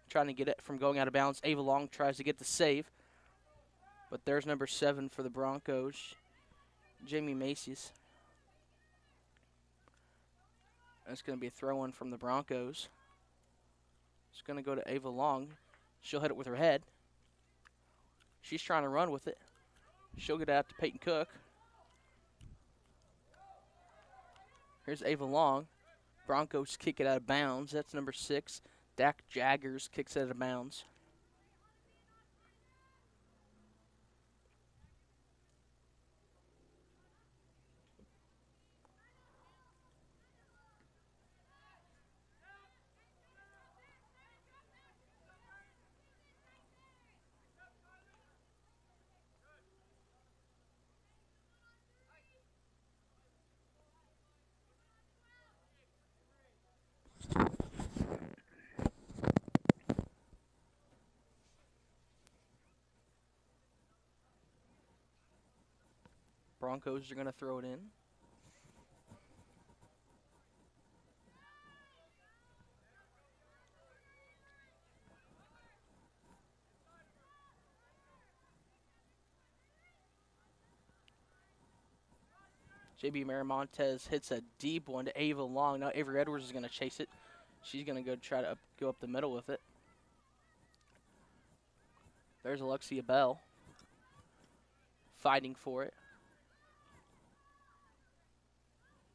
trying to get it from going out of bounds. Ava Long tries to get the save. But there's number 7 for the Broncos, Jamie Macy's. That's going to be a throw-in from the Broncos. It's going to go to Ava Long. She'll hit it with her head. She's trying to run with it. She'll get it out to Peyton Cook. Here's Ava Long. Broncos kick it out of bounds. That's number 6. Dax Jagger kicks it out of bounds. Broncos are going to throw it in. JB Miramontes hits a deep one to Ava Long. Now Avery Edwards is going to chase it. She's going to go try to go up the middle with it. There's Alexia Bell fighting for it.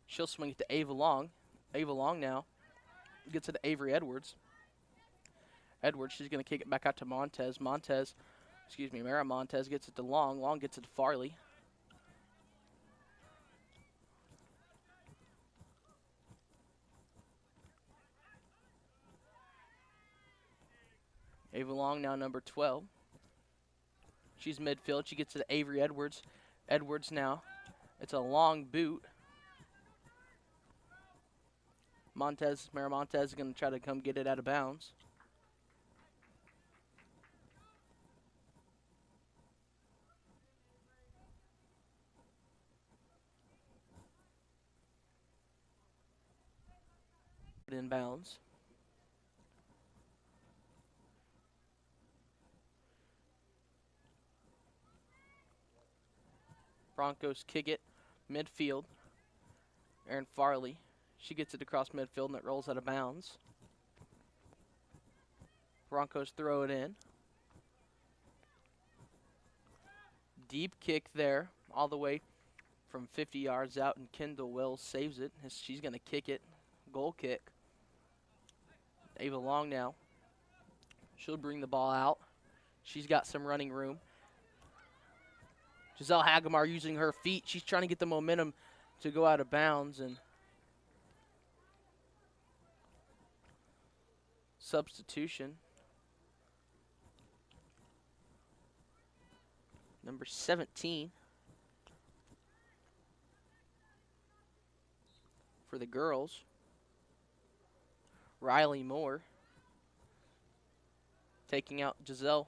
She'll swing it to Ava Long. Ava Long now gets it to Avery Edwards. Edwards, she's going to kick it back out to Mara Montez gets it to Long. Long gets it to Farley. Ava Long now number 12. She's midfield. She gets it to Avery Edwards. Edwards now. It's a long boot. Mara Montez is going to try to come get it out of bounds. In bounds. Broncos kick it midfield. Erin Farley. She gets it across midfield and it rolls out of bounds. Broncos throw it in. Deep kick there, all the way from 50 yards out, and Kendall Wells saves it. She's going to kick it. Goal kick. Ava Long now. She'll bring the ball out. She's got some running room. Giselle Hagamar using her feet. She's trying to get the momentum to go out of bounds, and substitution. Number 17 for the girls. Riley Moore taking out Zada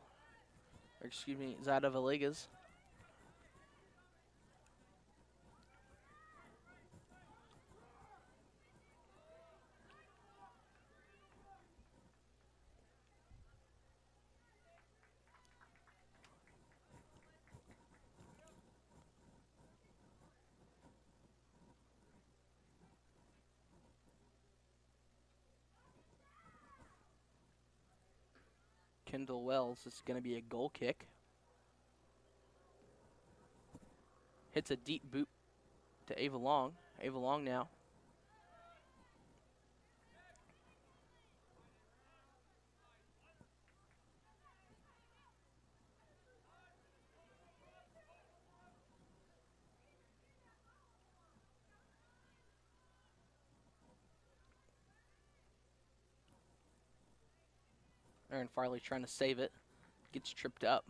Villegas. Kendall Wells. This is going to be a goal kick. Hits a deep boot to Ava Long. Ava Long now. Erin Farley trying to save it. Gets tripped up.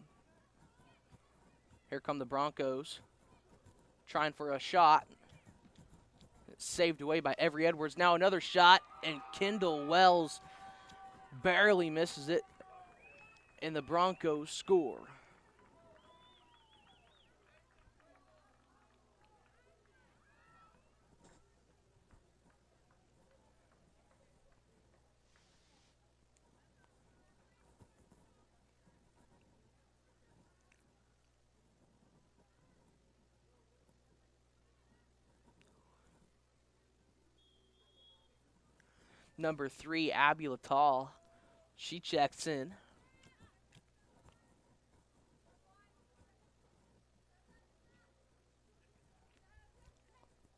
Here come the Broncos. Trying for a shot. It's saved away by Avery Edwards. Now another shot, and Kendall Wells barely misses it. And the Broncos score. Number 3, Abby Latal. She checks in.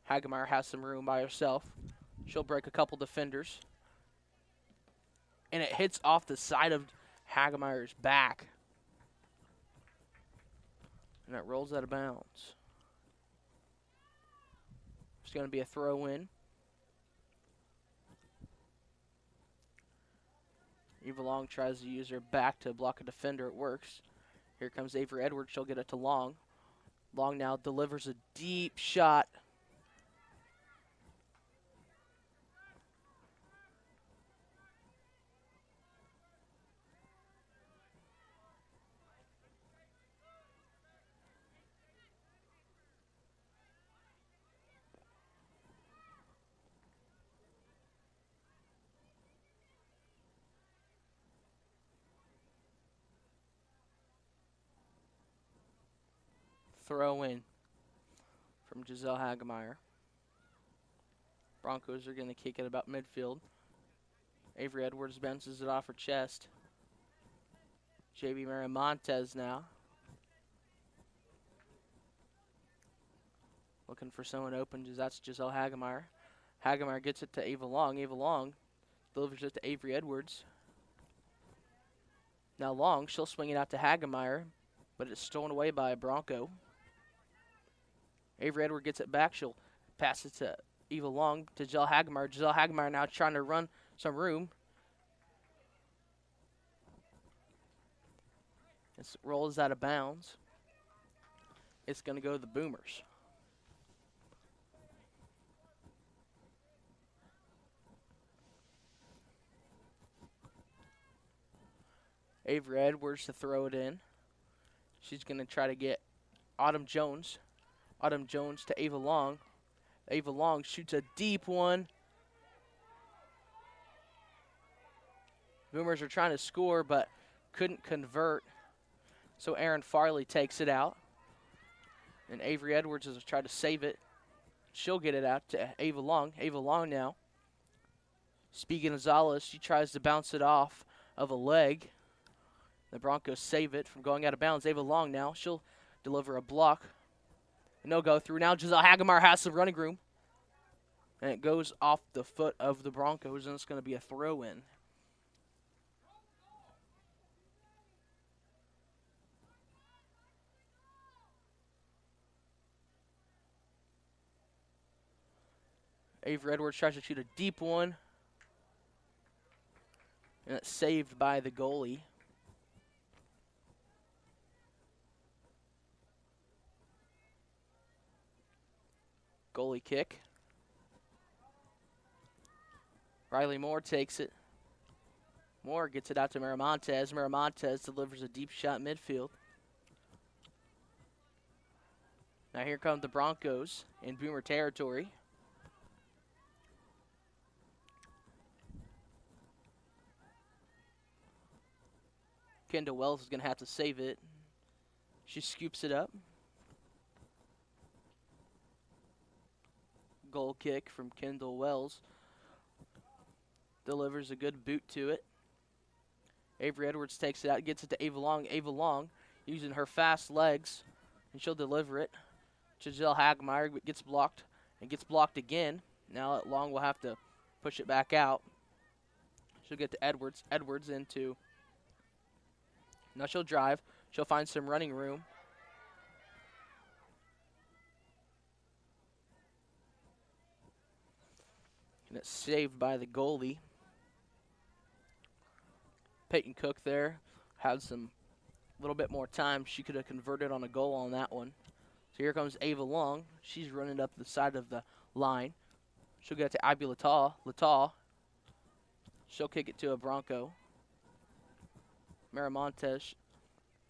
Hagemeyer has some room by herself. She'll break a couple defenders. And it hits off the side of Hagemeyer's back. And it rolls out of bounds. It's going to be a throw-in. Eva Long tries to use her back to block a defender. It works. Here comes Avery Edwards. She'll get it to Long. Long now delivers a deep shot. Throw in from Giselle Hagemeyer. Broncos are going to kick it about midfield. Avery Edwards bounces it off her chest. JB Miramontes now. Looking for someone open. That's Giselle Hagemeyer. Hagemeyer gets it to Ava Long. Ava Long delivers it to Avery Edwards. Now Long, she'll swing it out to Hagemeyer, but it's stolen away by a Bronco. Avery Edwards gets it back. She'll pass it to Eva Long to Giselle Hagemeyer. Giselle Hagemeyer now trying to run some room. It rolls out of bounds. It's going to go to the Boomers. Avery Edwards to throw it in. She's going to try to get Autumn Jones. Autumn Jones to Ava Long. Ava Long shoots a deep one. Boomers are trying to score, but couldn't convert. So Aaron Farley takes it out. And Avery Edwards has tried to save it. She'll get it out to Ava Long. Ava Long now. Speaking Gonzalez, she tries to bounce it off of a leg. The Broncos save it from going out of bounds. Ava Long now. She'll deliver a block. No go through. Now Giselle Hagemeyer has some running room. And it goes off the foot of the Broncos, and it's going to be a throw-in. Avery Edwards tries to shoot a deep one. And it's saved by the goalie. Goalie kick. Riley Moore takes it. Moore gets it out to Miramontes. Miramontes delivers a deep shot midfield. Now here come the Broncos in Boomer territory. Kendall Wells is going to have to save it. She scoops it up. Goal kick from Kendall Wells. Delivers a good boot to it. Avery Edwards takes it out, gets it to Ava Long. Ava Long using her fast legs, and she'll deliver it. Giselle Hagemeyer gets blocked and gets blocked again. Now Long will have to push it back out. She'll get to Edwards. Edwards into. Now she'll drive. She'll find some running room. And it's saved by the goalie. Peyton Cook there had some little bit more time. She could have converted on a goal on that one. So here comes Ava Long. She's running up the side of the line. She'll get to Abby Latal. Latal. She'll kick it to a Bronco. Miramontes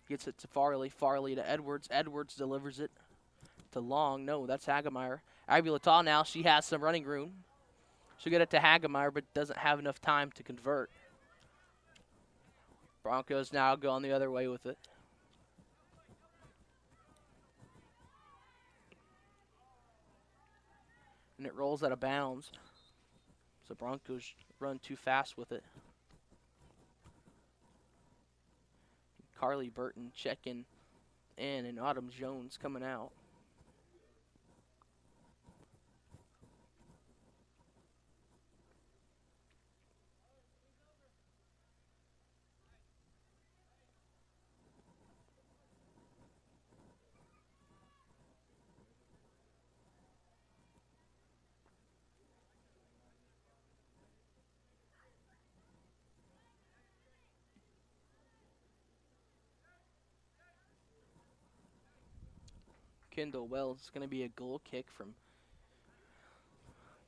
gets it to Farley. Farley to Edwards. Edwards delivers it to Long. No, that's Hagemeyer. Abby Latal now. She has some running room. She'll get it to Hagemeyer, but doesn't have enough time to convert. Broncos now going the other way with it. And it rolls out of bounds. So Broncos run too fast with it. Carly Burton checking in, and Autumn Jones coming out. Kendall Wells. It's going to be a goal kick from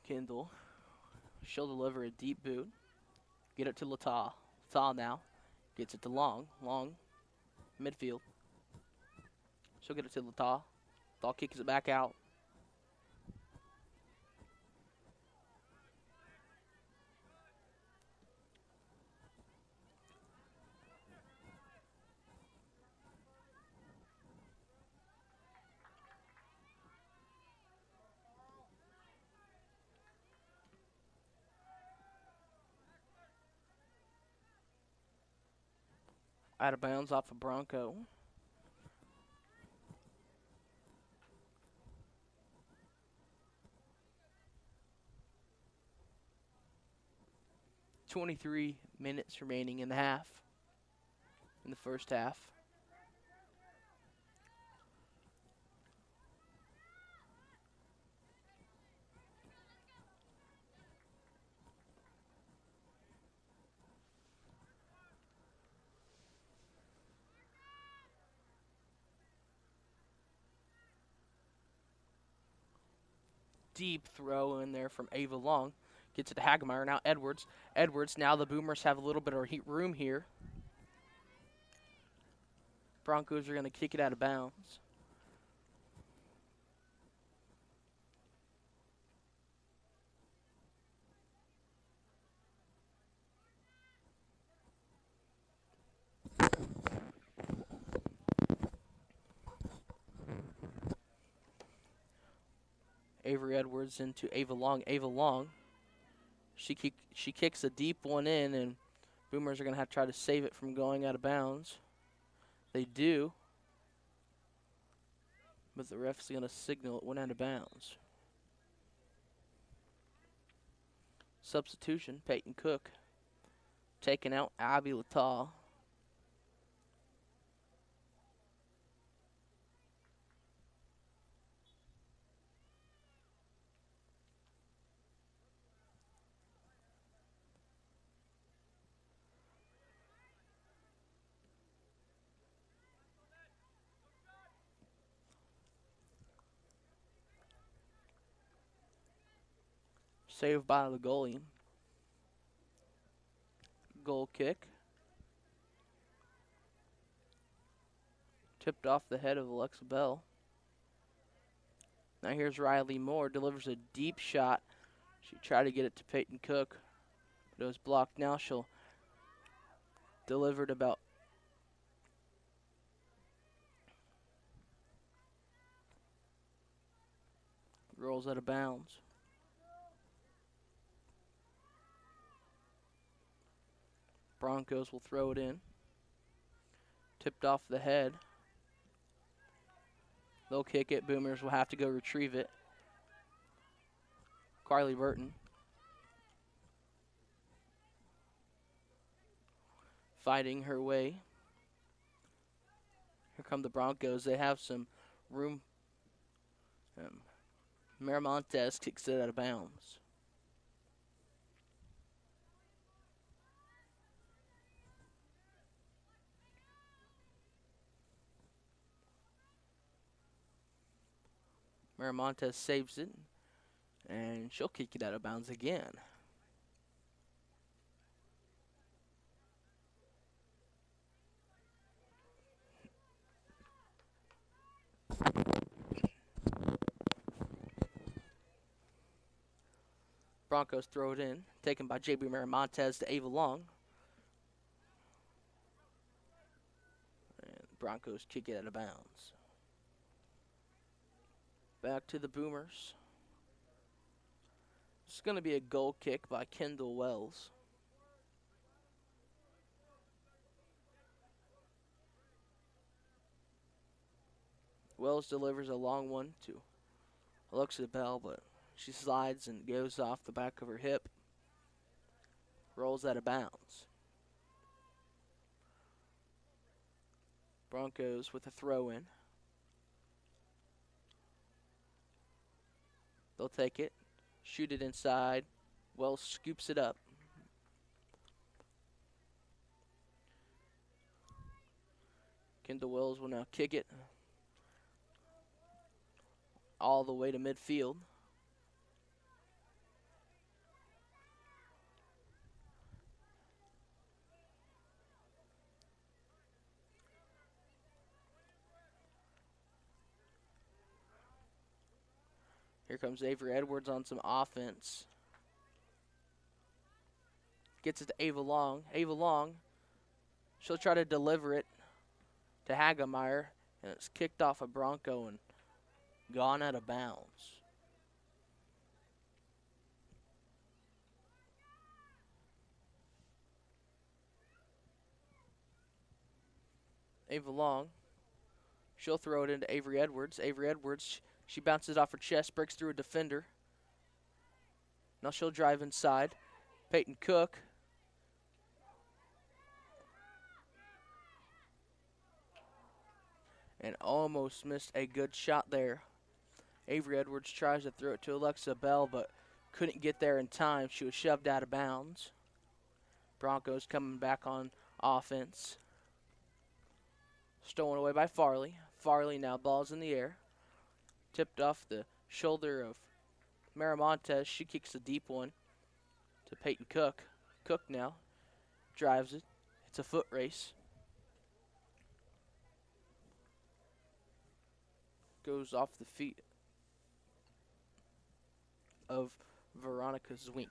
Kendall. She'll deliver a deep boot. Get it to Lataw. Lataw now gets it to Long. Long, midfield. She'll get it to Lataw. Lataw kicks it back out. Out of bounds off of Bronco. .23 minutes remaining in the half. In the first half. Deep throw in there from Ava Long. Gets it to Hagemeyer. Now Edwards. Edwards. Now the Boomers have a little bit of room here. Broncos are going to kick it out of bounds. Avery Edwards into Ava Long. Ava Long. She kicks a deep one in, and Boomers are going to have to try to save it from going out of bounds. They do. But the ref's going to signal it went out of bounds. Substitution, Peyton Cook. Taking out Abby Lataw. Saved by the goalie. Goal kick. Tipped off the head of Alexa Bell. Now here's Riley Moore. Delivers a deep shot. She tried to get it to Peyton Cook, but it was blocked. Now she'll deliver it about rolls out of bounds. Broncos will throw it in. Tipped off the head. They'll kick it. Boomers will have to go retrieve it. Carly Burton. Fighting her way. Here come the Broncos. They have some room. Miramontes kicks it out of bounds. Miramontes saves it, and she'll kick it out of bounds again. Broncos throw it in, taken by J.B. Miramontes to Ava Long. And Broncos kick it out of bounds. Back to the Boomers. It's going to be a goal kick by Kendall Wells. Wells delivers a long one to Alexa Bell, but she slides and goes off the back of her hip. Rolls out of bounds. Broncos with a throw in. They'll take it, shoot it inside. Wells scoops it up. Kendall Wells will now kick it all the way to midfield. Here comes Avery Edwards on some offense. Gets it to Ava Long. Ava Long, she'll try to deliver it to Hagemeyer, and it's kicked off a Bronco and gone out of bounds. Ava Long, she'll throw it into Avery Edwards. Avery Edwards, she bounces off her chest, breaks through a defender. Now she'll drive inside. Peyton Cook. And almost missed a good shot there. Avery Edwards tries to throw it to Alexa Bell, but couldn't get there in time. She was shoved out of bounds. Broncos coming back on offense. Stolen away by Farley. Farley now ball's in the air. Tipped off the shoulder of Miramontes. She kicks a deep one to Peyton Cook. Cook now drives it. It's a foot race. Goes off the feet of Veronica Zwink.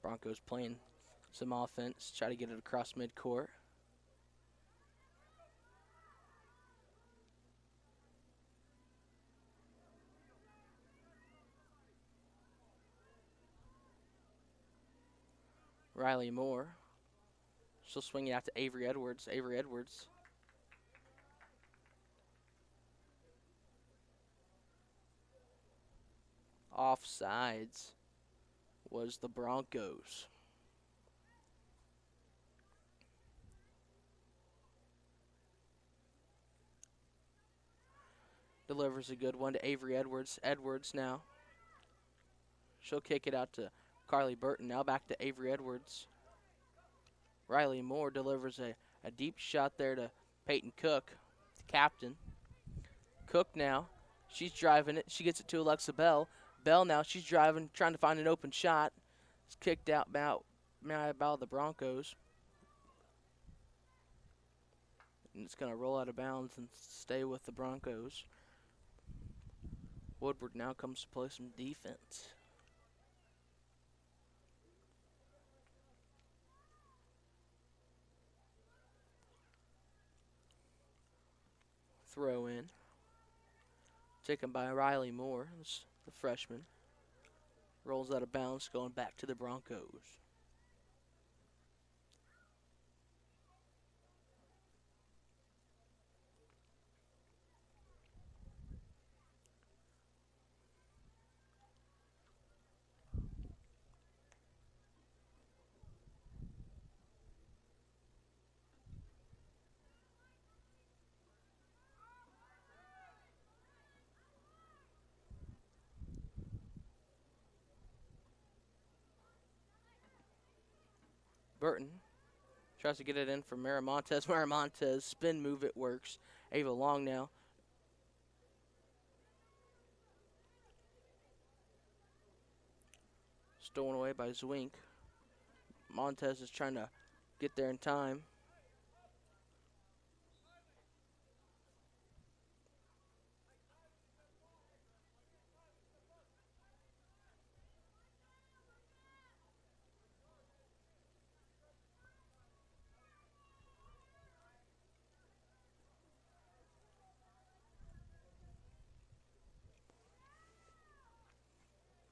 Broncos playing some offense, try to get it across midcourt. Riley Moore. She'll swing it out to Avery Edwards. Avery Edwards. Offsides was the Broncos. Delivers a good one to Avery Edwards. Edwards now. She'll kick it out to Carly Burton. Now back to Avery Edwards. Riley Moore delivers a deep shot there to Peyton Cook, the captain. Cook now. She's driving it. She gets it to Alexa Bell. Bell now, she's driving, trying to find an open shot. It's kicked out by the Broncos. And it's going to roll out of bounds and stay with the Broncos. Woodward now comes to play some defense. Throw in. Taken by Riley Moore, the freshman. Rolls out of bounds, going back to the Broncos. Burton tries to get it in for Miramontes. Miramontes, spin move, it works. Ava Long now. Stolen away by Zwink. Montez is trying to get there in time.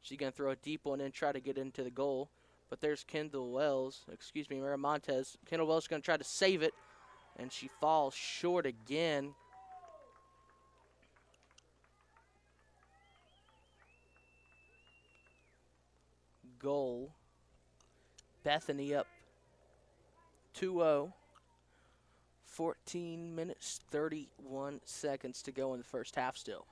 She's going to throw a deep one and try to get into the goal. But there's Mara Montez. Kendall Wells is going to try to save it, and she falls short again. Goal. Bethany up 2-0. 14 minutes, 31 seconds to go in the first half still.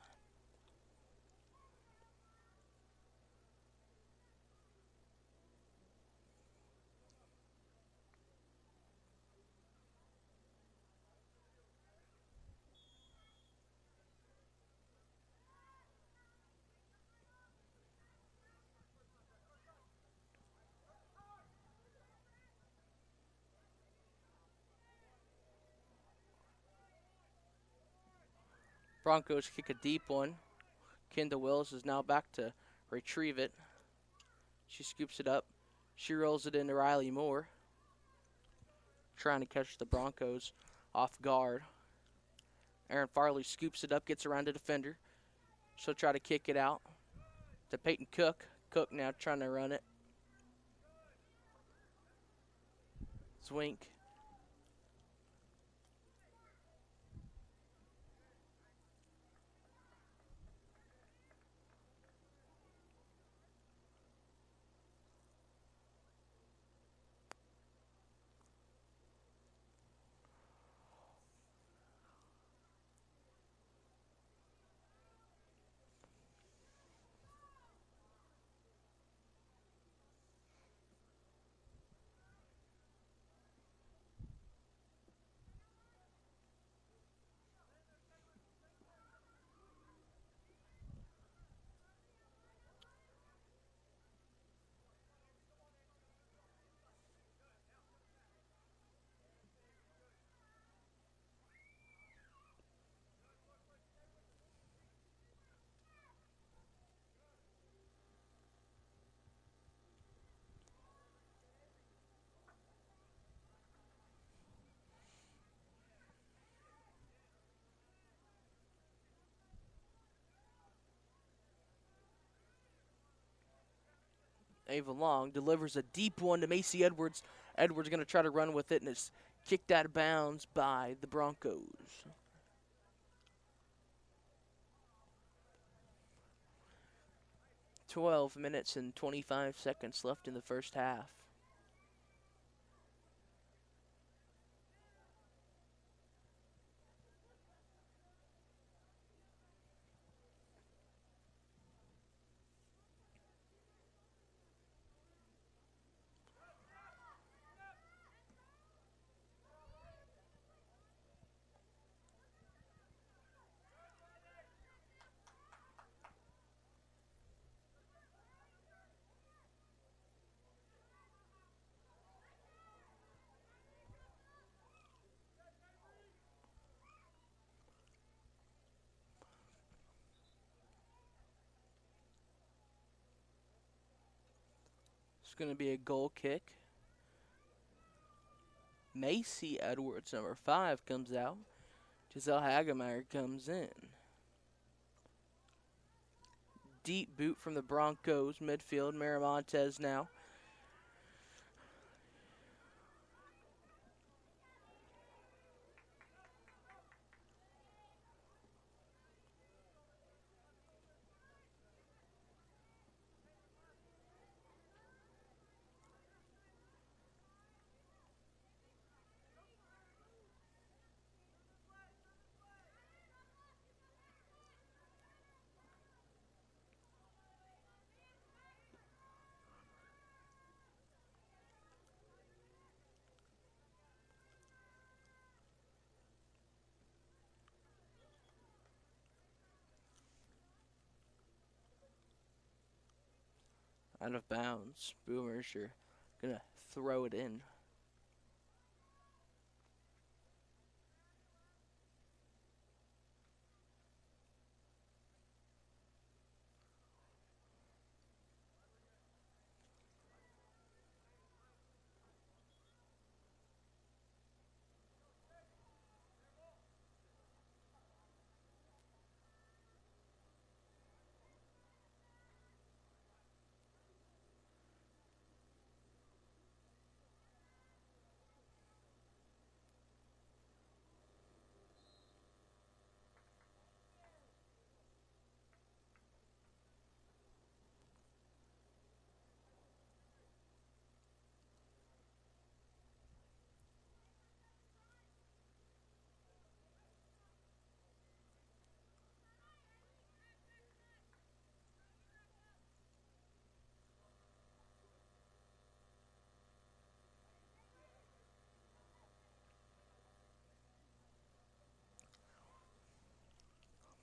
Broncos kick a deep one. Kendall Wills is now back to retrieve it. She scoops it up. She rolls it into Riley Moore. Trying to catch the Broncos off guard. Aaron Farley scoops it up, gets around the defender. She'll try to kick it out to Peyton Cook. Cook now trying to run it. Zwink. Ava Long delivers a deep one to Macy Edwards. Edwards going to try to run with it, and it's kicked out of bounds by the Broncos. "12 minutes and 25 seconds left in the first half. It's going to be a goal kick. Macy Edwards, number 5, comes out. Giselle Hagemeyer comes in. Deep boot from the Broncos midfield. Mara Montez now. Out of bounds. Boomers are going to throw it in.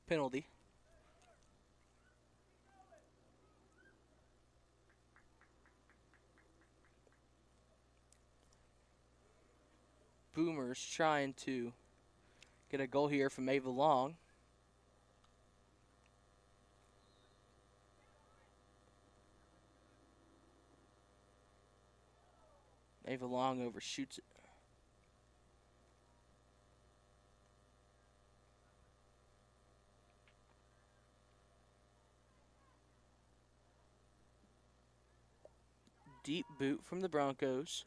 Penalty. Boomers trying to get a goal here from Ava Long. Ava Long overshoots it. Deep boot from the Broncos.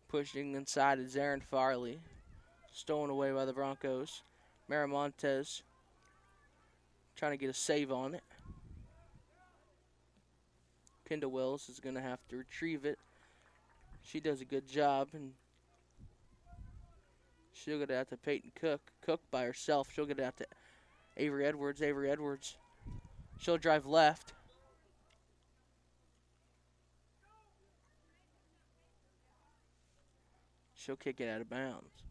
Pushing inside is Aaron Farley. Stolen away by the Broncos. Miramontes trying to get a save on it. Kendall Wills is going to have to retrieve it. She does a good job, and she'll get it out to Peyton Cook. Cook by herself. She'll get it out to Avery Edwards. Avery Edwards. She'll drive left. She'll kick it out of bounds.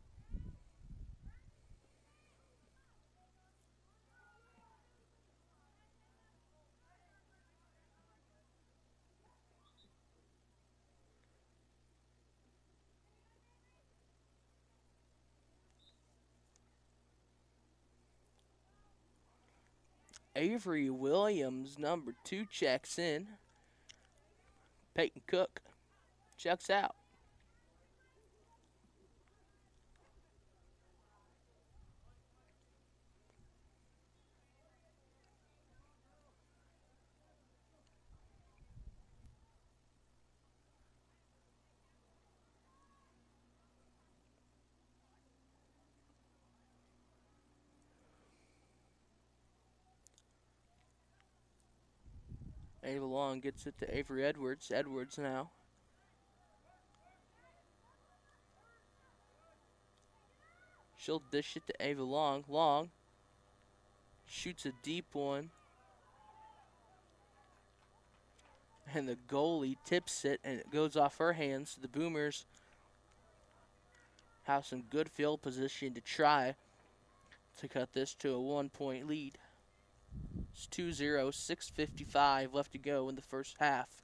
Avery Williams, number 2, checks in. Peyton Cook checks out. Ava Long gets it to Avery Edwards. Edwards now. She'll dish it to Ava Long. Long shoots a deep one. And the goalie tips it, and it goes off her hands. The Boomers have some good field position to try to cut this to a 1-point lead. It's 2-0, 6:55 left to go in the first half.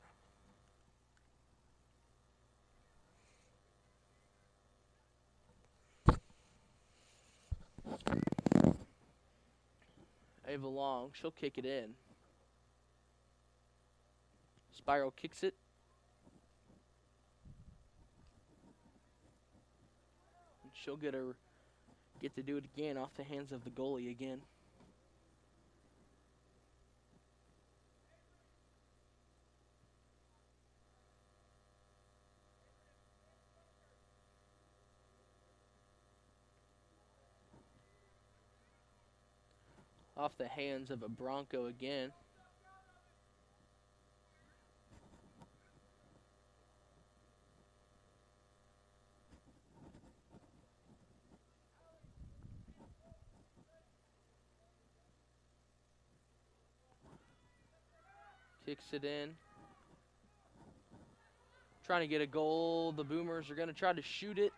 Ava Long, she'll kick it in. Spiral kicks it. And she'll get to do it again off the hands of the goalie again. Off the hands of a Bronco again. Kicks it in. Trying to get a goal. The Boomers are going to try to shoot it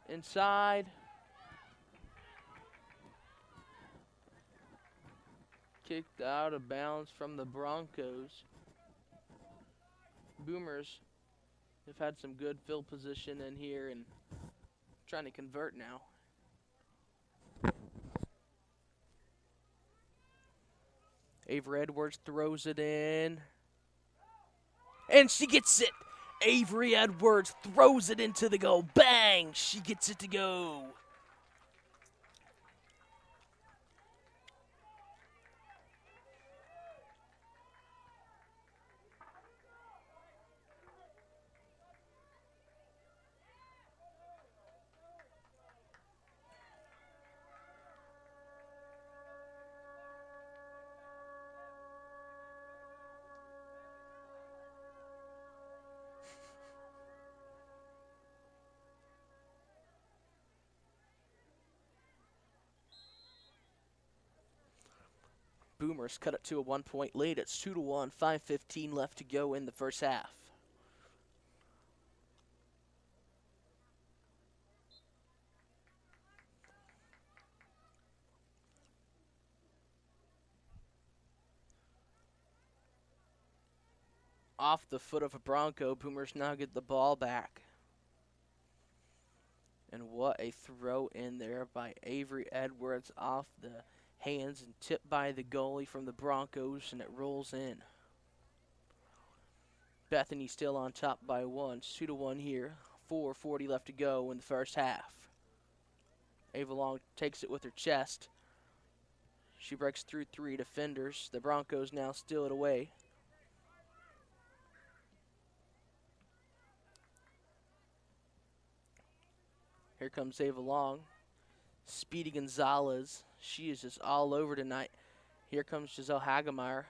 inside. kicked out of bounds from the Broncos. Boomers have had some good field position in here and trying to convert now. Avery Edwards throws it in. And she gets it. Avery Edwards throws it into the goal. Bang! She gets it to go. Boomers cut it to a 1-point lead. It's 2-1, 5:15 left to go in the first half. Off the foot of a Bronco, Boomers now get the ball back. And what a throw in there by Avery Edwards off the hands and tipped by the goalie from the Broncos, and it rolls in. Bethany still on top by 1. It's 2-1 here. 4:40 left to go in the first half. Ava Long takes it with her chest. She breaks through 3 defenders. The Broncos now steal it away. Here comes Ava Long. Speedy Gonzalez. She is just all over tonight. Here comes Giselle Hagemeyer.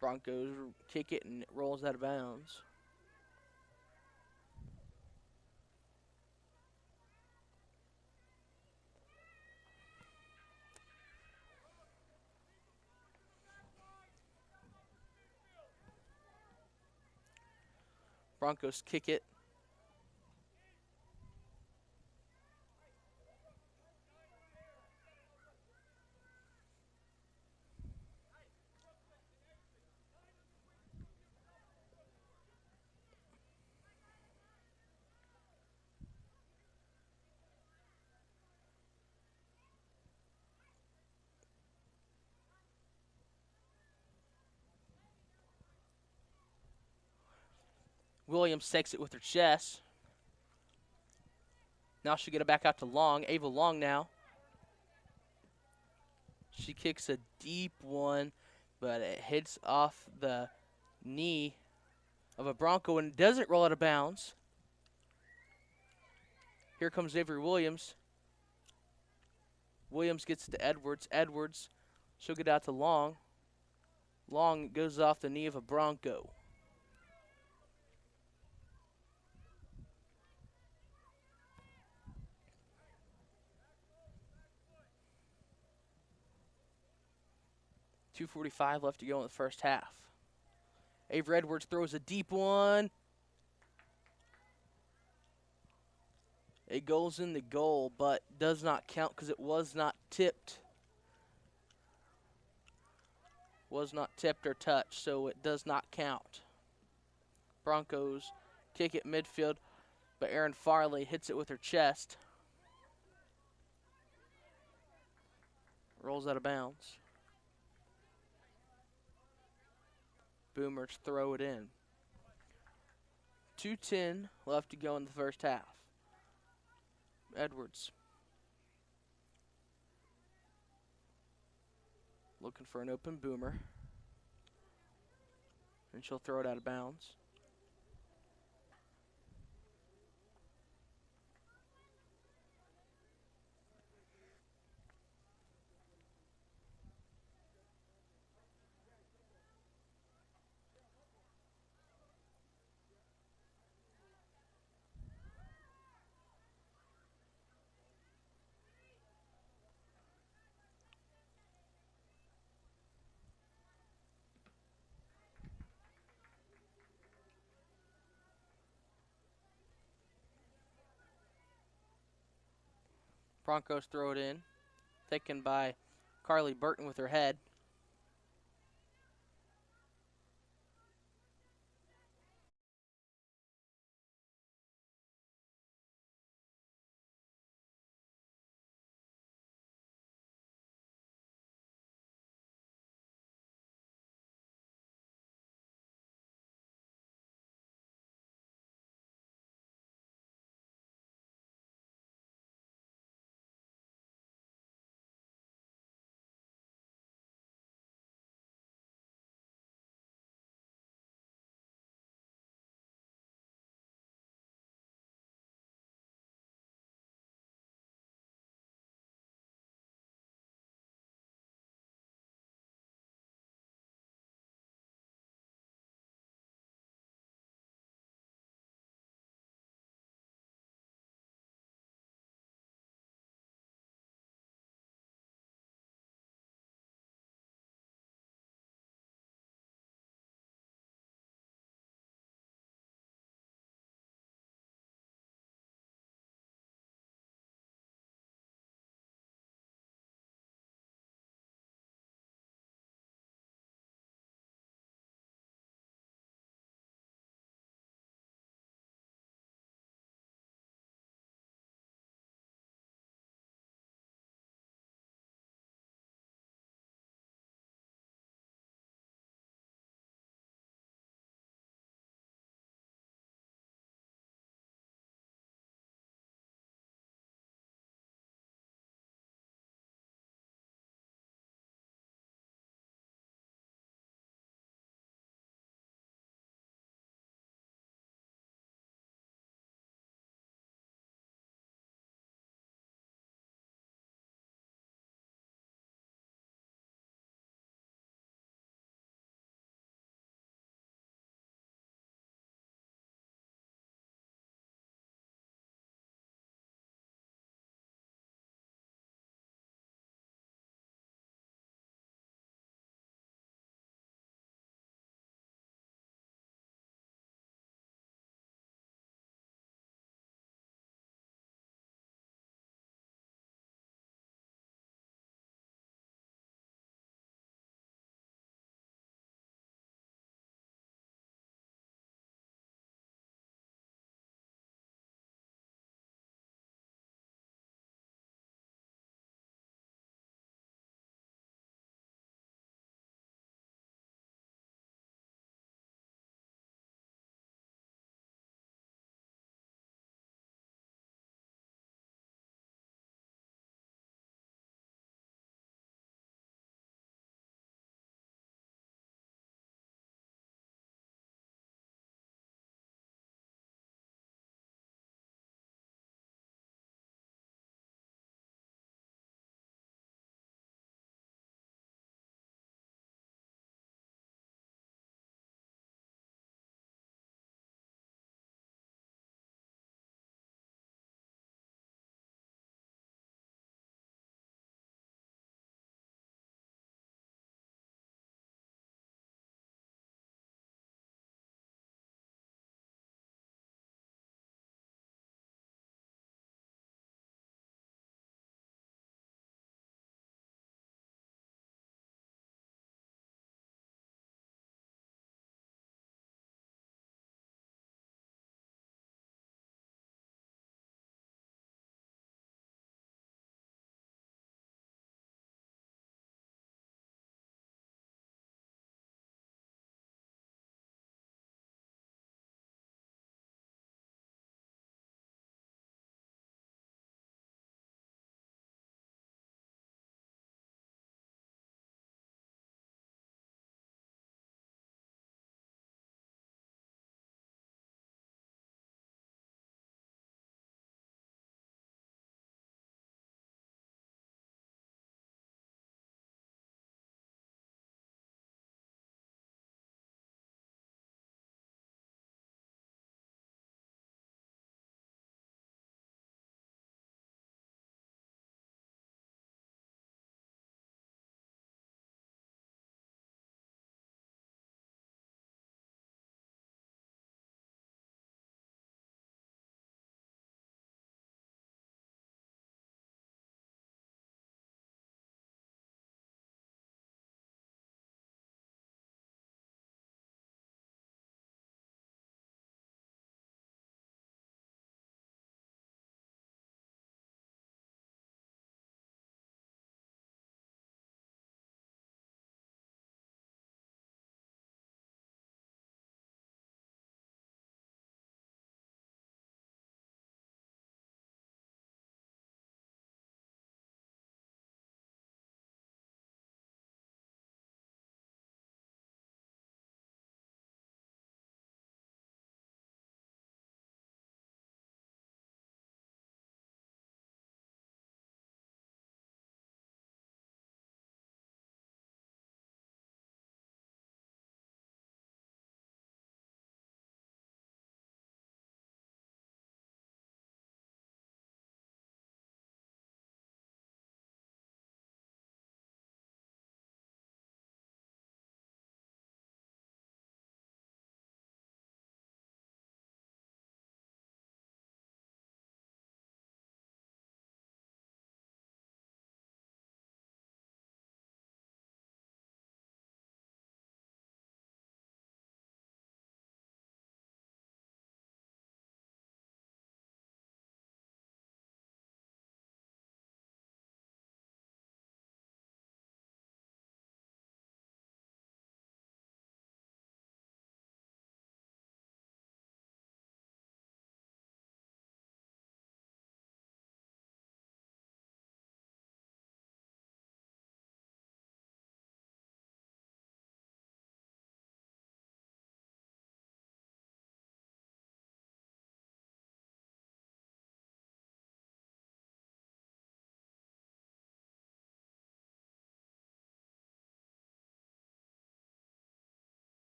Broncos kick it and it rolls out of bounds. Broncos kick it. Williams takes it with her chest. Now she'll get it back out to Long. Ava Long now. She kicks a deep one, but it hits off the knee of a Bronco and doesn't roll out of bounds. Here comes Avery Williams. Williams gets it to Edwards. Edwards, she'll get out to Long. Long goes off the knee of a Bronco. .245 left to go in the first half. Avery Edwards throws a deep one. It goes in the goal, but does not count because it was not tipped. Was not tipped or touched, so it does not count. Broncos kick it midfield, but Erin Farley hits it with her chest. Rolls out of bounds. Boomers throw it in. 2:10 left to go in the first half. Edwards looking for an open Boomer. And she'll throw it out of bounds. Broncos throw it in. thickened by Carly Burton with her head.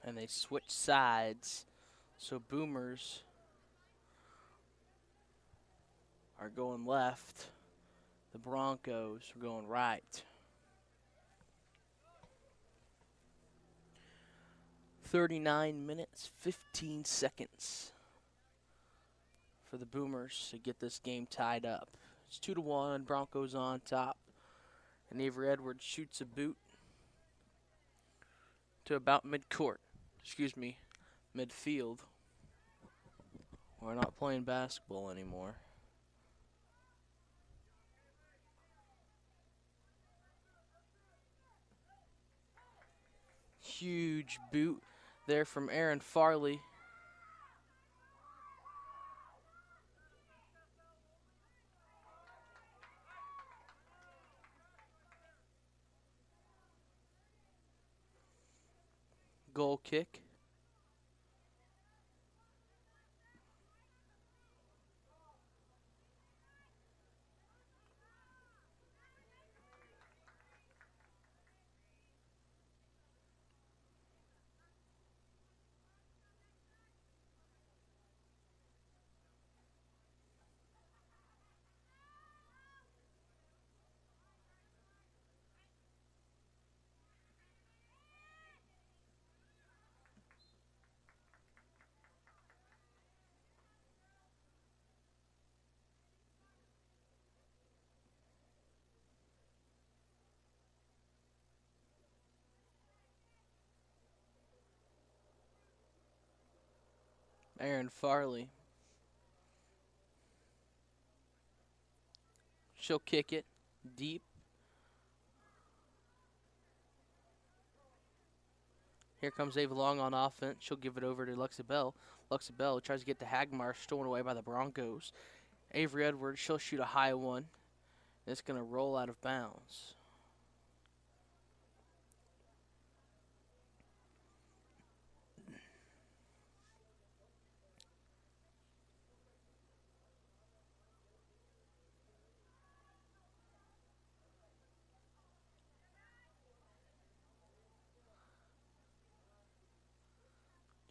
And they switch sides. So Boomers are going left. The Broncos are going right. 39 minutes, 15 seconds for the Boomers to get this game tied up. It's 2-1, Broncos on top. And Avery Edwards shoots a boot to about midfield. We're not playing basketball anymore. Huge boot there from Aaron Farley. Goal kick. Aaron Farley. She'll kick it deep. Here comes Ava Long on offense. She'll give it over to Lexa Bell. Lexa Bell tries to get to Hagmar, stolen away by the Broncos. Avery Edwards, she'll shoot a high one. It's going to roll out of bounds.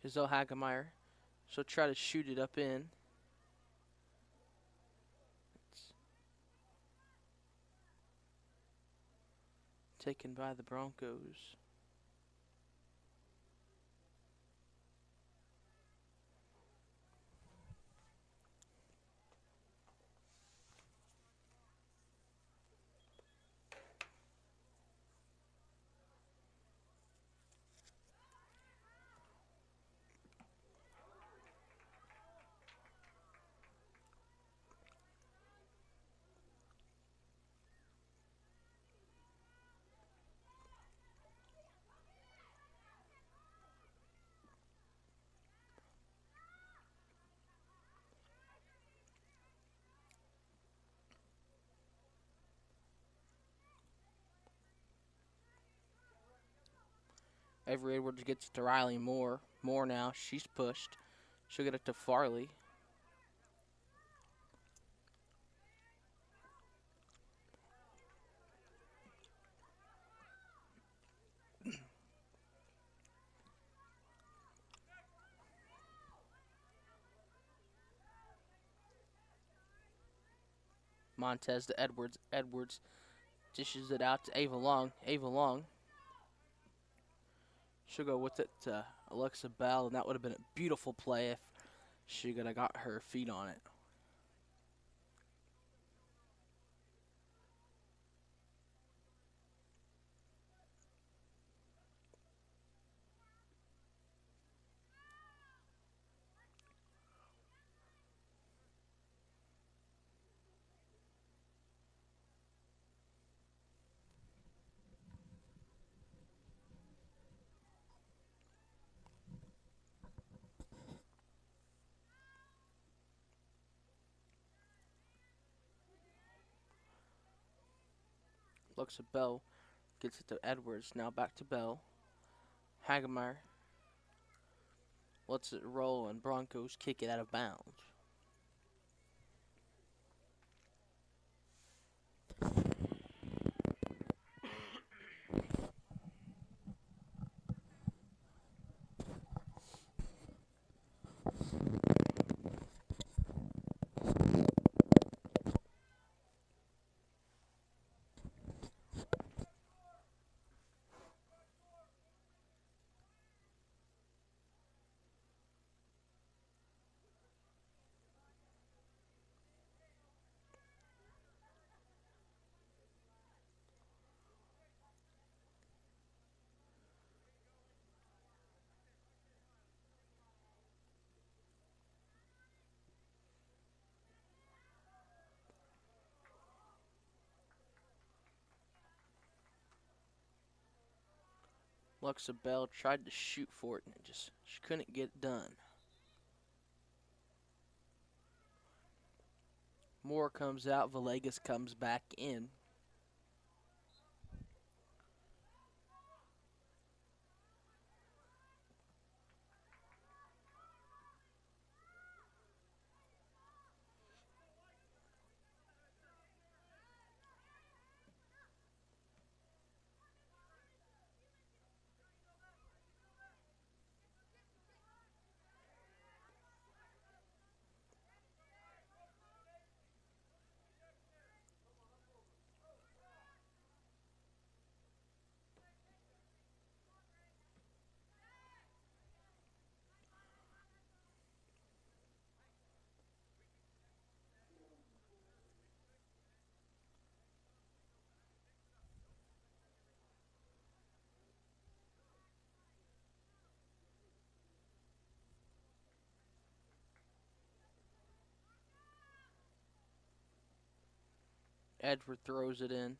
Giselle Hagemeyer. She'll try to shoot it up in. It's taken by the Broncos. Avery Edwards gets it to Riley Moore. Moore now, she's pushed. She'll get it to Farley. Montez to Edwards. Edwards dishes it out to Ava Long. Ava Long. She'll go with it to Alexa Bell, and that would have been a beautiful play if she could have got her feet on it. Looks at Bell, gets it to Edwards. Now back to Bell. Hagemeyer lets it roll, and Broncos kick it out of bounds. Luxa Bell tried to shoot for it, and she couldn't get it done. Moore comes out. Villegas comes back in. Edward throws it in.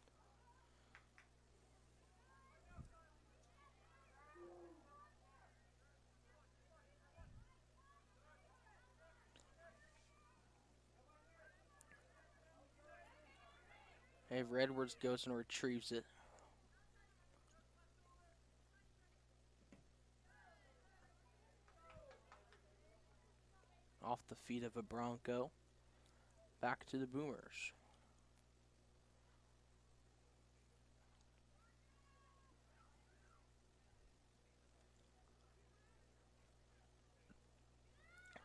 Avery Edwards goes and retrieves it. Off the feet of a Bronco. Back to the Boomers.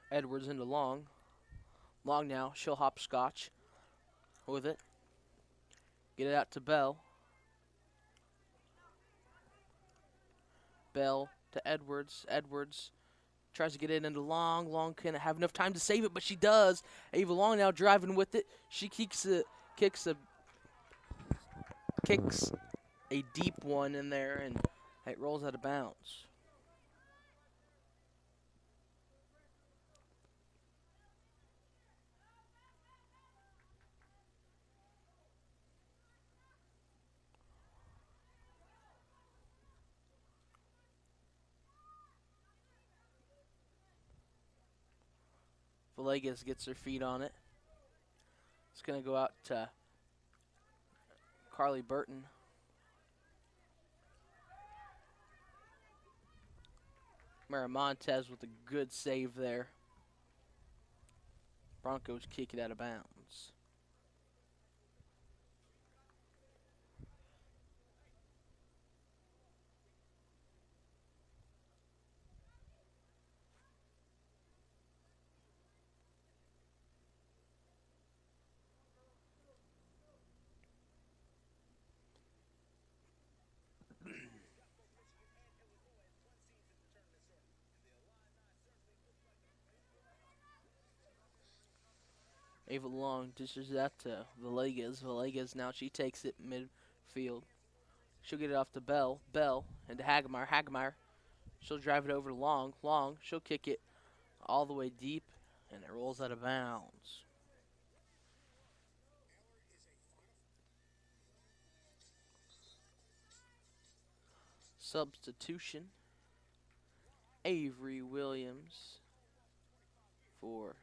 Edwards into Long. Long now. She'll hopscotch with it. Get it out to Bell. Bell to Edwards. Edwards tries to get it into Long. Long can't have enough time to save it, but she does. Ava Long now driving with it. She kicks a deep one in there, and it rolls out of bounds. Villegas gets her feet on it. It's going to go out to Carly Burton. Maramontes with a good save there. Broncos kick it out of bounds. Ava Long dishes that to Villegas. Villegas now she takes it midfield. She'll get it off to Bell. Bell into Hagemeyer. Hagemeyer. She'll drive it over to Long. Long. She'll kick it all the way deep, and it rolls out of bounds. Substitution. Avery Williams for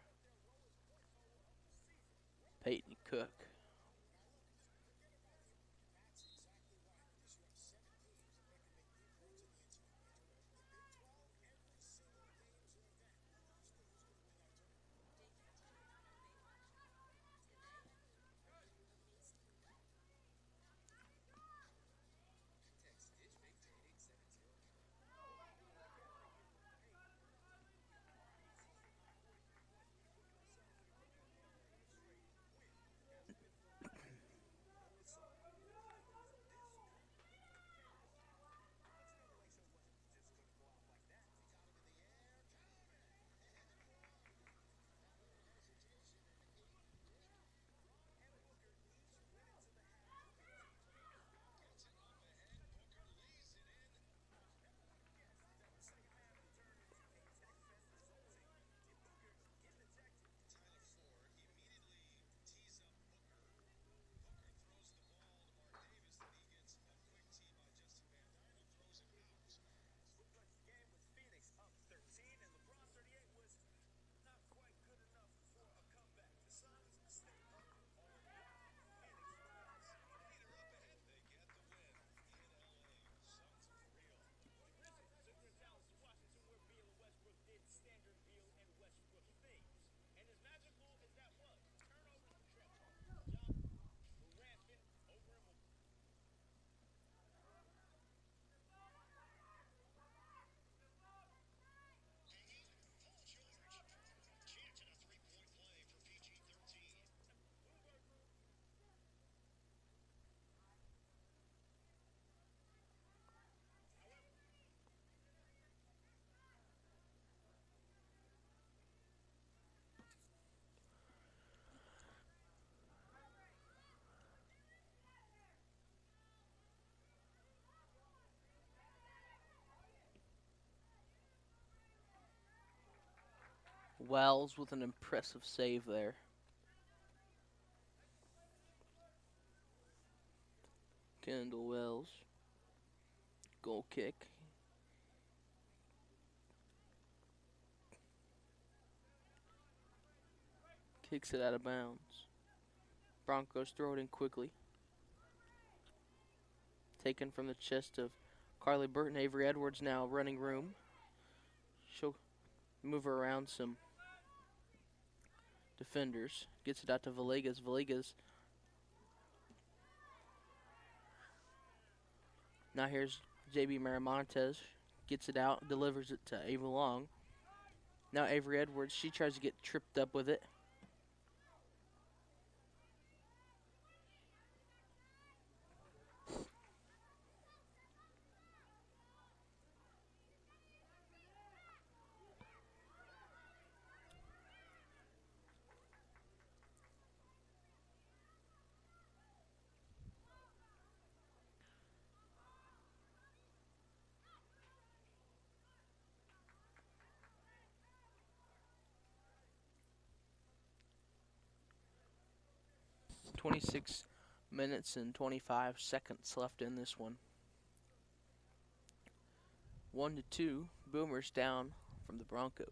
Peyton Cook. Wells with an impressive save there. Kendall Wells. Goal kick. Kicks it out of bounds. Broncos throw it in quickly. Taken from the chest of Carly Burton. Avery Edwards now running room. She'll move her around some defenders. Gets it out to Villegas. Villegas. Now here's JB Miramontes. Gets it out. Delivers it to Ava Long. Now Avery Edwards. She tries to get tripped up with it. .26 minutes and 25 seconds left in this one. 1-2, Boomers down from the Broncos.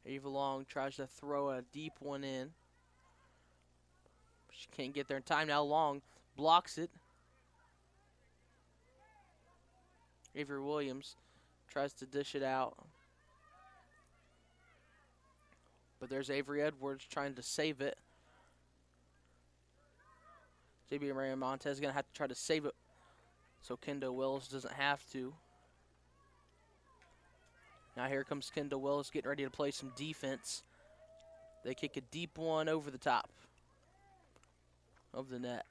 Ava Long tries to throw a deep one in. She can't get there in time. Now Long blocks it. Avery Williams tries to dish it out. But there's Avery Edwards trying to save it. JB Miramontes is going to have to try to save it so Kendall Wills doesn't have to. Now here comes Kendall Wills getting ready to play some defense. They kick a deep one over the top of the net.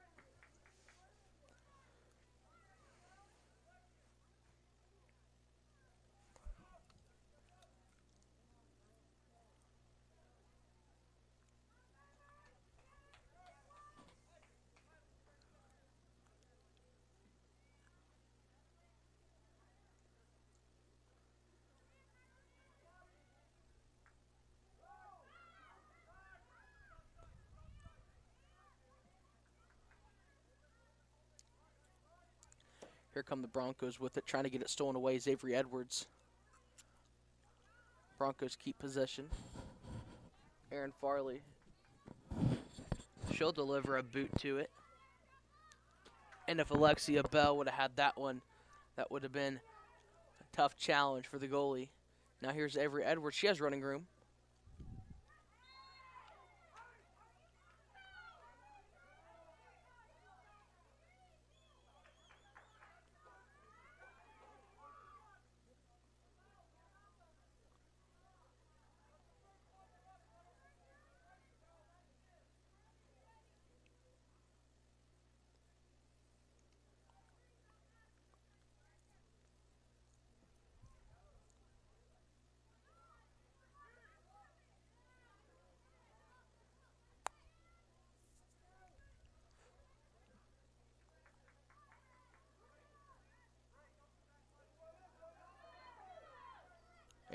Here come the Broncos with it, trying to get it stolen away is Avery Edwards. Broncos keep possession. Aaron Farley. She'll deliver a boot to it. And if Alexia Bell would have had that one, that would have been a tough challenge for the goalie. Now here's Avery Edwards. She has running room.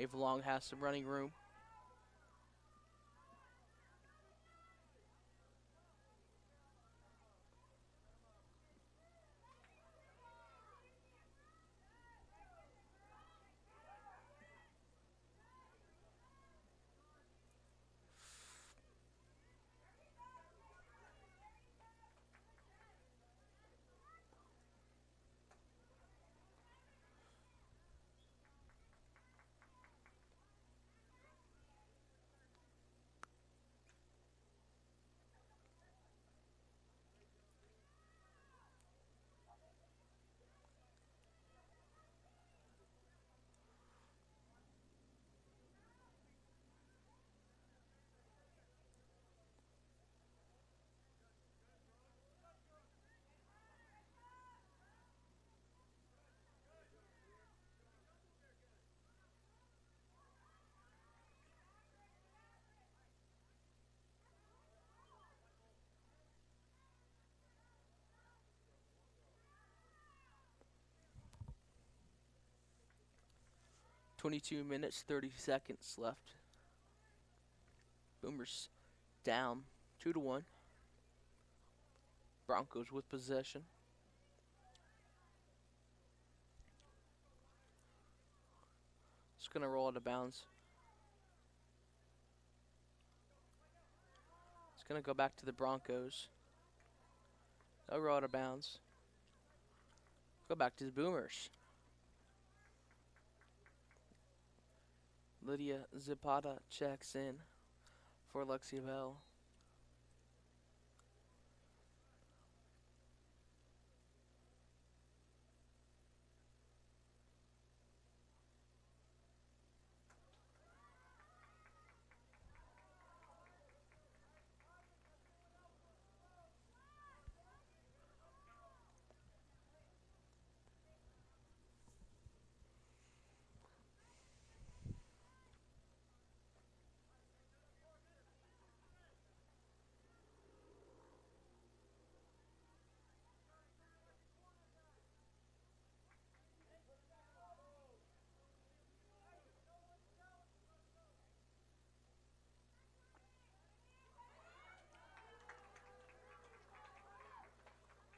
Ava Long has some running room. 22 minutes, 30 seconds left. Boomers down 2-1. Broncos with possession. It's going to roll out of bounds. It's going to go back to the Broncos. They'll roll out of bounds. Go back to the Boomers. Lydia Zapata checks in for Alexia Bell.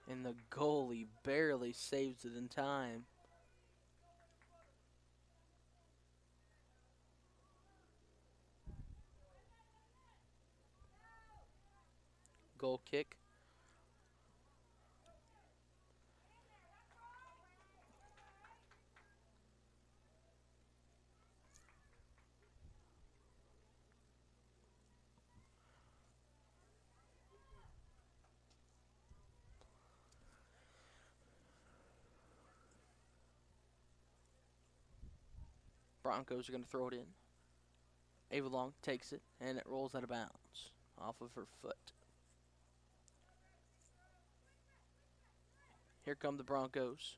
And the goalie barely saves it in time. Goal kick. Broncos are going to throw it in. Ava Long takes it, and it rolls out of bounds off of her foot. Here come the Broncos.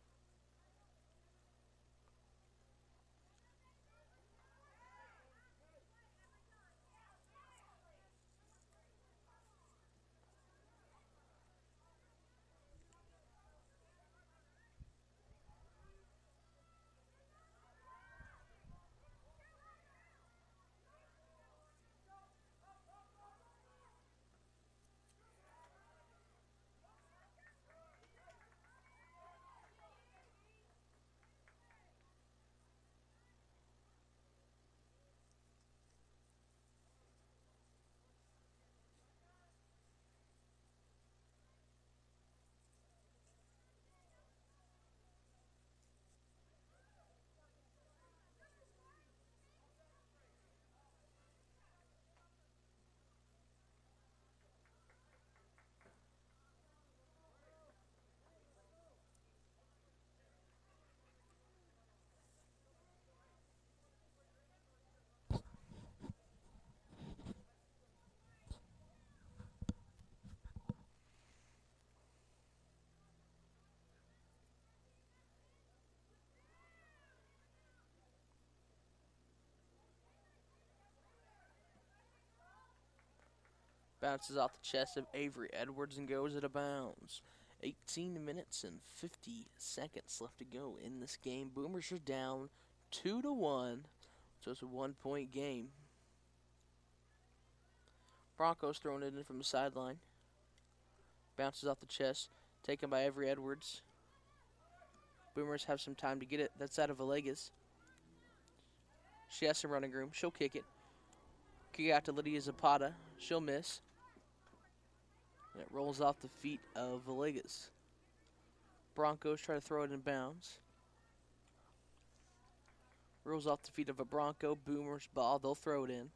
Bounces off the chest of Avery Edwards and goes out of bounds. 18 minutes and 50 seconds left to go in this game. Boomers are down 2-1, so it's a 1-point game. Broncos throwing it in from the sideline. Bounces off the chest, taken by Avery Edwards. Boomers have some time to get it. That's out of Villegas. She has some running room. She'll kick it. Kick out to Lydia Zapata. She'll miss. And it rolls off the feet of Villegas. Broncos try to throw it in bounds. Rolls off the feet of a Bronco. Boomers ball. They'll throw it in.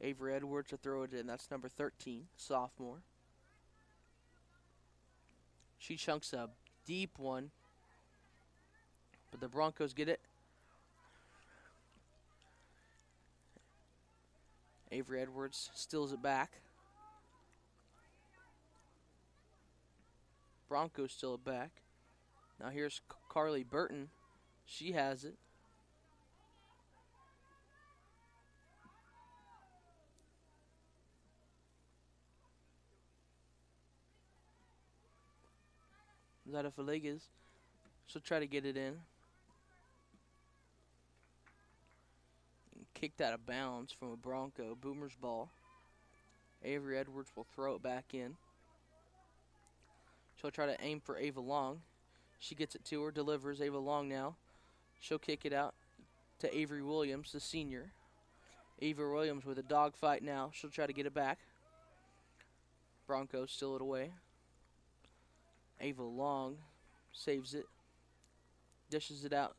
Avery Edwards will throw it in. That's number 13, sophomore. She chunks a deep one. But the Broncos get it. Avery Edwards steals it back. Broncos steal it back. Now here's Carly Burton. She has it. Zada Villegas. She'll try to get it in. Kicked out of bounds from a Bronco. Boomer's ball. Avery Edwards will throw it back in. She'll try to aim for Ava Long. She gets it to her, delivers. Ava Long now. She'll kick it out to Avery Williams, the senior. Avery Williams with a dogfight now. She'll try to get it back. Broncos steal it away. Ava Long saves it. Dishes it out.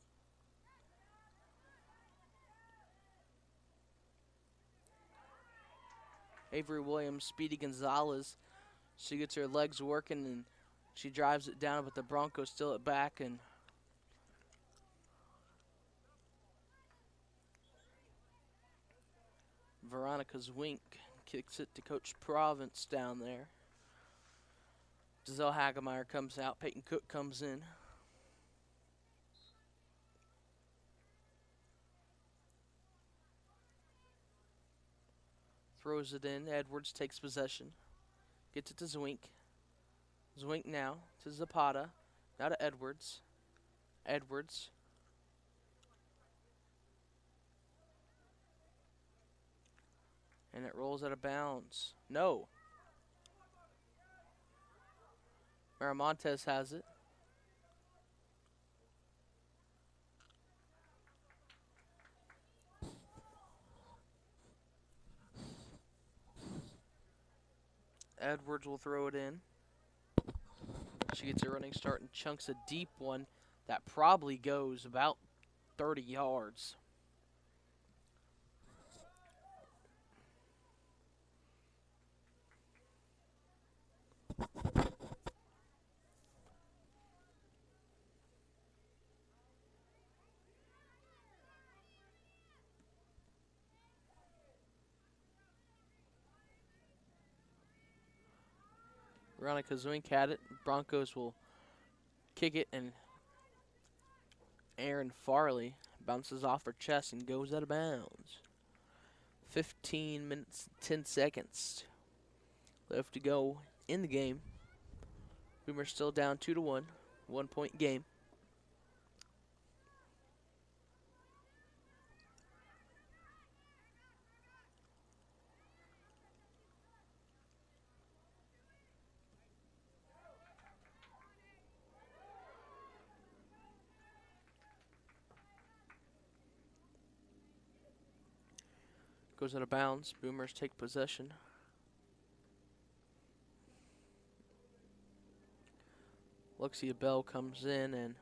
Avery Williams, Speedy Gonzalez. She gets her legs working and she drives it down, but the Broncos steal it back, and Veronica Zwink kicks it to Coach Province down there. Giselle Hagemeyer comes out. Peyton Cook comes in. Throws it in. Edwards takes possession. Gets it to Zwink. Zwink now to Zapata. Now to Edwards. Edwards. And it rolls out of bounds. No. Miramontes has it. Edwards will throw it in. She gets a running start and chunks a deep one that probably goes about 30 yards. Veronica Zwink had it. Broncos will kick it, and Aaron Farley bounces off her chest and goes out of bounds. 15 minutes, 10 seconds left to go in the game. Boomer's still down 2-1, 1 point game. Goes out of bounds. Boomers take possession. Luxia Bell comes in and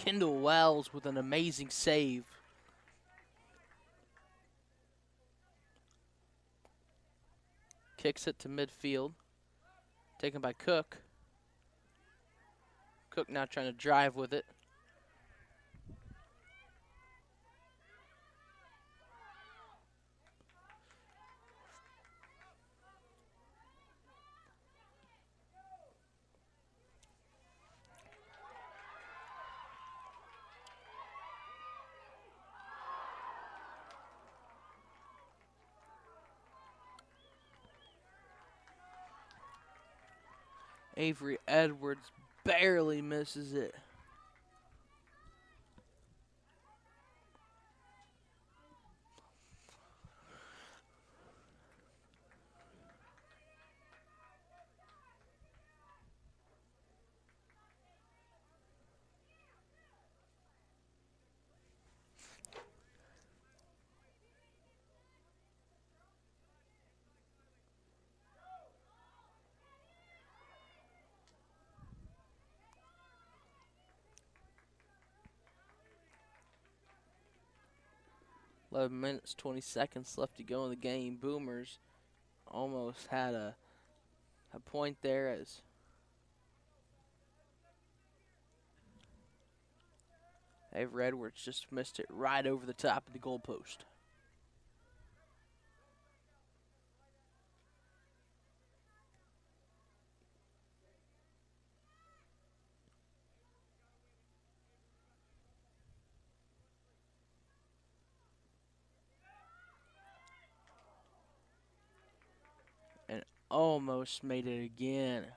Kendall Wells with an amazing save. kicks it to midfield. Taken by Cook. Cook now trying to drive with it. Avery Edwards barely misses it. .11 minutes, 20 seconds left to go in the game. Boomers almost had a point there as Avery Edwards just missed it right over the top of the goalpost. And almost made it again.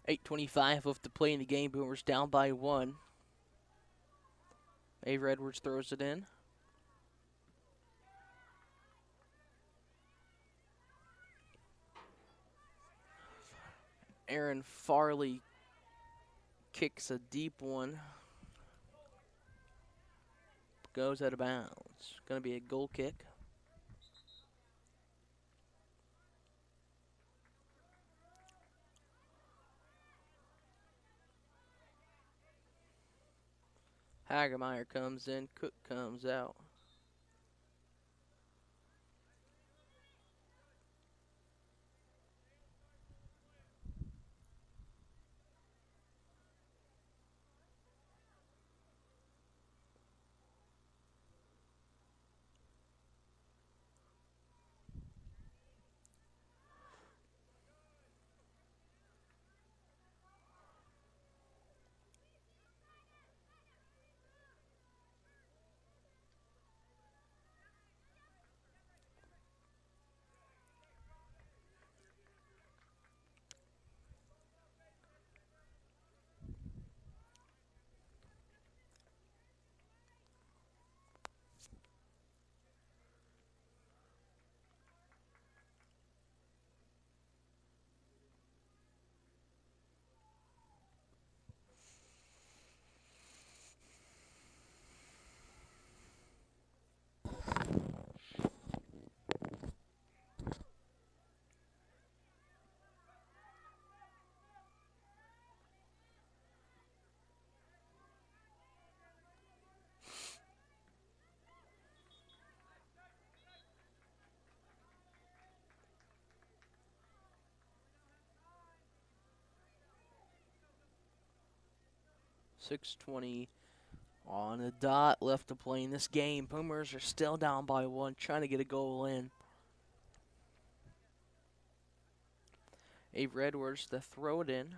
.8:25 left to play in the game. Boomers down by 1. Avery Edwards throws it in. Aaron Farley kicks a deep one. Goes out of bounds. Going to be a goal kick. Hagemeyer comes in. Cook comes out. 6:20 on the dot left to play in this game. Boomers are still down by 1, trying to get a goal in. Avery Edwards to throw it in.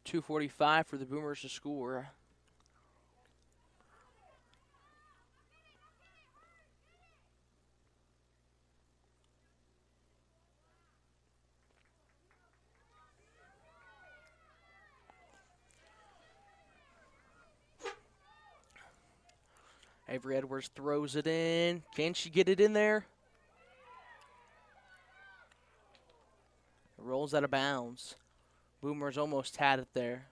.245 for the Boomers to score. Avery Edwards throws it in. Can she get it in there? It rolls out of bounds. Boomers almost had it there.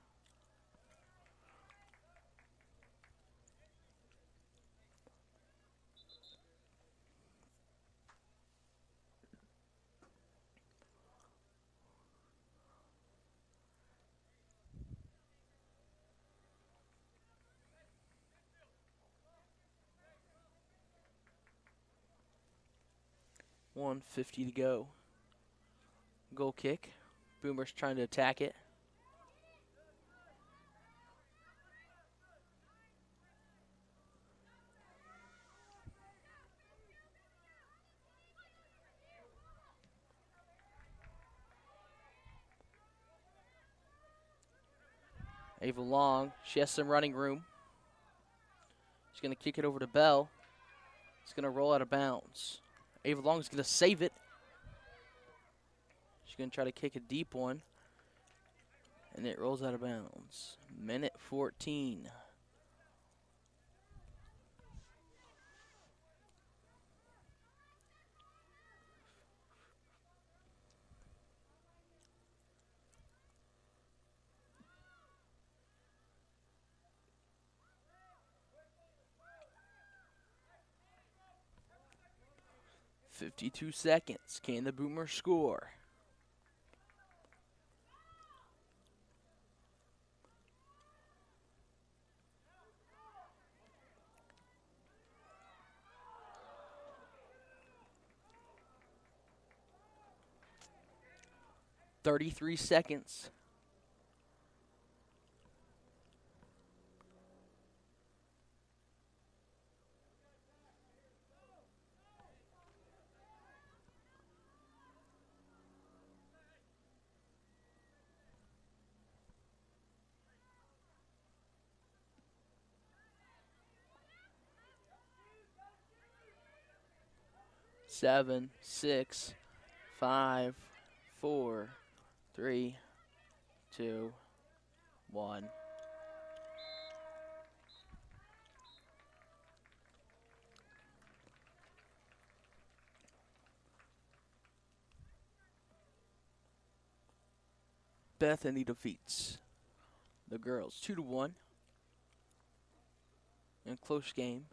.150 to go. Goal kick. Boomers trying to attack it. Ava Long, she has some running room. She's going to kick it over to Bell. It's going to roll out of bounds. Ava Long is going to save it. She's going to try to kick a deep one. And it rolls out of bounds. Minute 14. "52 seconds. Can the Boomers score?" "33 seconds. Seven, 6, 5, 4, 3, 2, 1. Bethany defeats the girls 2-1 in a close game.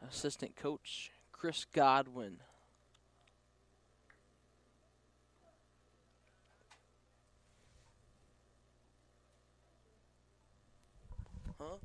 Assistant coach Chris Godwin. Huh?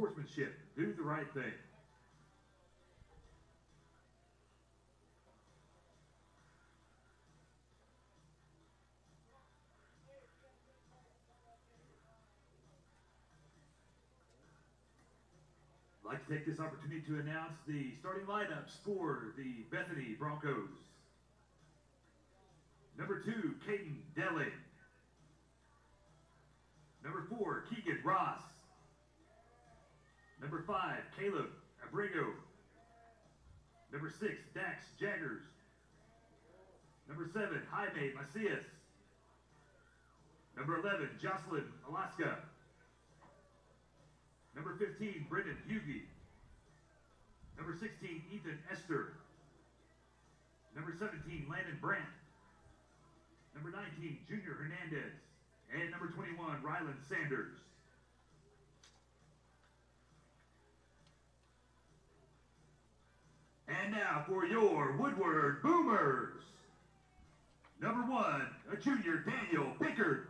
sportsmanship. Do the right thing. I'd like to take this opportunity to announce the starting lineups for the Bethany Broncos. Number 2, Caden Reed. Number 4, Keegan Ross. Number 5, Caleb Abrego. Number 6, Dax Jagger. Number 7, Jaime Macias. Number 11, Jocelyn Alaska. Number 15, Brendan Hughie. Number 16, Ethan Esther. Number 17, Landon Brandt. Number 19, Junior Hernandez. And number 21, Rylan Sanders. And now for your Woodward Boomers. Number 1, a junior, Daniel Pickard.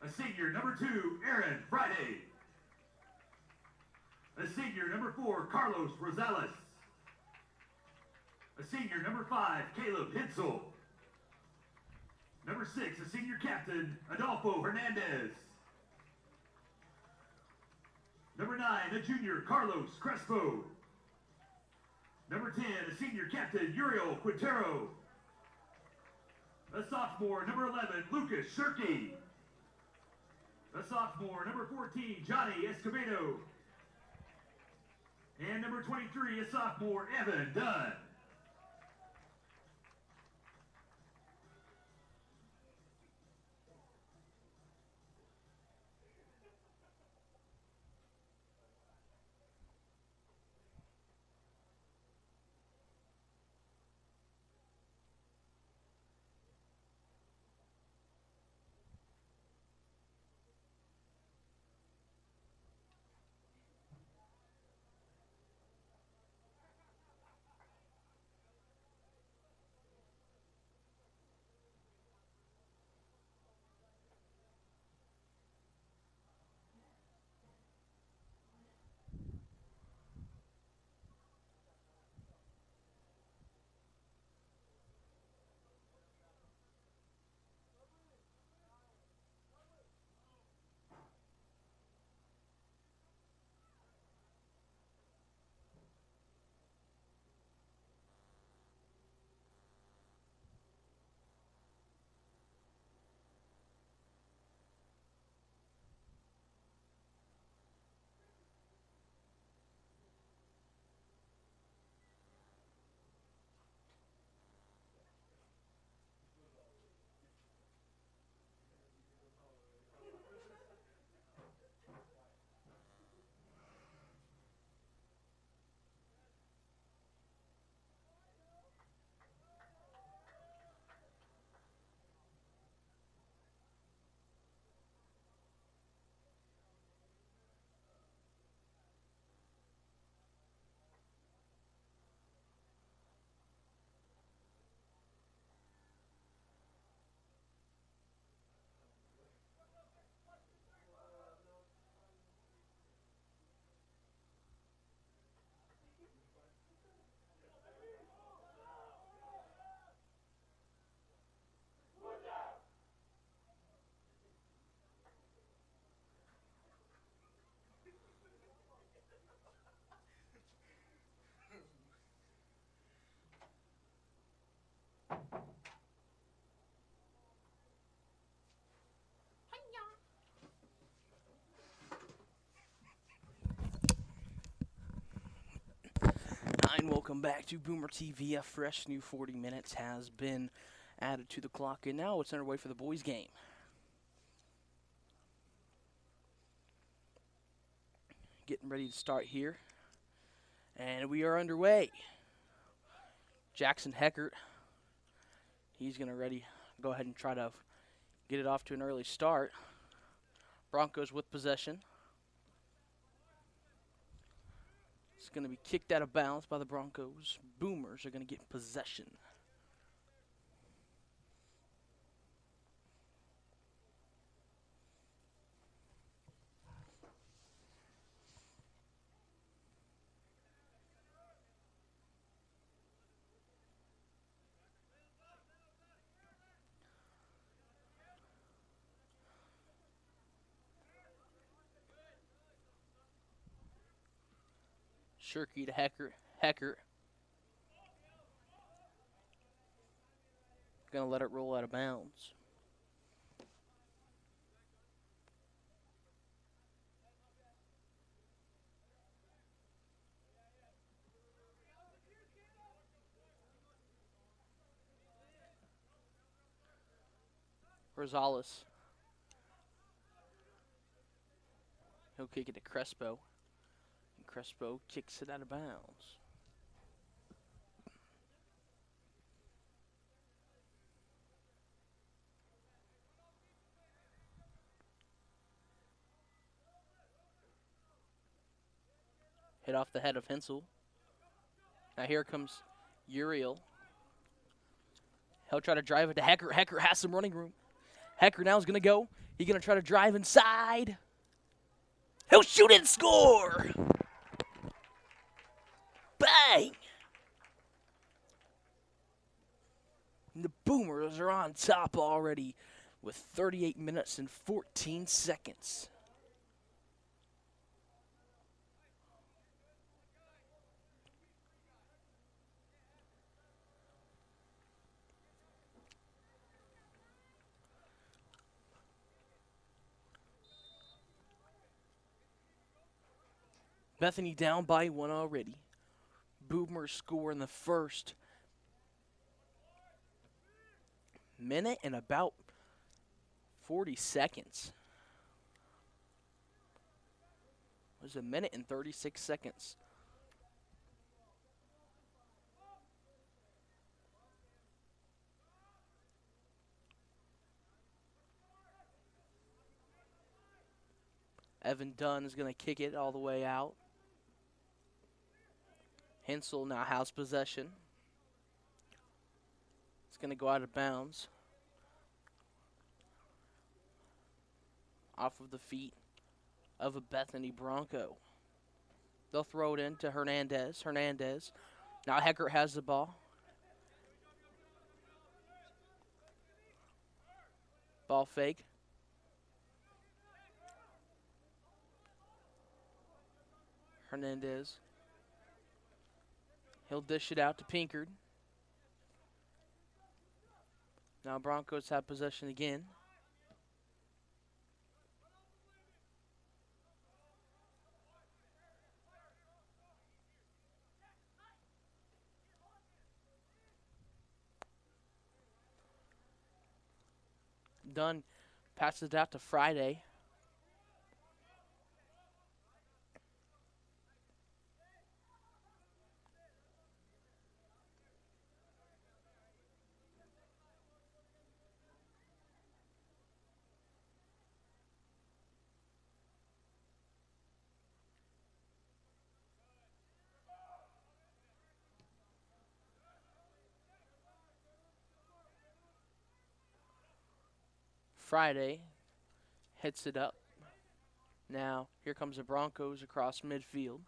A senior, number 2, Aaron Friday. A senior, number 4, Carlos Rosales. A senior, number 5, Caleb Hitzel. Number 6, a senior captain, Adolfo Hernandez. Number 9, a junior, Carlos Crespo. Number 10, a senior captain, Uriel Quintero. A sophomore, number 11, Lucas Shirky. A sophomore, number 14, Johnny Escobedo. And number 23, a sophomore, Evan Dunn. And welcome back to Boomer TV. A fresh new 40 minutes has been added to the clock, and now it's underway for the boys' game. Getting ready to start here, and we are underway. Jackson Heckert, he's going to go ahead and try to get it off to an early start. Broncos with possession. It's going to be kicked out of bounds by the Broncos. Boomers are going to get possession. Shirky to Hecker. Hecker. Gonna let it roll out of bounds. Rosales. He'll kick it to Crespo. And Crespo kicks it out of bounds. Hit off the head of Hensel. Now here comes Uriel. He'll try to drive it to Hecker. Hecker has some running room. Hecker now is going to go. He's going to try to drive inside. He'll shoot and score. Bang. And the Boomers are on top already with 38 minutes and 14 seconds. Bethany down by 1 already. Boomers score in the first minute and about 40 seconds. It was a minute and 36 seconds. Evan Dunn is going to kick it all the way out. Hensel now has possession. It's going to go out of bounds. Off of the feet of a Bethany Bronco. They'll throw it in to Hernandez. Hernandez. Now Hecker has the ball. Ball fake. Hernandez. He'll dish it out to Pinkard. Now Broncos have possession again. Dunn passes it out to Friday. Friday hits it up. Now, here comes the Broncos across midfield.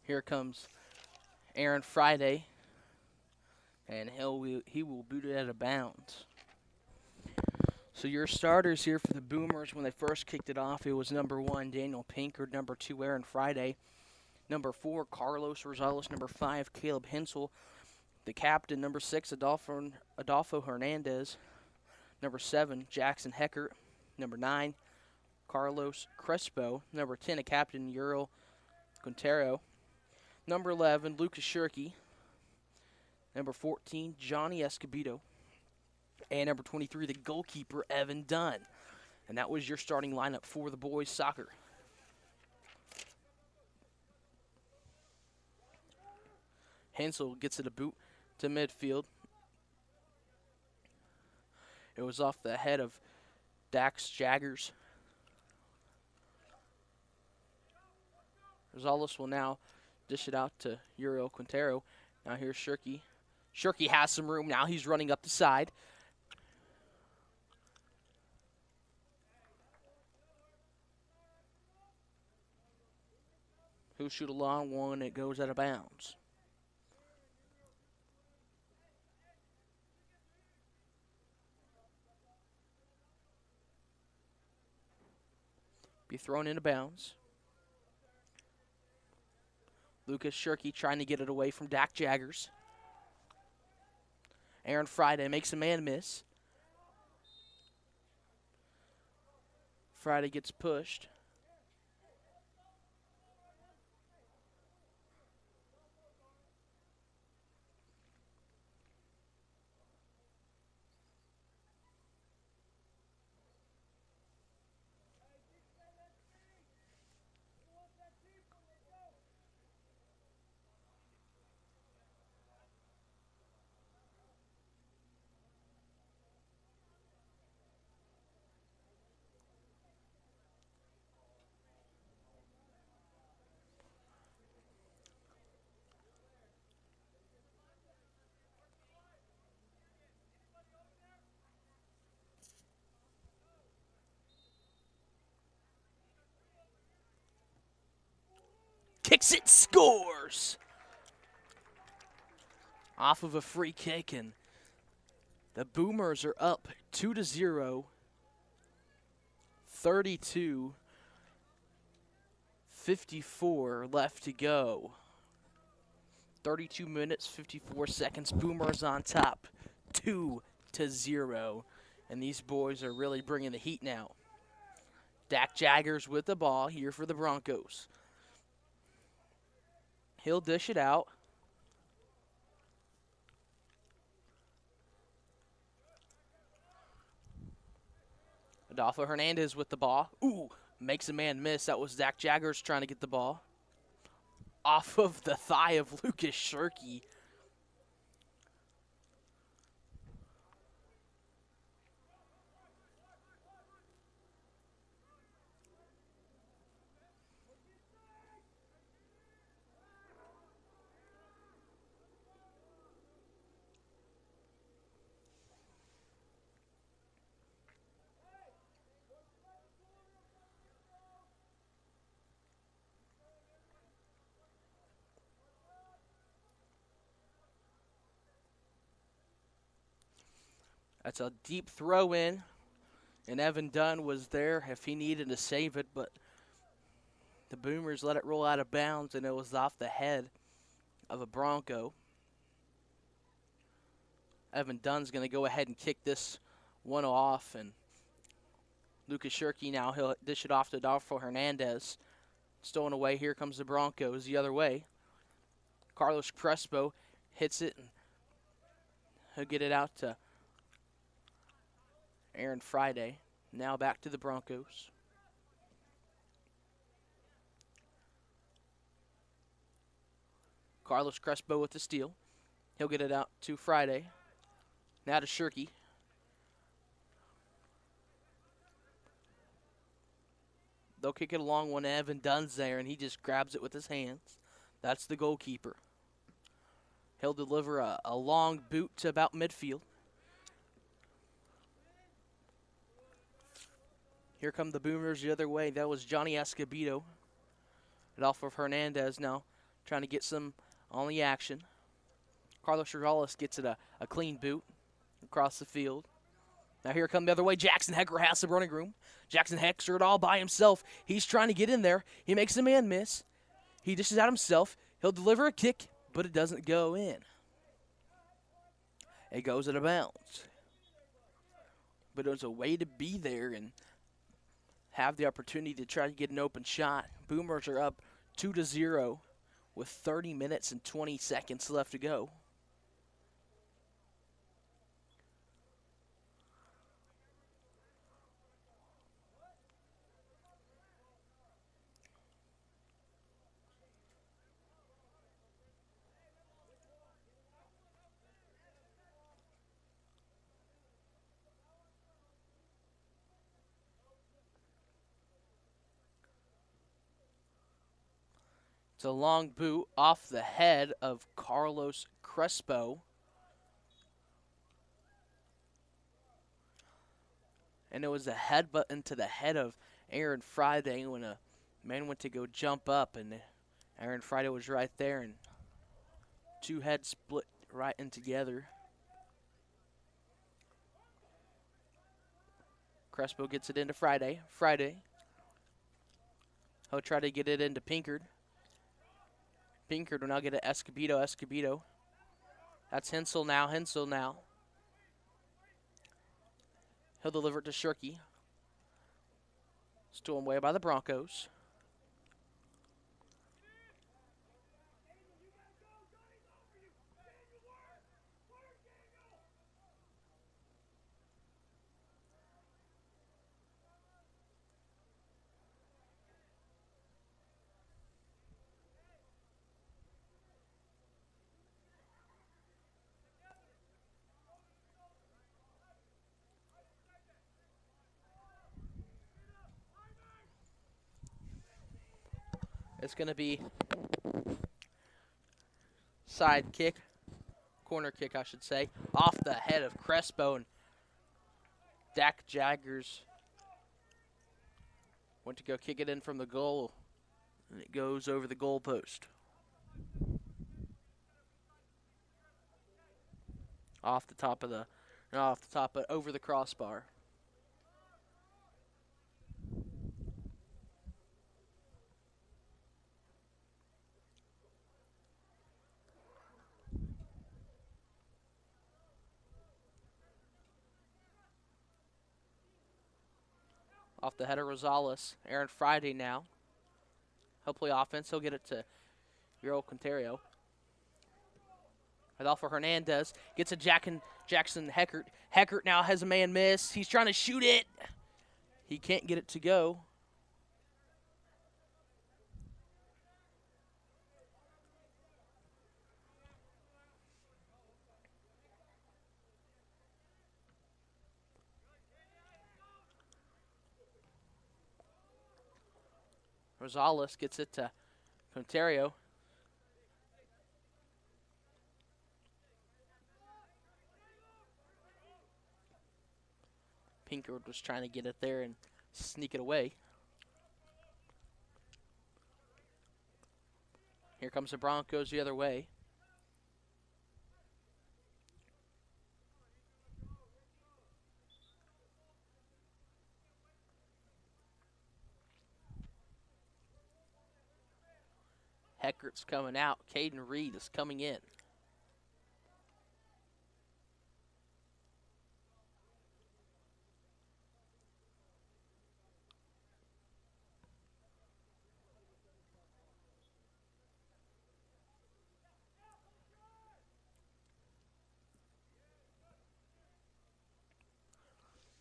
Here comes Aaron Friday, and he will boot it out of bounds. So your starters here for the Boomers when they first kicked it off, it was number 1, Daniel Pinkard, number 2, Aaron Friday, number 4, Carlos Rosales, number 5, Caleb Hensel, the captain, number 6, Adolfo Hernandez, number 7, Jackson Hecker, number 9, Carlos Crespo, number 10, a captain, Uriel Quintero, number 11, Lucas Shirky, number 14, Johnny Escobedo, and number 23, the goalkeeper, Evan Dunn. And that was your starting lineup for the boys soccer. Hensel gets it a boot to midfield. It was off the head of Dax Jaggers. Rosales will now dish it out to Uriel Quintero. Now here's Shirky. Shirky has some room. Now he's running up the side. He'll shoot a long one. It goes out of bounds. Be thrown into bounds. Lucas Shirky trying to get it away from Dax Jaggers. Aaron Friday makes a man miss. Friday gets pushed. Kicks it, scores! Off of a free kick, and the Boomers are up 2-0. 32-54 left to go. 32 minutes, 54 seconds. Boomers on top, 2-0. And these boys are really bringing the heat now. Dax Jaggers with the ball here for the Broncos. He'll dish it out. Adolfo Hernandez with the ball. Ooh, makes a man miss. That was Dax Jaggers trying to get the ball. Off of the thigh of Lucas Shirky. That's a deep throw in, and Evan Dunn was there if he needed to save it, but the Boomers let it roll out of bounds, and it was off the head of a Bronco. Evan Dunn's going to go ahead and kick this one off, and Lucas Shirky now, he'll dish it off to Adolfo Hernandez. Stolen away, here comes the Broncos the other way. Carlos Crespo hits it, and he'll get it out to Aaron Friday. Now back to the Broncos. Carlos Crespo with the steal. He'll get it out to Friday. Now to Shirky. They'll kick it along when Evan Dunn's there, and he just grabs it with his hands. That's the goalkeeper. He'll deliver a long boot to about midfield. Here come the Boomers the other way. That was Johnny Escobedo. Adolfo Hernandez now trying to get some on the action. Carlos Rosales gets it a clean boot across the field. Now here come the other way. Jackson Hecker has some running room. Jackson Hecker it all by himself. He's trying to get in there. He makes a man miss. He dishes out himself. He'll deliver a kick, but it doesn't go in. It goes out of bounds. But it was a way to be there and have the opportunity to try to get an open shot. Boomers are up 2-0 with 30 minutes and 20 seconds left to go. It's a long boot off the head of Carlos Crespo. And it was a headbutt into the head of Aaron Friday when a man went to go jump up, and Aaron Friday was right there, and two heads split right in together. Crespo gets it into Friday. He'll try to get it into Pinkard. Pinkard will now get it Escobedo. That's Hensel now. He'll deliver it to Shirky. Stolen away by the Broncos. It's going to be side kick, corner kick, I should say, off the head of Crespo, and Dax Jaggers went to go kick it in from the goal, and it goes over the goal post. Over the crossbar. Off the head of Rosales. Aaron Friday now. He'll play offense. He'll get it to Earl Quintero. Adolfo Hernandez gets a Jackson Heckert. Heckert now has a man miss. He's trying to shoot it. He can't get it to go. Rosales gets it to Quintero. Pinkard was trying to get it there and sneak it away. Here comes the Broncos the other way. Heckert's coming out. Caden Reed is coming in.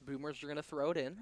Boomers are going to throw it in.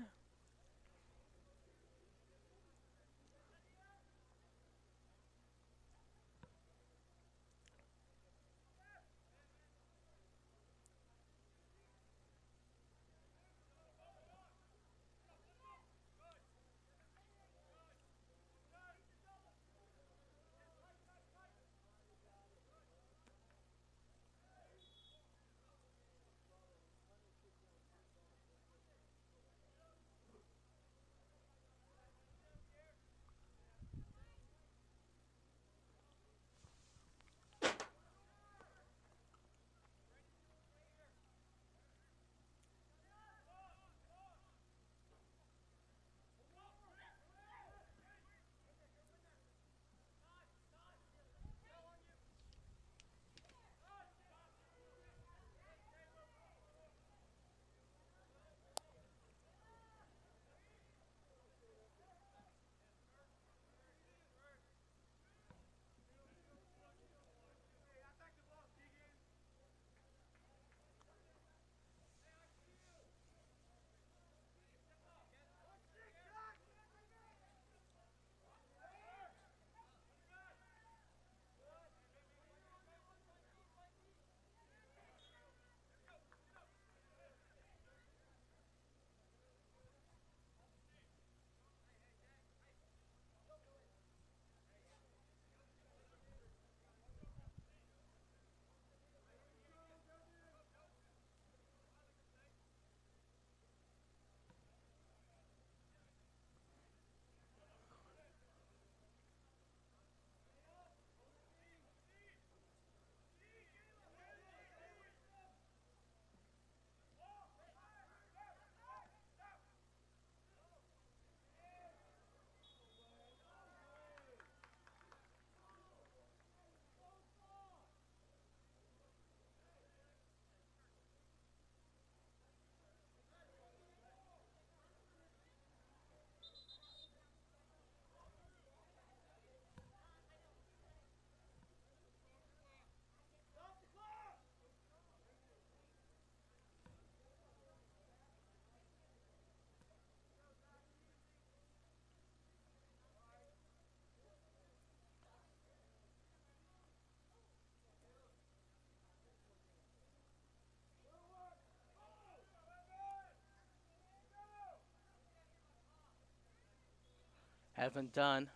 Evan Dunn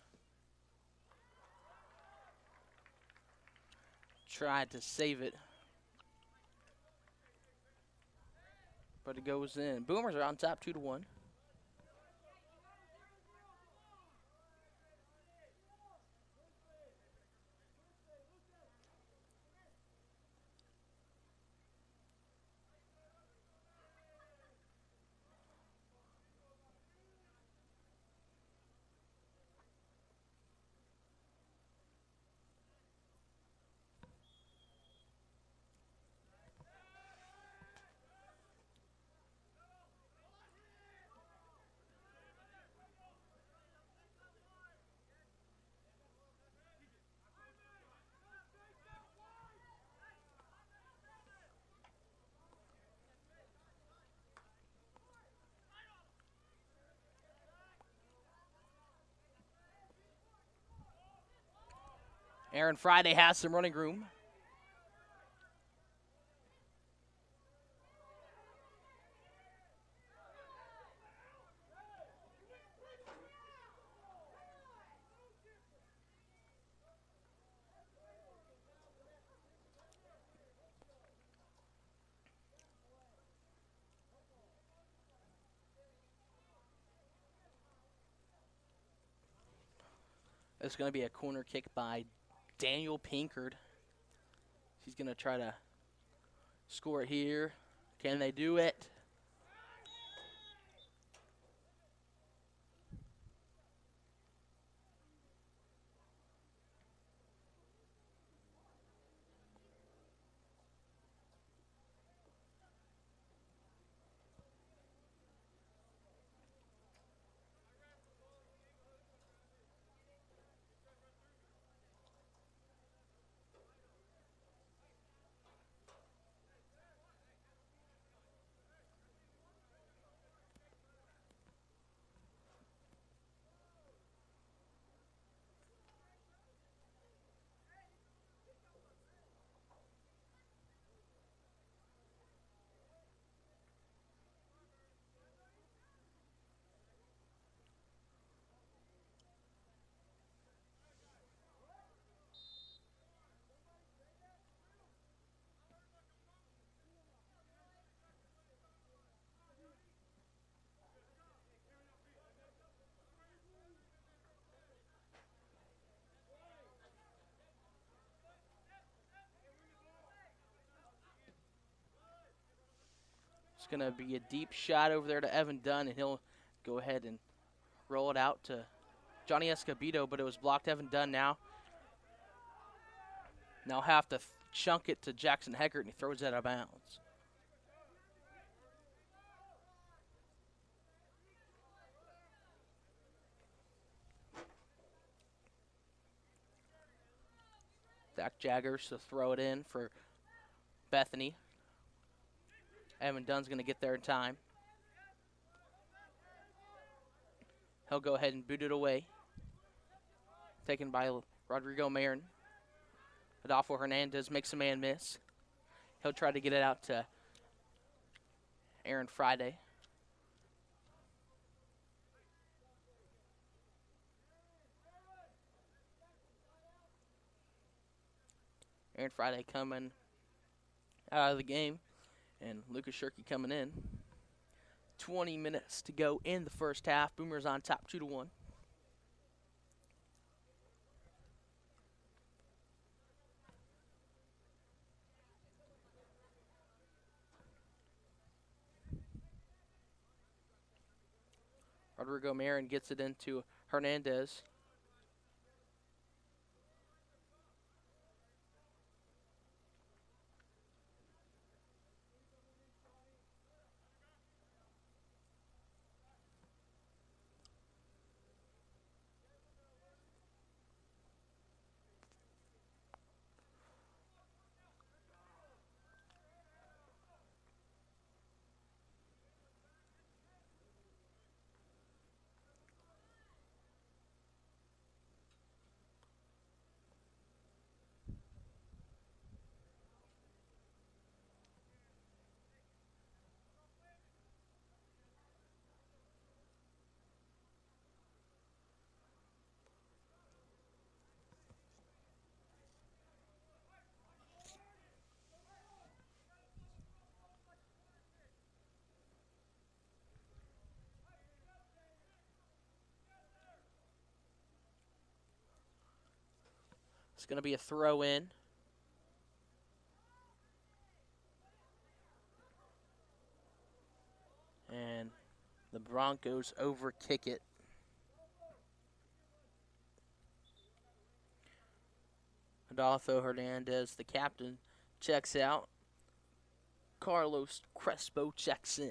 tried to save it, but it goes in. Boomers are on top 2-1. Aaron Friday has some running room. It's going to be a corner kick by Daniel Pinkard. He's going to try to score it here. Can they do it? It's going to be a deep shot over there to Evan Dunn, and he'll go ahead and roll it out to Johnny Escobedo, but it was blocked. Evan Dunn now have to chunk it to Jackson Heckert, and he throws it out of bounds. Dax Jagger to throw it in for Bethany. Evan Dunn's going to get there in time. He'll go ahead and boot it away. Taken by Rodrigo Marin. Adolfo Hernandez makes a man miss. He'll try to get it out to Aaron Friday. Aaron Friday coming out of the game, and Lucas Shirky coming in. 20 minutes to go in the first half. Boomers on top 2-1. Rodrigo Marin gets it into Hernandez. It's going to be a throw in. And the Broncos overkick it. Adolfo Hernandez, the captain, checks out. Carlos Crespo checks in.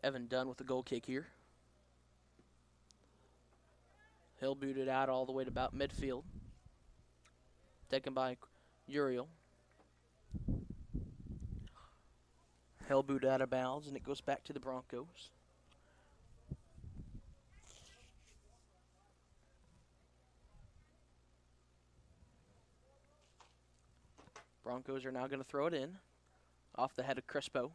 Evan Dunn with the goal kick here. He'll boot it out all the way to about midfield. Taken by Uriel. He'll boot out of bounds, and it goes back to the Broncos. Broncos are now going to throw it in off the head of Crespo.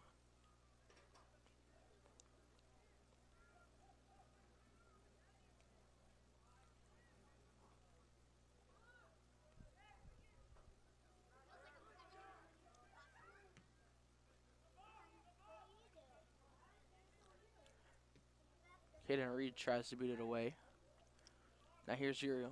Caden Reed tries to boot it away. Now here's Uriel.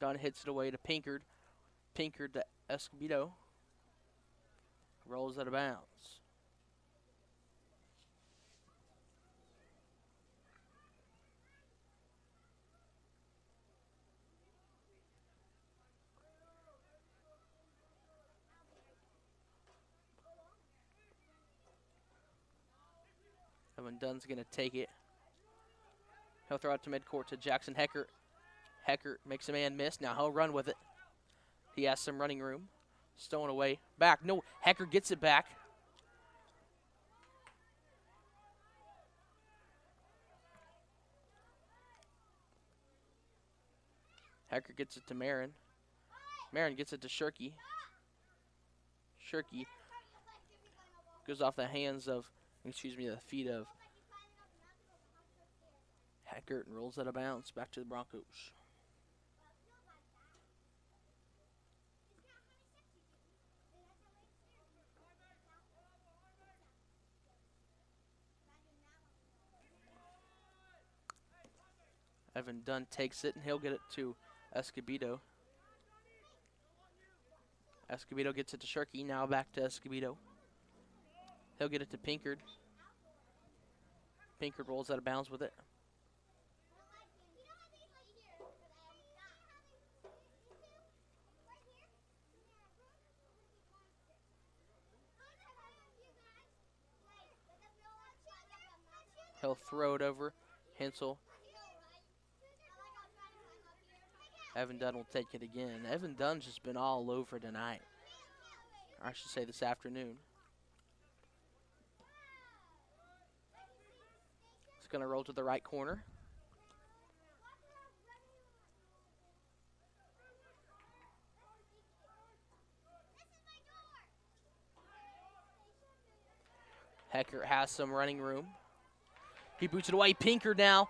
Dunn hits it away to Pinkard. Pinkard to Escobedo. Rolls out of bounds. Evan Dunn's going to take it. He'll throw it to midcourt to Jackson Heckert. Heckert makes a man miss. Now he'll run with it. He has some running room. Stolen away. Back. No, Heckert gets it back. Heckert gets it to Marin. Marin gets it to Shirky. Shirky goes off the hands of, the feet of Heckert and rolls out of bounds back to the Broncos. Evan Dunn takes it, and he'll get it to Escobedo. Escobedo gets it to Shirky. Now back to Escobedo. He'll get it to Pinkard. Pinkard rolls out of bounds with it. He'll throw it over. Hensel. Evan Dunn will take it again. Evan Dunn's just been all over tonight. Or I should say this afternoon. It's going to roll to the right corner. Heckert has some running room. He boots it away. Pinkard now.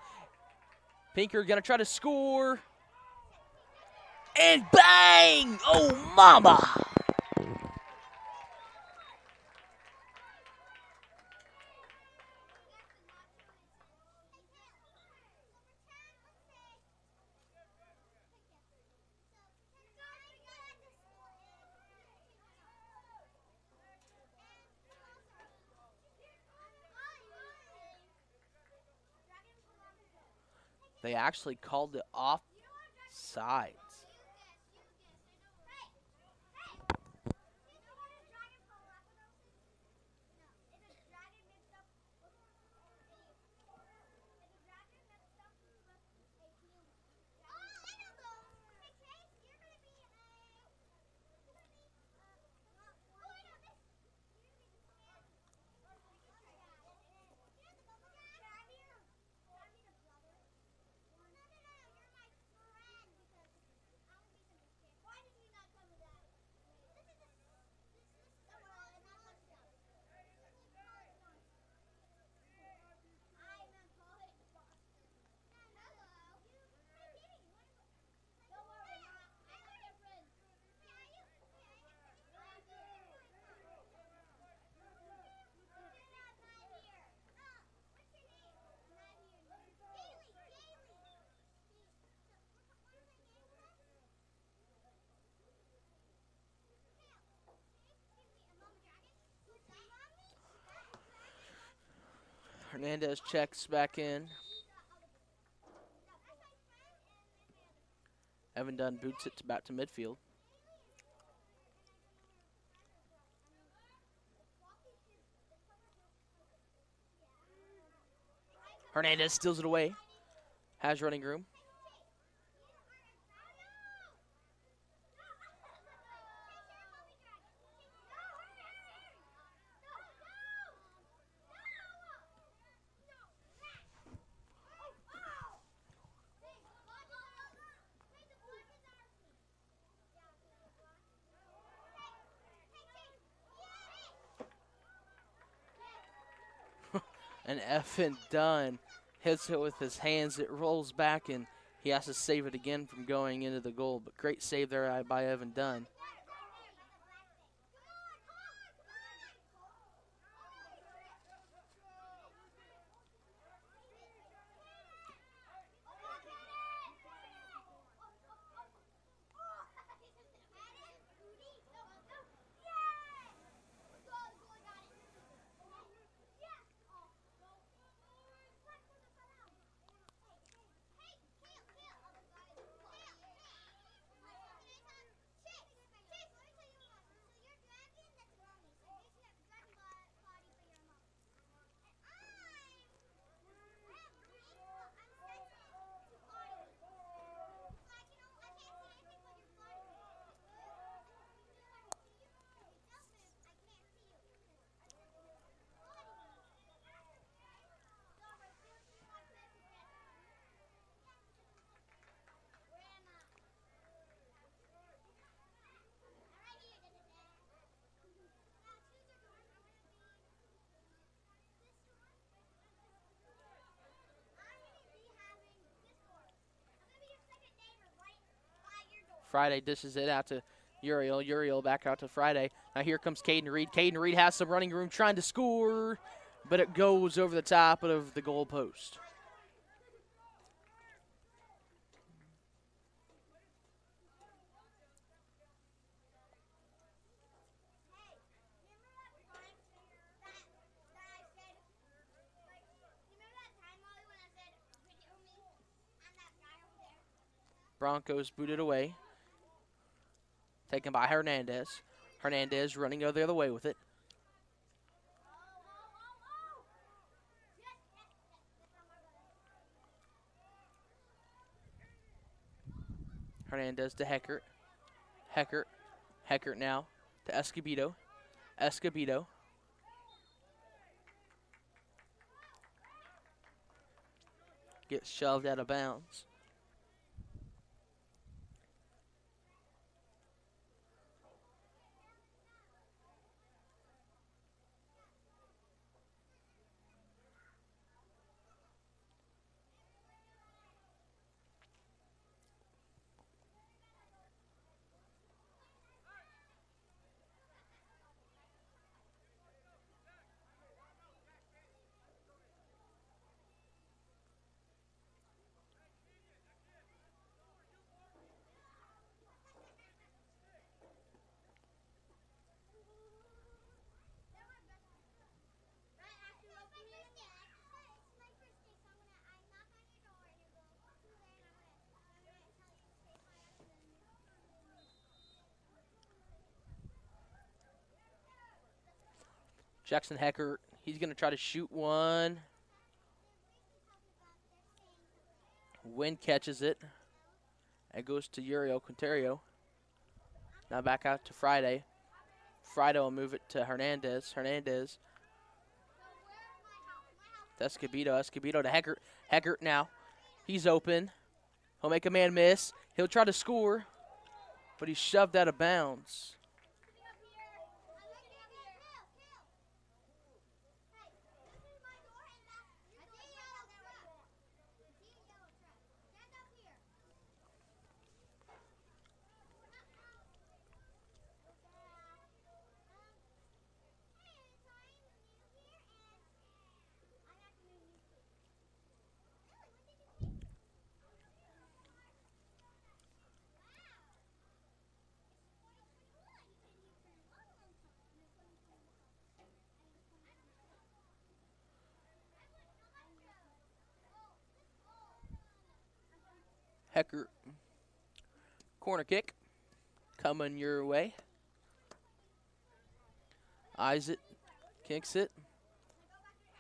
Pinkard going to try to score. And bang! Oh, mama! They actually called it offsides. Hernandez checks back in. Evan Dunn boots it back to midfield. Hernandez steals it away. Has running room. And Evan Dunn hits it with his hands. It rolls back, and he has to save it again from going into the goal. But great save there by Evan Dunn. Friday dishes it out to Uriel. Uriel back out to Friday. Now here comes Caden Reed. Caden Reed has some running room trying to score, but it goes over the top of the goal post. Broncos booted away. Taken by Hernandez. Hernandez running the other way with it. Hernandez to Heckert. Heckert now to Escobedo. Escobedo. Gets shoved out of bounds. Jackson Heckert, he's going to try to shoot one. Wind catches it. It goes to Uriel Quinterio. Now back out to Friday. Friday will move it to Hernandez. Hernandez. To Escobedo. Escobedo to Heckert. Heckert now. He's open. He'll make a man miss. He'll try to score, but he's shoved out of bounds. Hecker, corner kick coming your way. Eyes it, kicks it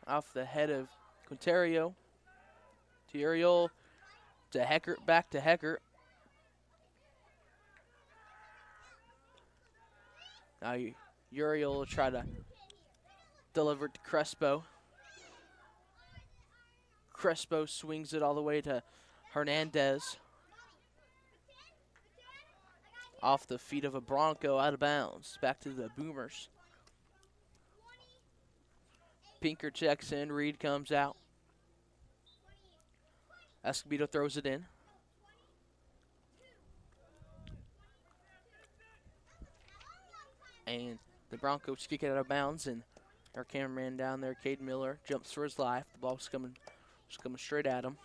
off the head of Quinterio. To Uriel, to Hecker, back to Hecker. Now Uriel will try to deliver it to Crespo. Crespo swings it all the way to Hernandez. Off the feet of a Bronco, out of bounds. Back to the Boomers. Pinker checks in, Reed comes out. Escobedo throws it in. And the Broncos kick it out of bounds, and our cameraman down there, Caden Miller, jumps for his life. The ball's coming straight at him.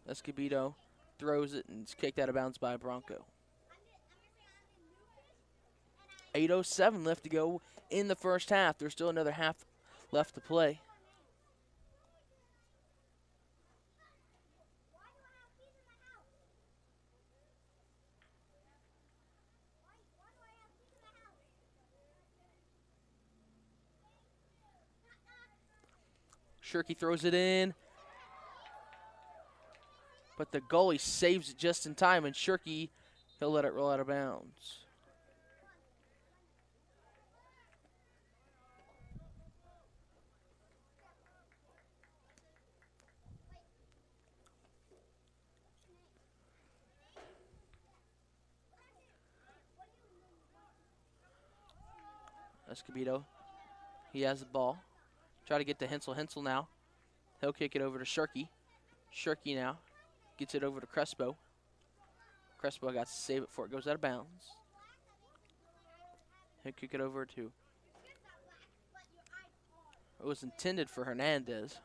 Escobedo throws it, and it's kicked out of bounds by a Bronco. 8:07 left to go in the first half. There's still another half left to play. Shirky throws it in, but the goalie saves it just in time, and Shirky, he'll let it roll out of bounds. Escobedo, he has the ball. Try to get to Hensel. Hensel now. He'll kick it over to Shirky. Shirky now gets it over to Crespo. Crespo got to save it before it goes out of bounds. He'll kick it over to... It was intended for Hernandez,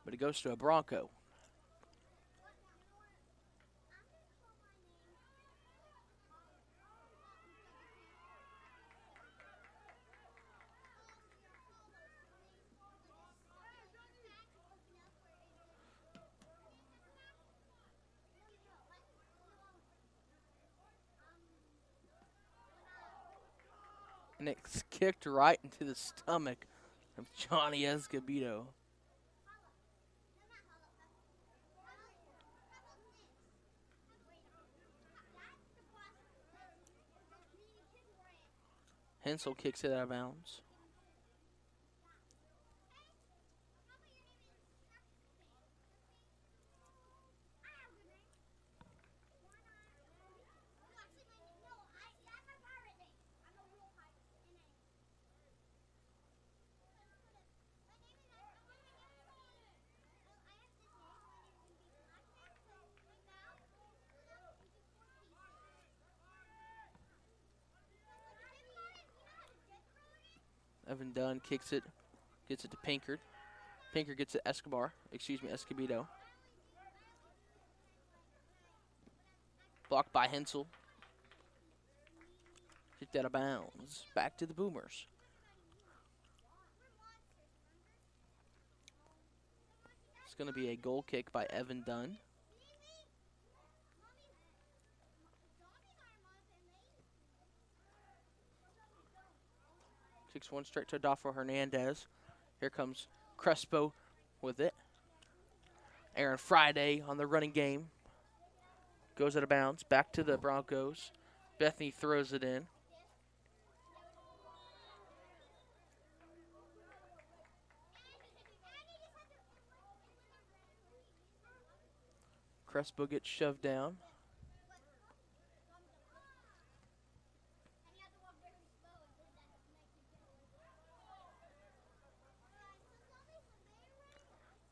but it goes to a Bronco. And it's kicked right into the stomach of Johnny Escobedo. Hensel kicks it out of bounds. Evan Dunn kicks it, gets it to Pinker. Pinker gets it to Escobedo. Blocked by Hensel. Kicked out of bounds. Back to the Boomers. It's going to be a goal kick by Evan Dunn. Kicks one straight to Adolfo Hernandez. Here comes Crespo with it. Aaron Friday on the running game. Goes out of bounds. Back to the Broncos. Bethany throws it in. Crespo gets shoved down.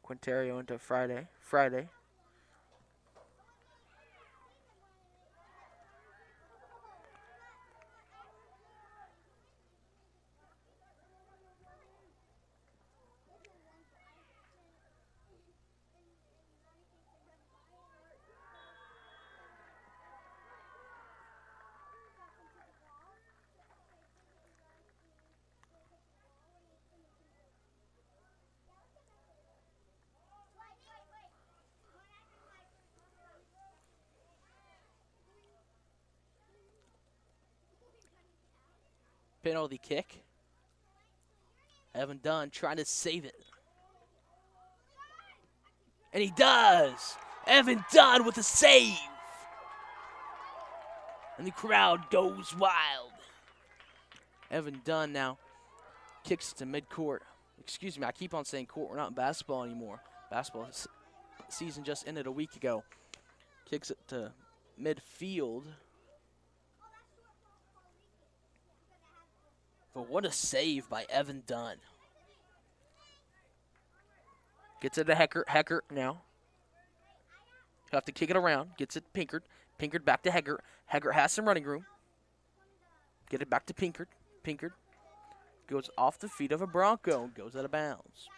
Quinterio into Friday. Penalty kick. Evan Dunn trying to save it. And he does! Evan Dunn with a save! And the crowd goes wild. Evan Dunn now kicks it to midcourt. Excuse me, I keep on saying court. We're not in basketball anymore. Basketball season just ended a week ago. Kicks it to midfield. But what a save by Evan Dunn. Gets it to Heckert. Heckert now. He'll have to kick it around. Gets it to Pinkard. Pinkard back to Heckert. Heckert has some running room. Get it back to Pinkard. Pinkard goes off the feet of a Bronco and goes out of bounds.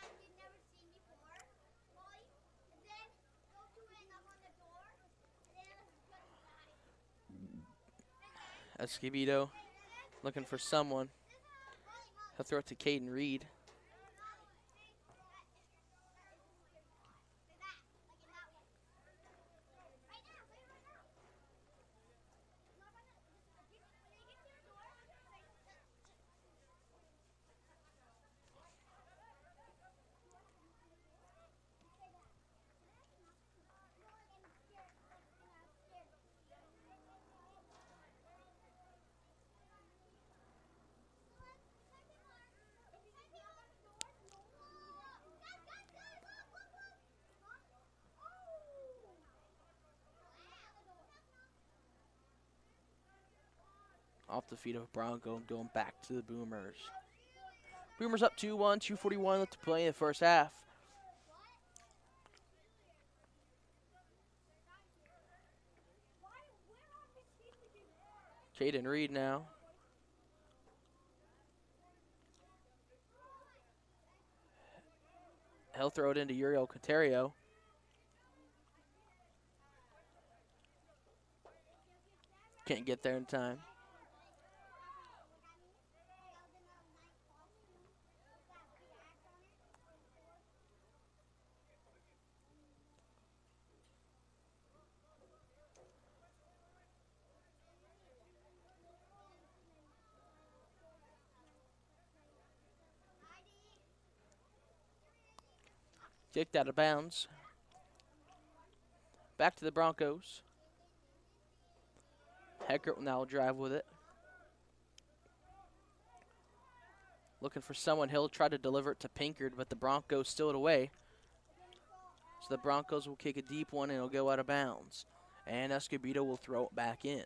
Escobedo looking for someone. He'll throw it to Caden Reed. Off the feet of Bronco and going back to the Boomers. Boomers up 2-1, 2:41 left to play in the first half. Caden Reed now. He'll throw it into Uriel Quinterio. Can't get there in time. Kicked out of bounds. Back to the Broncos. Heckert will now drive with it. Looking for someone. He'll try to deliver it to Pinkard, but the Broncos steal it away. So the Broncos will kick a deep one and it'll go out of bounds. And Escobedo will throw it back in.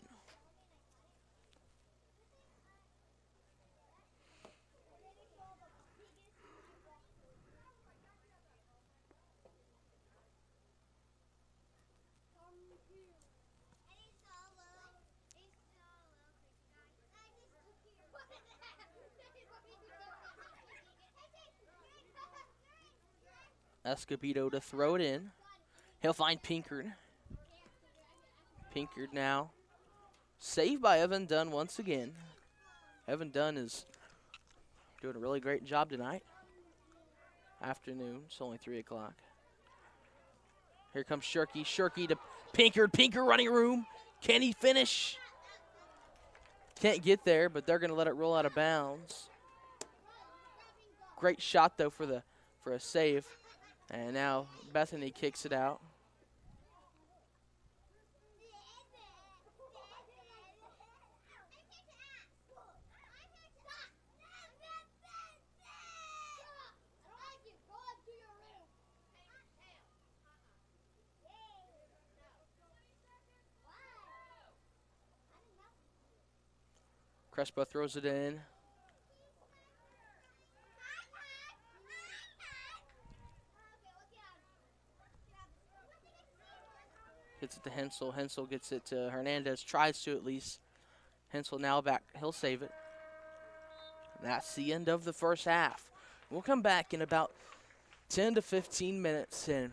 Escobedo to throw it in. He'll find Pinkard. Pinkard now. Saved by Evan Dunn once again. Evan Dunn is doing a really great job tonight. Afternoon. It's only 3 o'clock. Here comes Shirky. Shirky to Pinkard. Pinkard running room. Can he finish? Can't get there, but they're going to let it roll out of bounds. Great shot, though, for a save. And now Bethany kicks it out. Crespo throws it in. Gets it to Hensel. Hensel gets it to Hernandez. Tries to at least. Hensel now back. He'll save it. That's the end of the first half. We'll come back in about 10 to 15 minutes and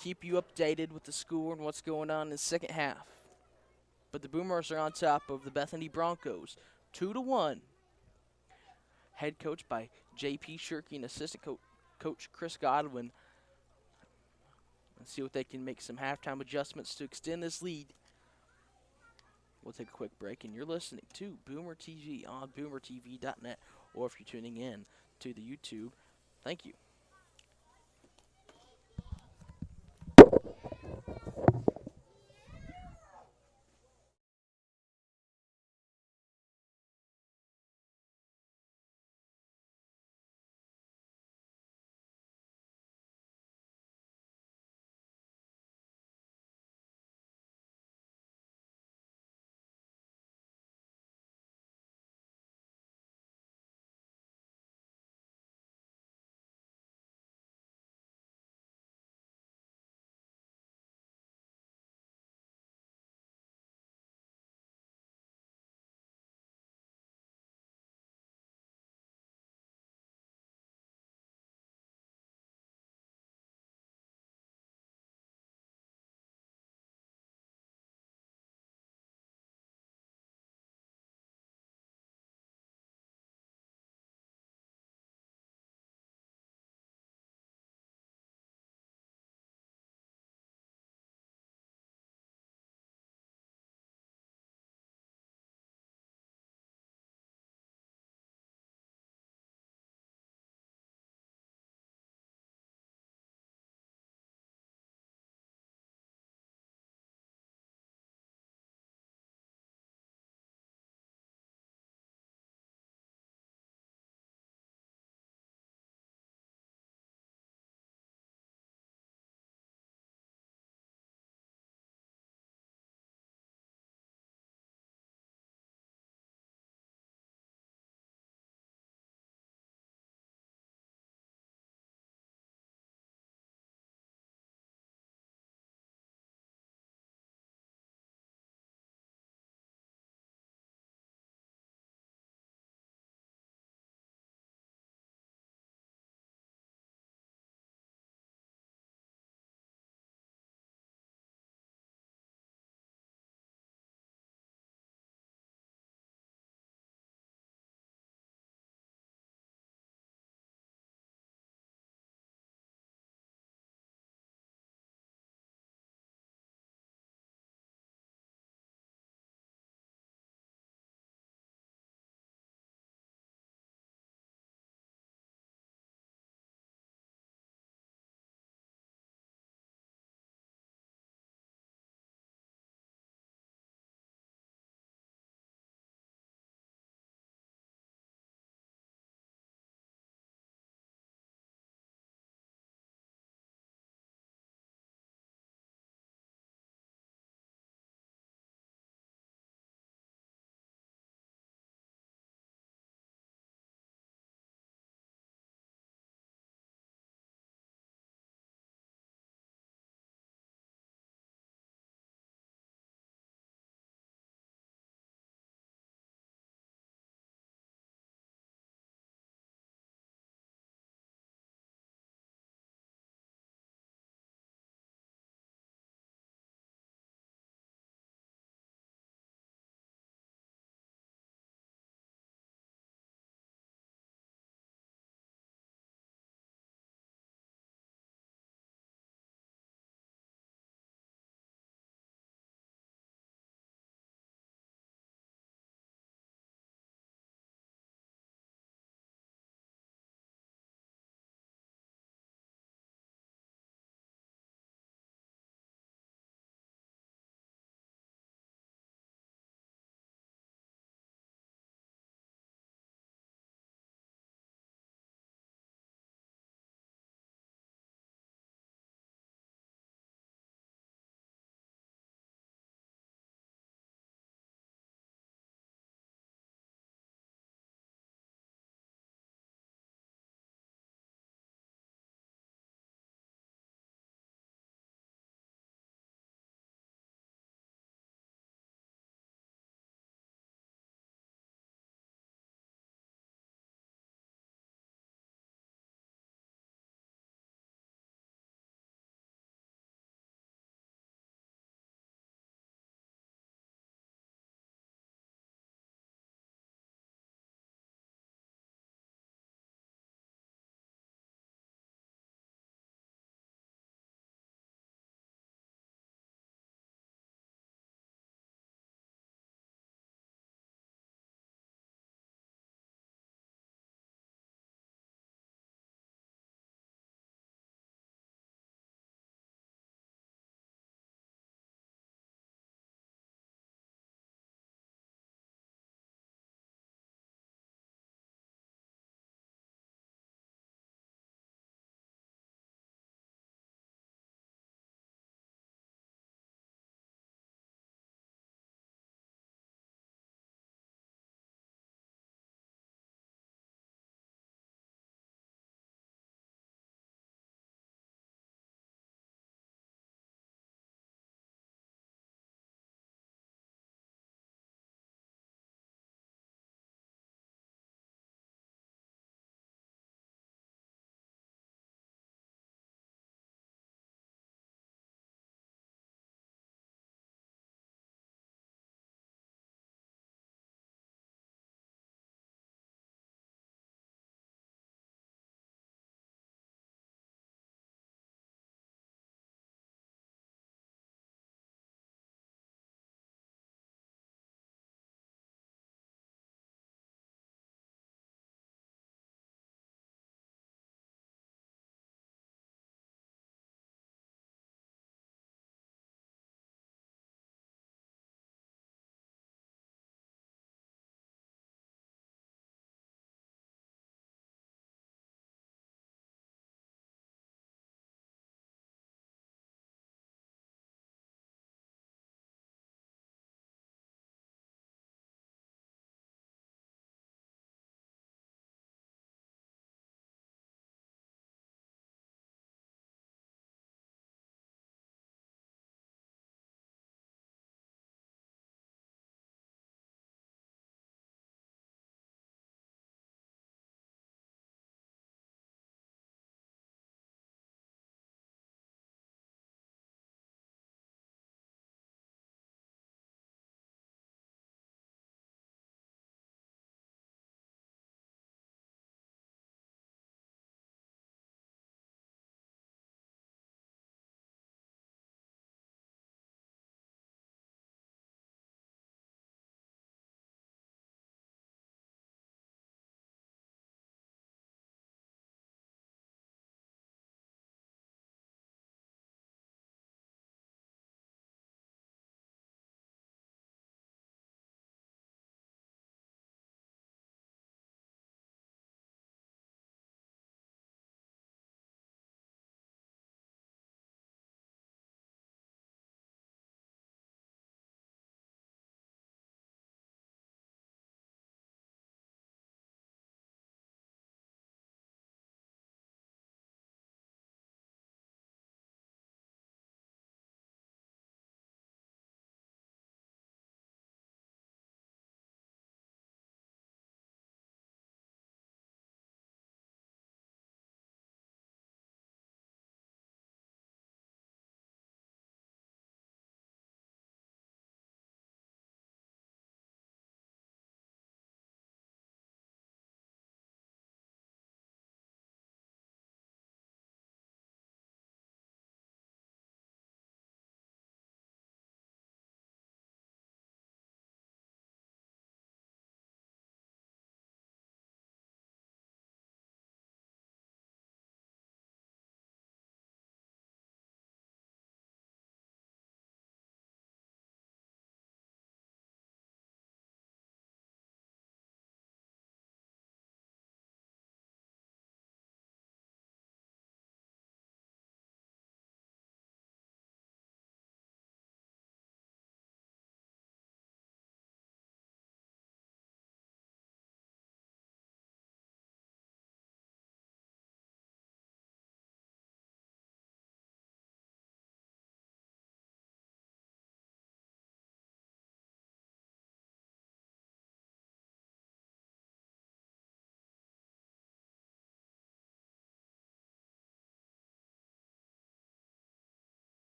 keep you updated with the score and what's going on in the second half. But the Boomers are on top of the Bethany Broncos, 2-1. Head coach by J.P. Shirky and assistant coach Chris Godwin. Let's see what they can make some halftime adjustments to extend this lead. We'll take a quick break, and you're listening to Boomer TV on boomertv.net, or if you're tuning in to the YouTube, thank you.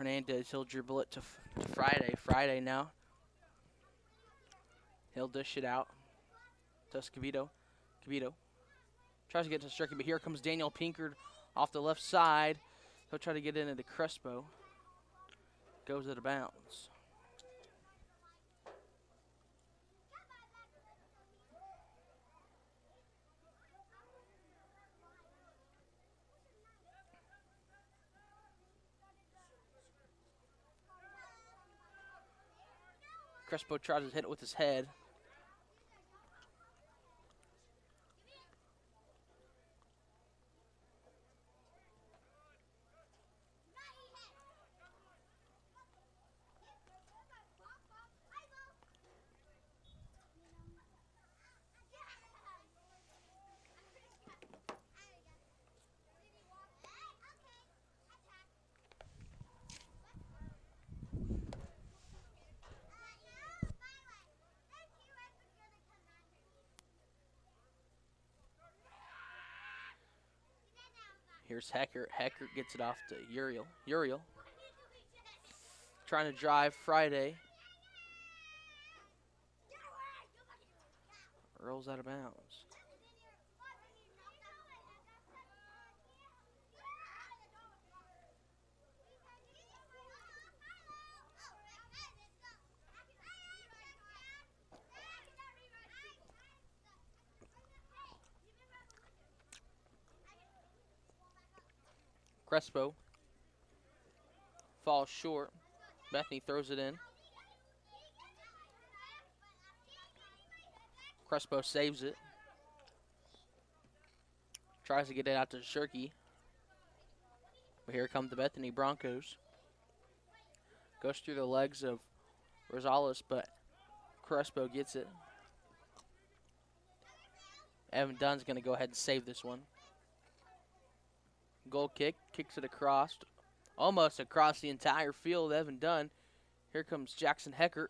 Hernandez, he'll dribble it to Friday. Friday now. He'll dish it out to Escobedo. Escobedo tries to get to Strickland, but here comes Daniel Pinkard off the left side. He'll try to get into Crespo. Goes out of bounds. Crespo tries to hit it with his head. Here's Heckert. Heckert gets it off to Uriel. Uriel trying to drive Friday. Rolls out of bounds. Crespo falls short. Bethany throws it in. Crespo saves it. Tries to get it out to Shirky. But here come the Bethany Broncos. Goes through the legs of Rosales, but Crespo gets it. Evan Dunn's going to go ahead and save this one. Goal kick, kicks it across, almost across the entire field. Evan Dunn. Here comes Jackson Heckert.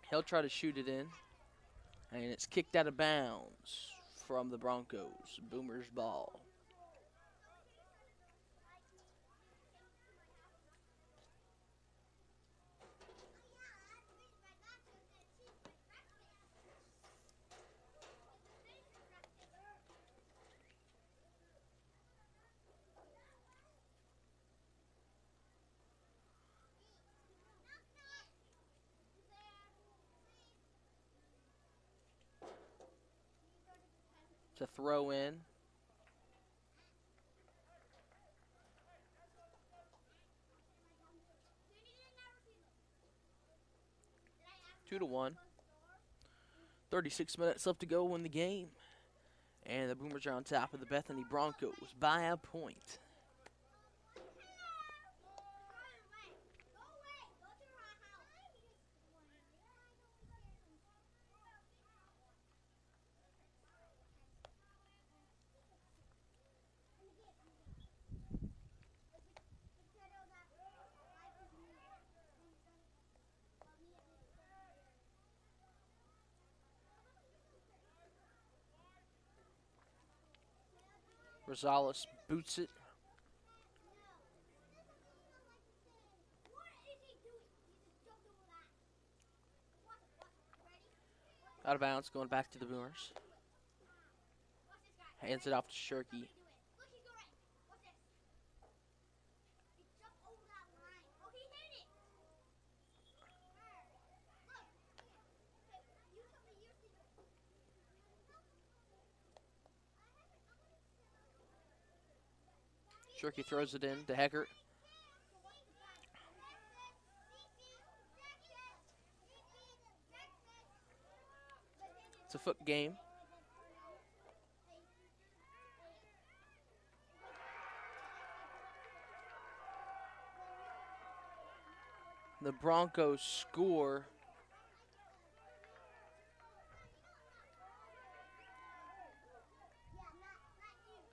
He'll try to shoot it in, and it's kicked out of bounds from the Broncos. Boomers ball. To throw in. Two to 1. 36 minutes left to go in the game. And the Boomers are on top of the Bethany Broncos by a point. Rosales boots it. Out of bounds, going back to the Boomers. Hands it off to Shirky. Shirky throws it in to Heckert. It's a foot game. The Broncos score.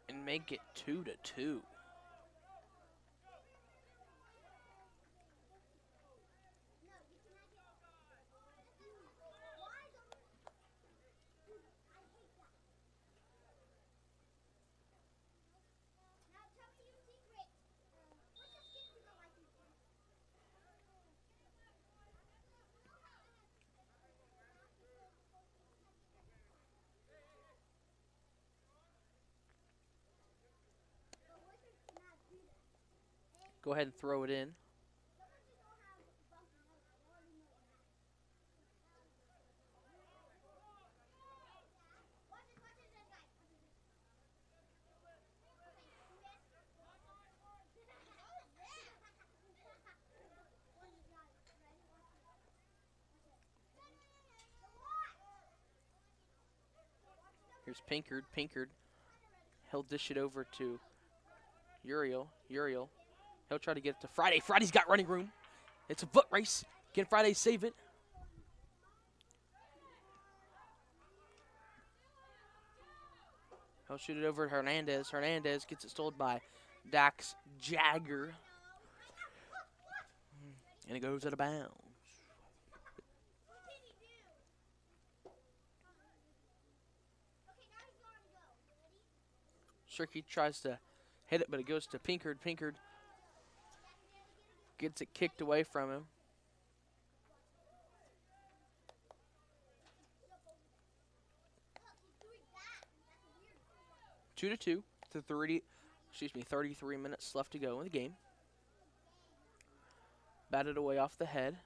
And make it 2-2. go ahead and throw it in. Here's Pinkard. Pinkard. He'll dish it over to Uriel. Uriel. He'll try to get it to Friday. Friday's got running room. It's a foot race. Can Friday save it? He'll shoot it over to Hernandez. Hernandez gets it stolen by Dax Jagger. And it goes out of bounds. Shirky tries to hit it, but it goes to Pinkard. Pinkard gets it kicked away from him. Two to 2 to 33 minutes left to go in the game. Batted away off the head.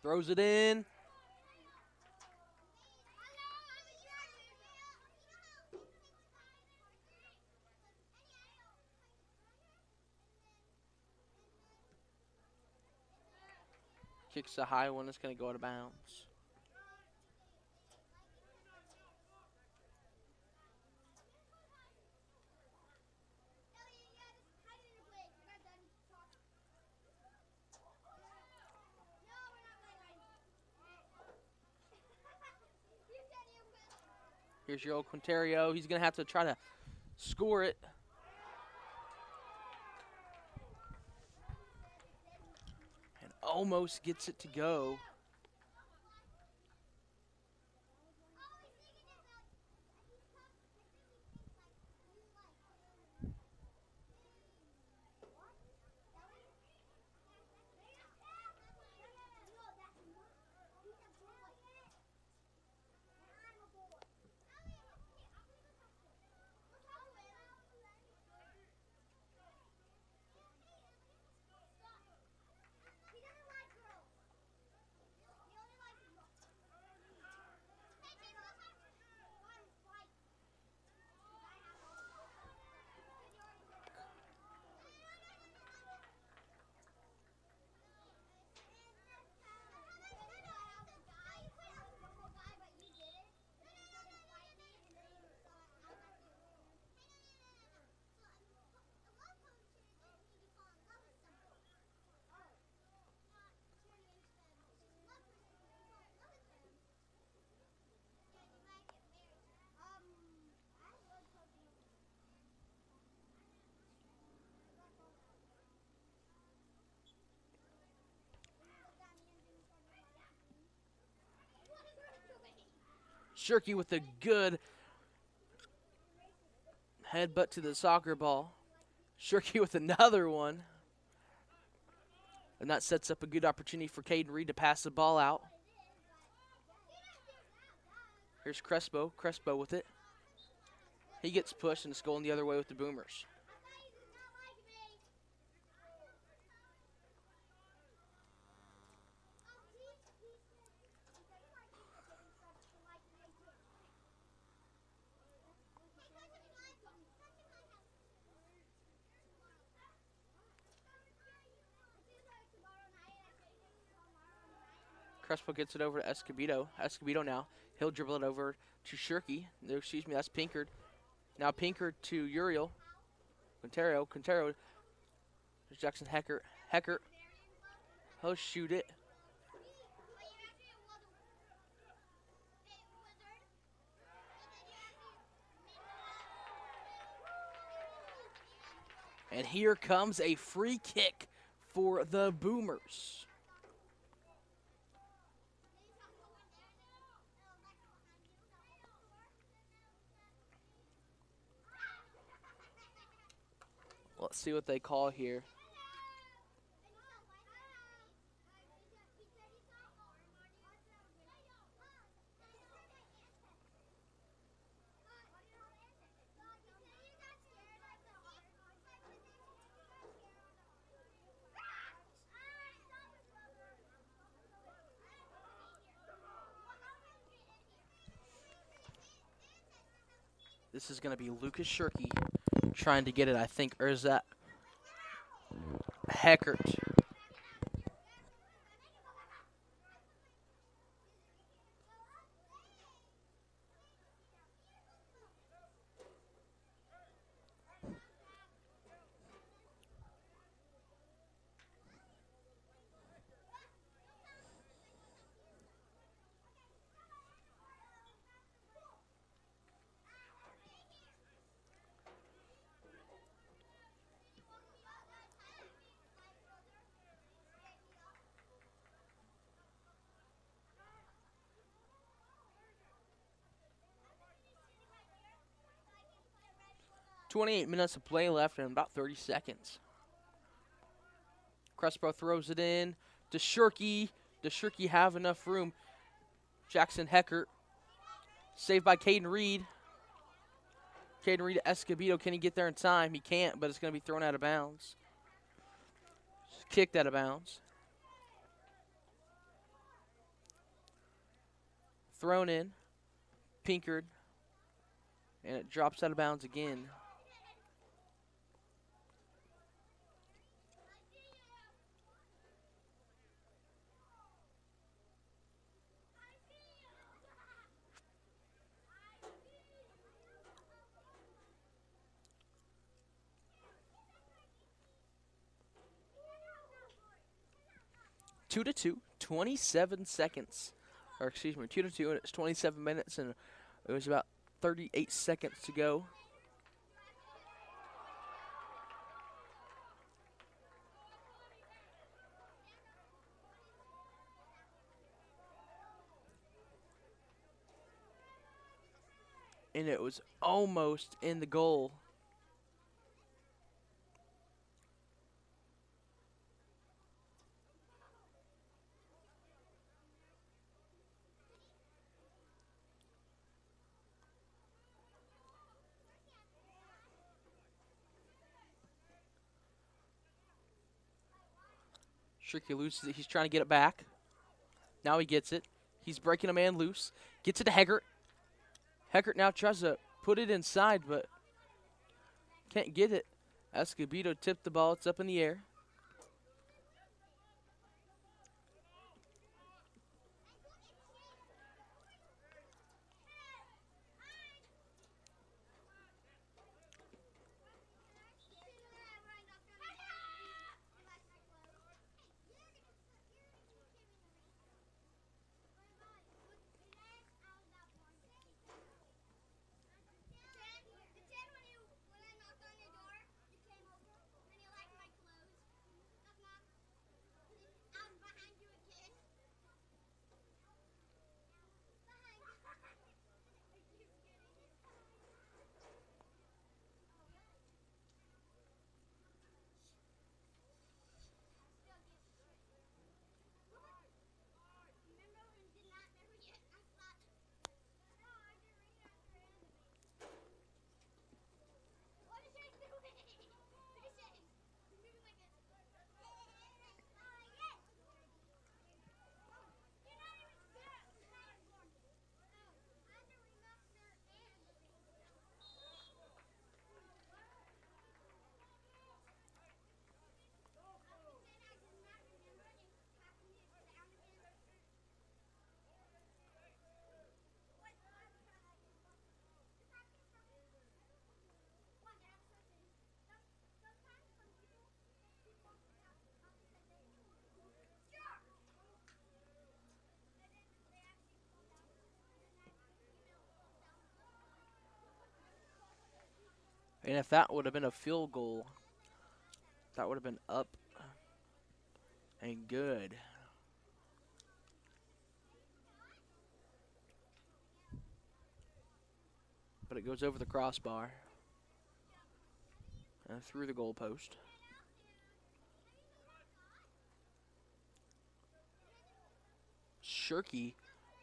Throws it in. Kicks a high one. It's going to go out of bounds. Here's your old Quinterio. He's going to have to try to score it. And almost gets it to go. Shirky with a good headbutt to the soccer ball. Shirky with another one. And that sets up a good opportunity for Caden Reed to pass the ball out. Here's Crespo. Crespo with it. He gets pushed and it's going the other way with the Boomers. Crespo gets it over to Escobedo. Escobedo now. He'll dribble it over to Shirky. No, excuse me, that's Pinkard. Now Pinkard to Uriel. Quintero. There's Jackson Hecker. He'll shoot it. And here comes a free kick for the Boomers. Let's see what they call here. This is going to be Lucas Shirky trying to get it, I think. Or is that Heckert? .28 minutes of play left and about 30 seconds. Crespo throws it in to Shirky. Does Shirky have enough room? Jackson Heckert. Saved by Caden Reed. Caden Reed to Escobedo. Can he get there in time? He can't, but it's going to be thrown out of bounds. Kicked out of bounds. Thrown in. Pinkered. And it drops out of bounds again. Two to two, 27 seconds. Or excuse me, 2-2, and it's 27 minutes, and it was about 38 seconds to go. And it was almost in the goal. Shirky loses it. He's trying to get it back. Now he gets it. He's breaking a man loose. Gets it to Heckert. Heckert now tries to put it inside, but can't get it. Escobedo tipped the ball. It's up in the air. And if that would have been a field goal, that would have been up and good. But it goes over the crossbar. and through the goalpost. Shirky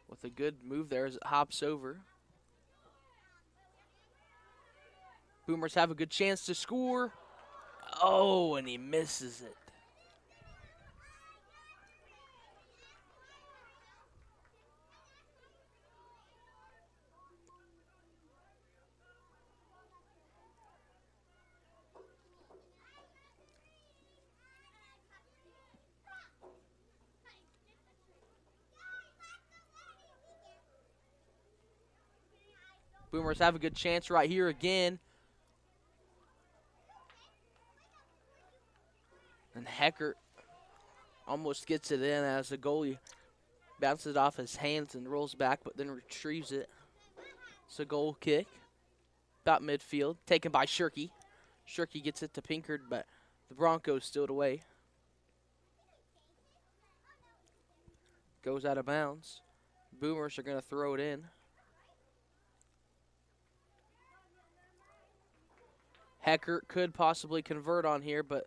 with a good move there as it hops over. Boomers have a good chance to score. Oh, and he misses it. Boomers have a good chance right here again. And Heckert almost gets it in as the goalie bounces it off his hands and rolls back, but then retrieves it. It's a goal kick. About midfield, taken by Shirky. Shirky gets it to Pinkard, but the Broncos steal it away. Goes out of bounds. Boomers are going to throw it in. Heckert could possibly convert on here, but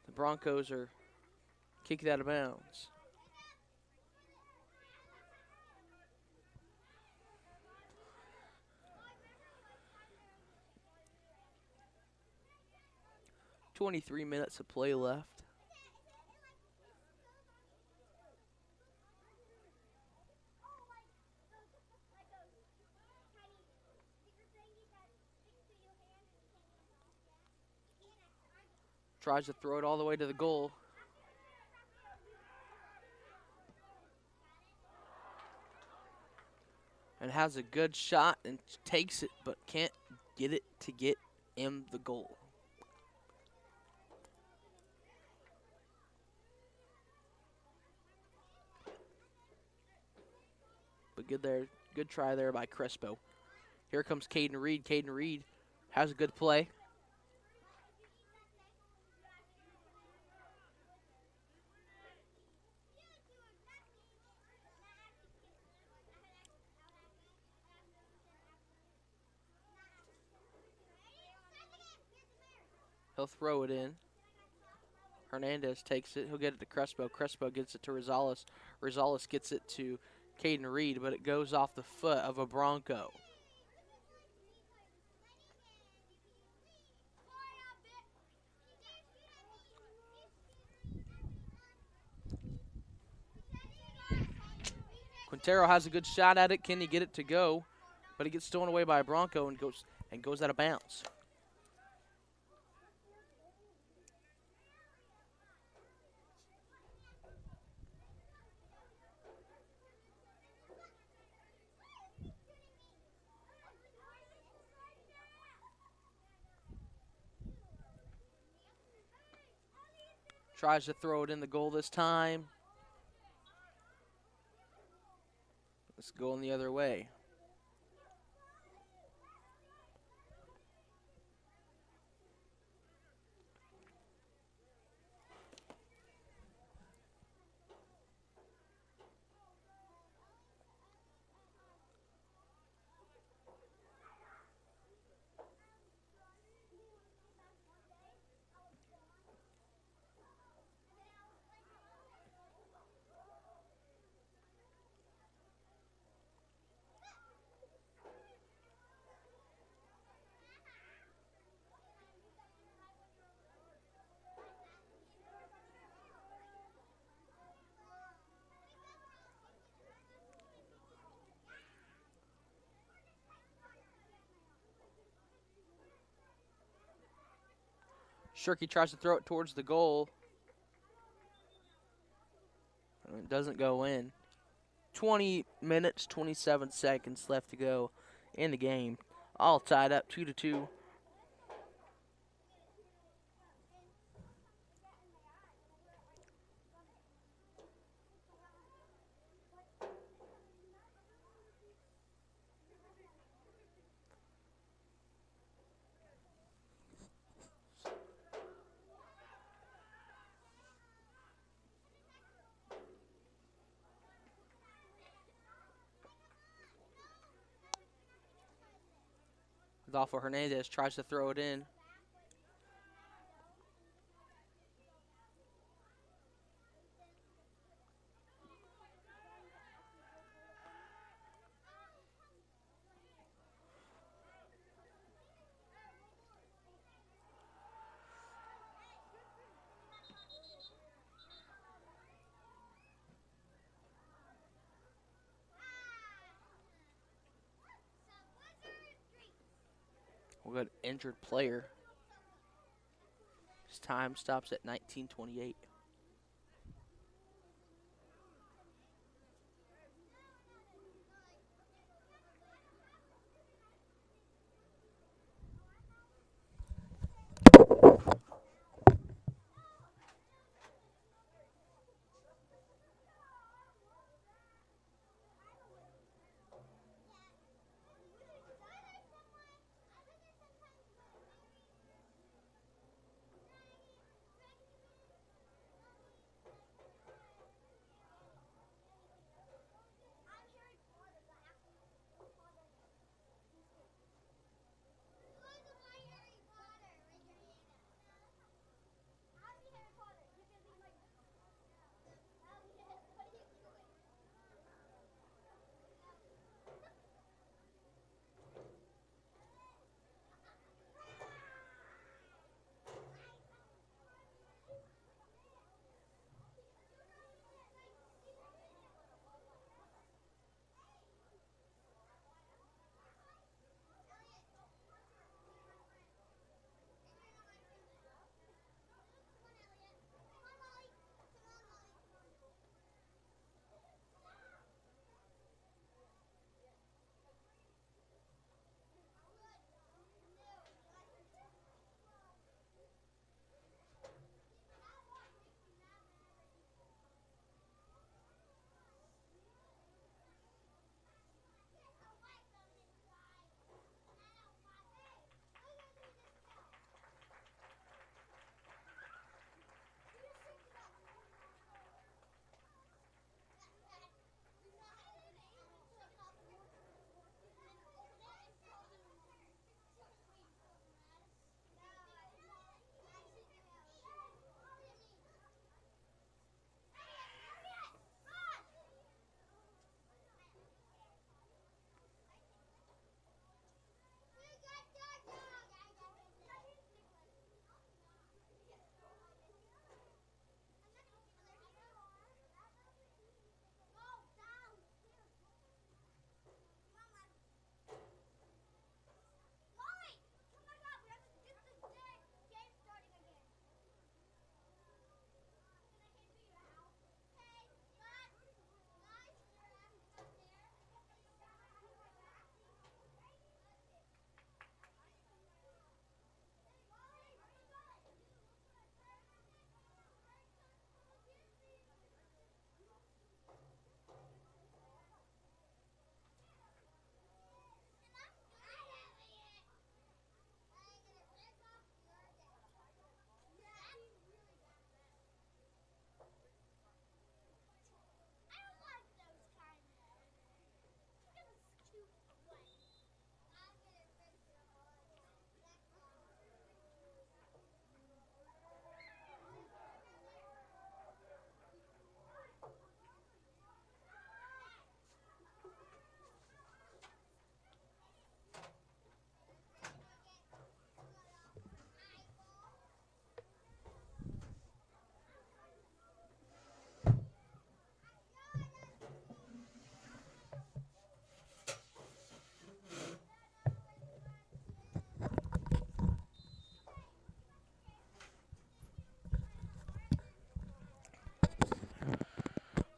the Broncos are kicking out of bounds. .23 minutes of play left. Tries to throw it all the way to the goal. And has a good shot and takes it, but can't get it to get in the goal. But good there, good try there by Crespo. Here comes Caden Reed. Caden Reed has a good play. He'll throw it in. Hernandez takes it. He'll get it to Crespo. Crespo gets it to Rosales. Rosales gets it to Caden Reed, but it goes off the foot of a Bronco. Quintero has a good shot at it. Can he get it to go? But he gets stolen away by a Bronco and goes out of bounds. Tries to throw it in the goal this time. It's going the other way. Shirky tries to throw it towards the goal. It doesn't go in. 20 minutes, 27 seconds left to go in the game. All tied up 2-2. Adolfo Hernandez tries to throw it in. We've got an injured player. His time stops at 19:28.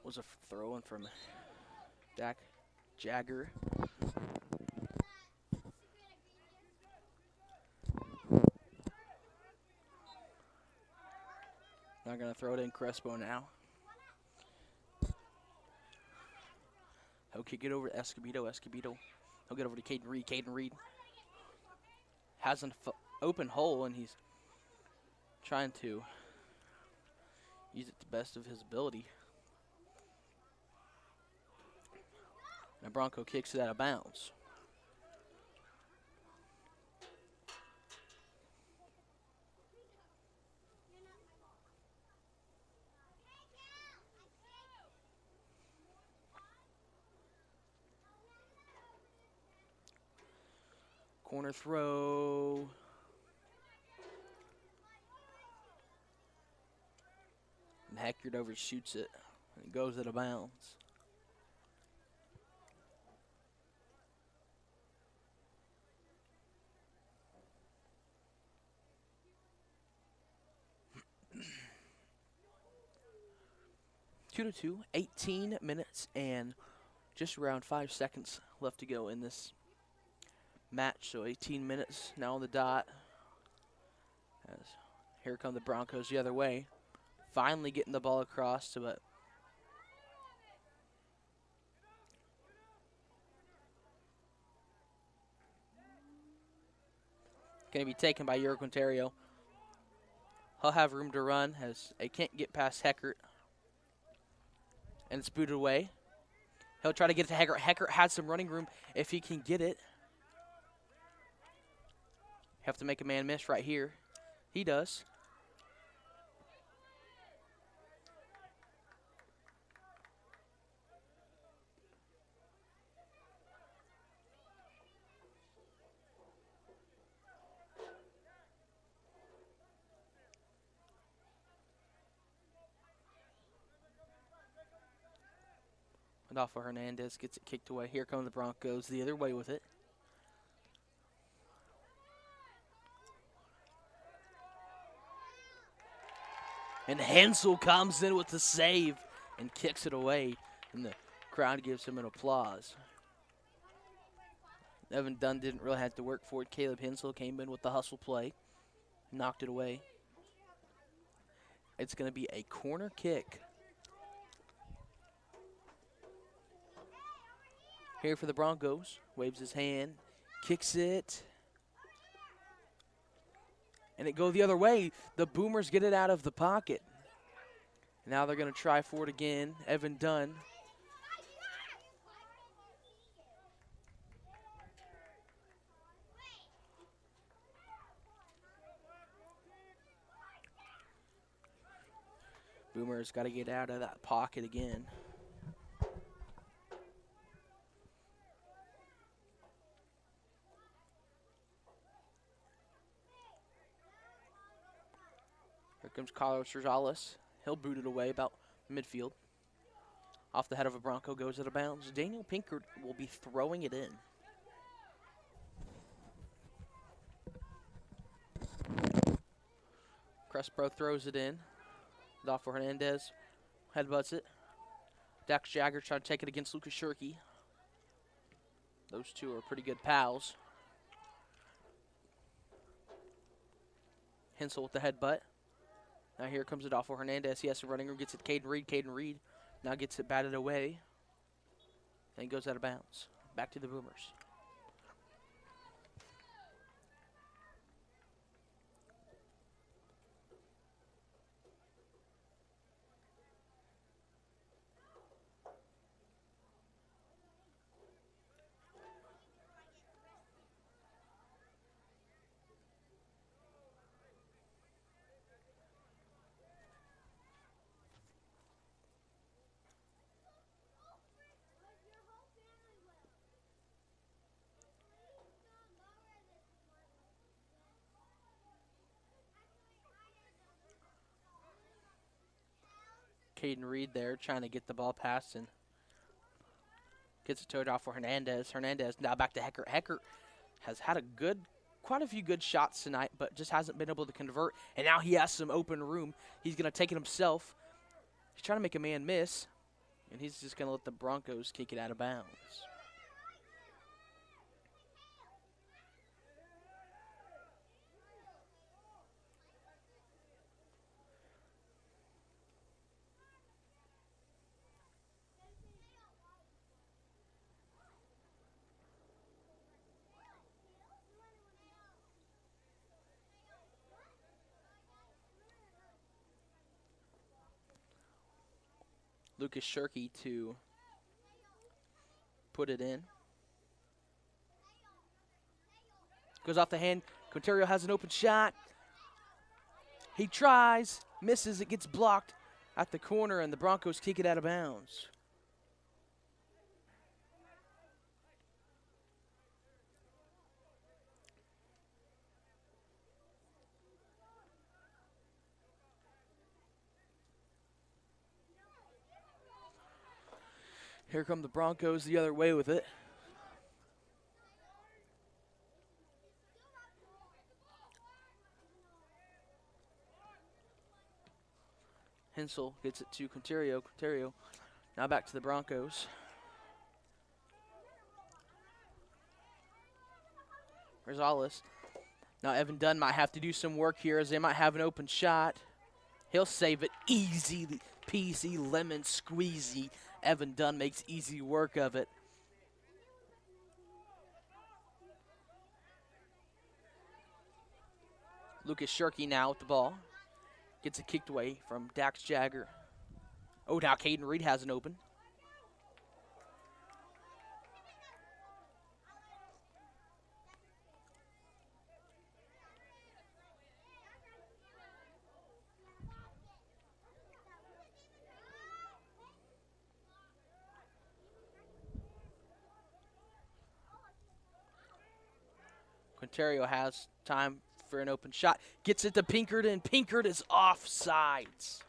Was a throw in from Dax Jagger. Not going to throw it in Crespo now. He'll kick it over to Escobedo. Escobedo. He'll get over to Caden Reed. Caden Reed has an open hole, and he's trying to use it to the best of his ability. And Bronco kicks it out of bounds. Corner throw. And Heckard overshoots it. And it goes out of bounds. 2-2, 18 minutes and just around 5 seconds left to go in this match. So 18 minutes now on the dot. As here come the Broncos the other way. Finally getting the ball across to it. Going to be taken by Yuri Quintero. He'll have room to run as they can't get past Heckert. And it's booted away. He'll try to get it to Heckert. Heckert has some running room if he can get it. Have to make a man miss right here. He does. Adolfo Hernandez gets it kicked away. Here come the Broncos the other way with it. And Hensel comes in with the save and kicks it away. And the crowd gives him an applause. Evan Dunn didn't really have to work for it. Caleb Hensel came in with the hustle play. Knocked it away. It's going to be a corner kick. Here for the Broncos. Waves his hand. Kicks it. And it goes the other way. The Boomers get it out of the pocket. Now they're going to try for it again. Evan Dunn. Boomers got to get out of that pocket again. Here comes Carlos Rosales. He'll boot it away about midfield. Off the head of a Bronco, goes out of bounds. Daniel Pinkert will be throwing it in. Crespo throws it in. Adolfo Hernandez headbutts it. Dax Jagger trying to take it against Lucas Shirky. Those two are pretty good pals. Hensel with the headbutt. Now here comes Adolfo Hernandez. He has some running room. Gets it to Caden Reed. Caden Reed now gets it batted away. And goes out of bounds. Back to the Boomers. Caden Reed there trying to get the ball passed and gets it towed off for Hernandez. Hernandez now back to Heckert. Heckert has had quite a few good shots tonight, but just hasn't been able to convert. And now he has some open room. He's going to take it himself. He's trying to make a man miss, and he's just going to let the Broncos kick it out of bounds. Lucas Shirky to put it in. Goes off the hand. Quintero has an open shot. He tries, misses, it gets blocked at the corner, and the Broncos kick it out of bounds. Here come the Broncos the other way with it. Hensel gets it to Quinterio. Quinterio now back to the Broncos. Rosales. Now Evan Dunn might have to do some work here as they might have an open shot. He'll save it easy peasy, lemon squeezy. Evan Dunn makes easy work of it. Lucas Shirky now with the ball. Gets it kicked away from Dax Jagger. Oh, now Caden Reed has an open. Quinterio has time for an open shot. Gets it to Pinkard, and Pinkard is offsides.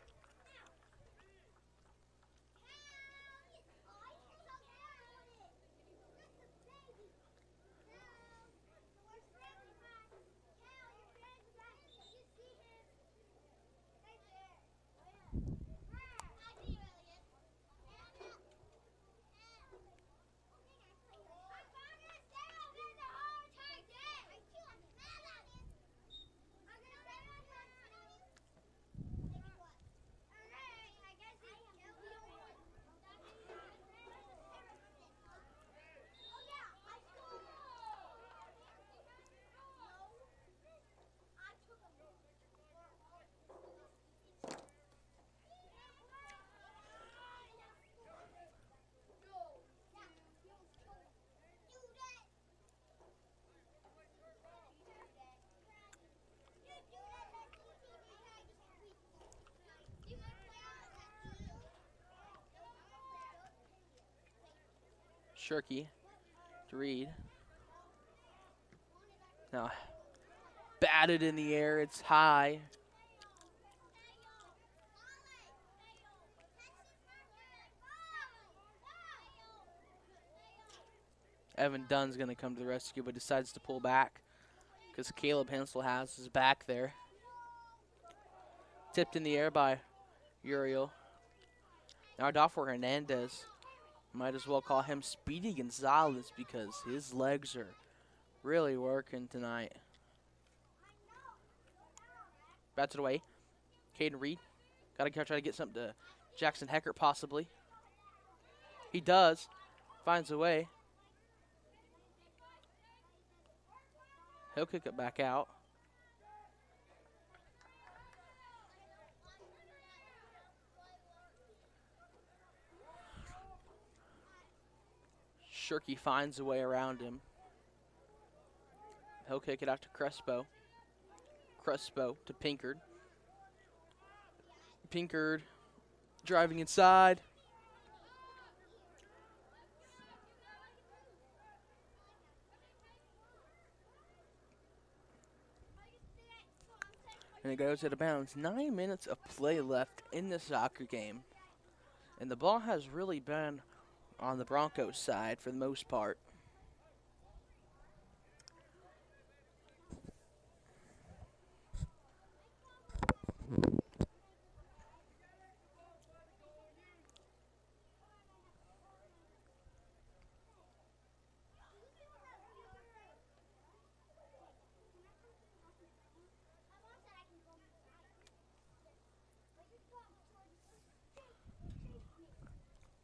Shirky to Reed. Now, batted in the air. It's high. Evan Dunn's going to come to the rescue, but decides to pull back because Caleb Hensel has his back there. Tipped in the air by Uriel. Now Adolfo Hernandez. Might as well call him Speedy Gonzalez because his legs are really working tonight. Bats it away. Caden Reed. Got to try to get something to Jackson Heckert possibly. He does. Finds a way. He'll kick it back out. Shirky finds a way around him. He'll kick it out to Crespo. Crespo to Pinkard. Pinkard driving inside. And it goes out of bounds. 9 minutes of play left in the soccer game. And the ball has really been on the Broncos side for the most part.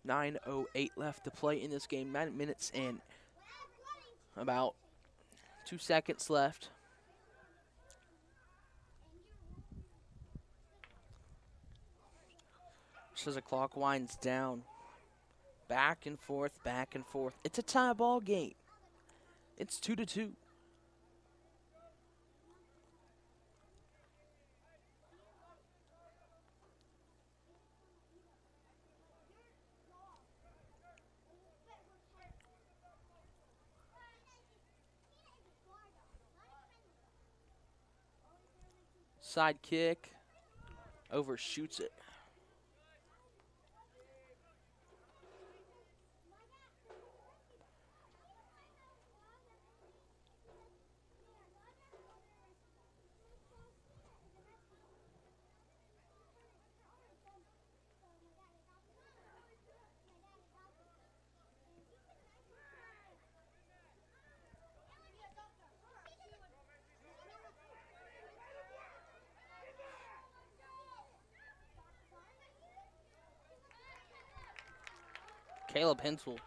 .908 left to play in this game. 9 minutes and about 2 seconds left. Just as the clock winds down. Back and forth, back and forth. It's a tie ball game. It's 2-2. Side kick, overshoots it. Caleb Hensel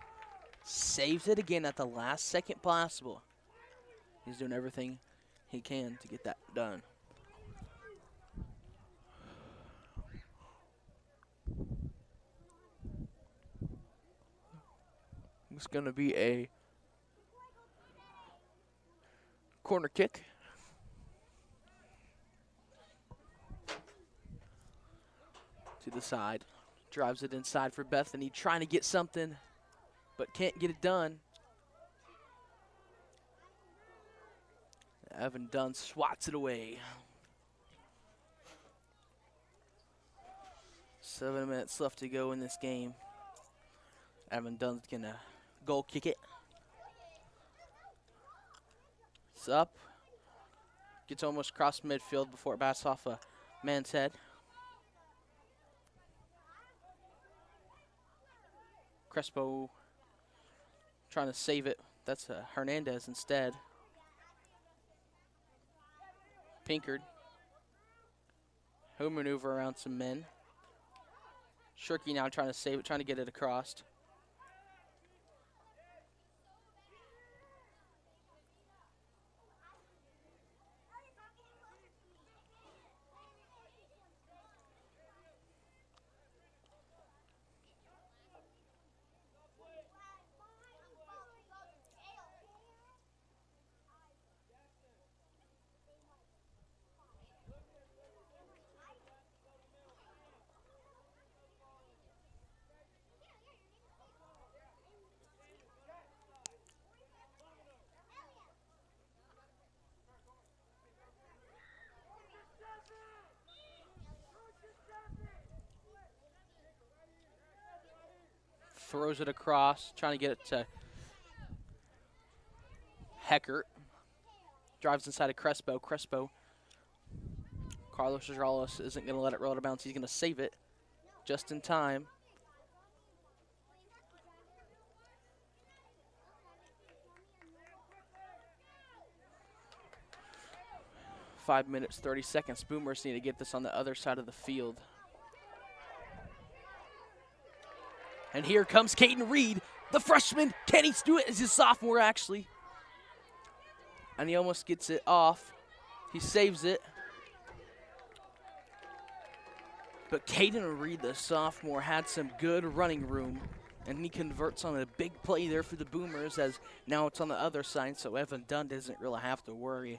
saves it again at the last second possible. He's doing everything he can to get that done. It's going to be a corner kick. To the side. Drives it inside for Bethany, trying to get something, but can't get it done. Evan Dunn swats it away. 7 minutes left to go in this game. Evan Dunn's gonna goal kick it. It's up. Gets almost across midfield before it bats off a man's head. Crespo trying to save it. That's Hernandez instead. Pinkard. He'll maneuver around some men. Shirky now trying to save it, trying to get it across. Throws it across, trying to get it to Heckert. Drives inside of Crespo. Carlos Rosales isn't going to let it roll out of bounds. He's going to save it just in time. Five minutes, 30 seconds. Boomers need to get this on the other side of the field. And here comes Caden Reed, the freshman. Can he do it? It's his sophomore, actually. And he almost gets it off. He saves it. But Caden Reed, the sophomore, had some good running room. And he converts on a big play there for the Boomers, as now it's on the other side. So Evan Dunn doesn't really have to worry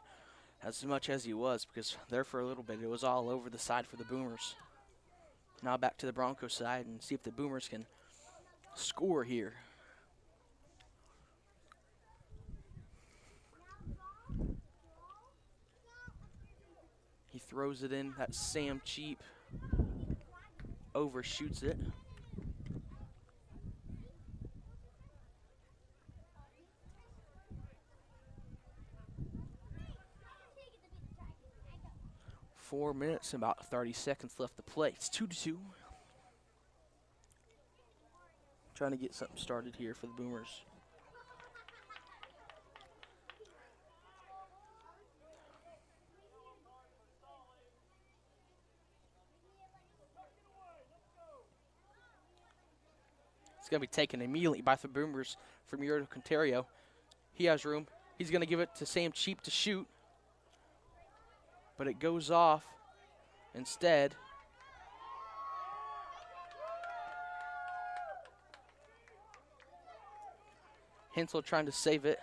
as much as he was, because there for a little bit it was all over the side for the Boomers. Now back to the Broncos side and see if the Boomers can score here. He throws it in. That's Sam Cheap. Overshoots it. Four minutes and about 30 seconds left to play. It's 2-2. Trying to get something started here for the Boomers. It's going to be taken immediately by the Boomers from Murdo Contario. He has room. He's going to give it to Sam Cheap to shoot. But it goes off instead. Hensel trying to save it.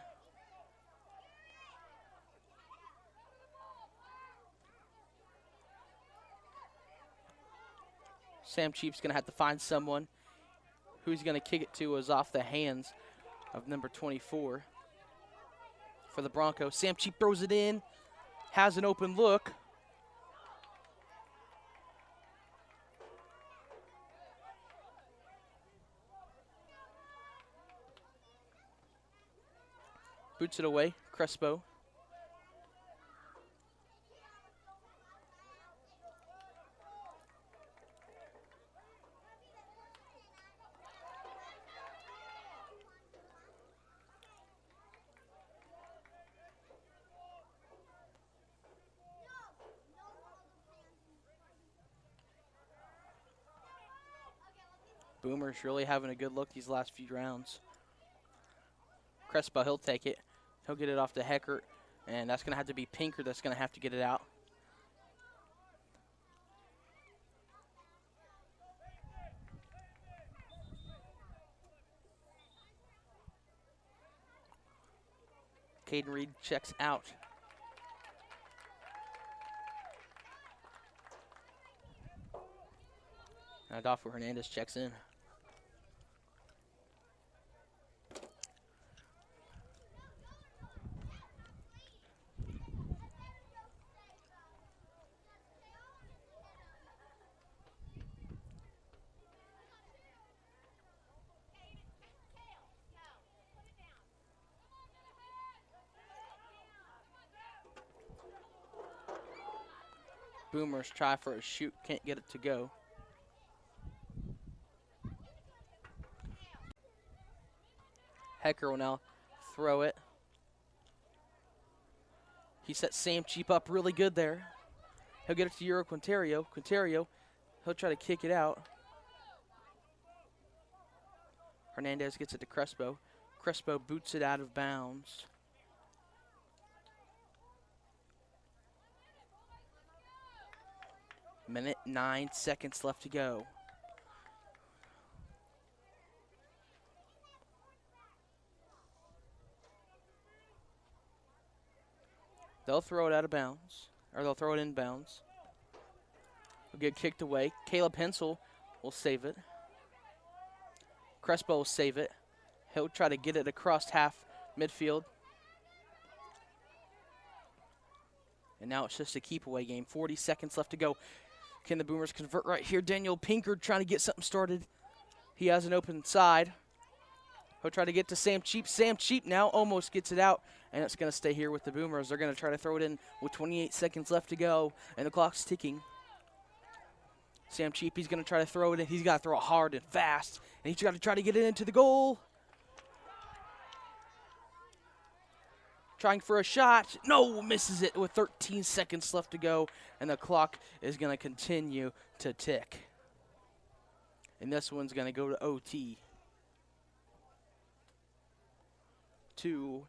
Sam Cheap's going to have to find someone. Who he's going to kick it to is off the hands of number 24 for the Broncos. Sam Cheap throws it in, has an open look. Boots it away, Crespo. Boomer's really having a good look these last few rounds. Crespo, he'll take it. He'll get it off to Heckert, and that's going to have to be Pinker that's going to have to get it out. Caden Reed checks out. Now Adolfo Hernandez checks in. Boomers try for a shoot, can't get it to go. Hecker will now throw it. He set Sam Cheap up really good there. He'll get it to Euro Quinterio. Quinterio, he'll try to kick it out. Hernandez gets it to Crespo. Crespo boots it out of bounds. Minute 9 seconds left to go. They'll throw it out of bounds, or they'll throw it in bounds. It'll get kicked away. Caleb Hensel will save it. Crespo will save it. He'll try to get it across half midfield. And now it's just a keep away game. 40 seconds left to go. Can the Boomers convert right here? Daniel Pinker trying to get something started. He has an open side. He'll try to get to Sam Cheap. Sam Cheap now almost gets it out, and it's going to stay here with the Boomers. They're going to try to throw it in with 28 seconds left to go, and the clock's ticking. Sam Cheap, he's going to try to throw it in. He's got to throw it hard and fast, and he's got to try to get it into the goal. Trying for a shot. No, misses it with 13 seconds left to go, and the clock is going to continue to tick. And this one's going to go to OT. 2-1.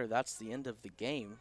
That's the end of the game.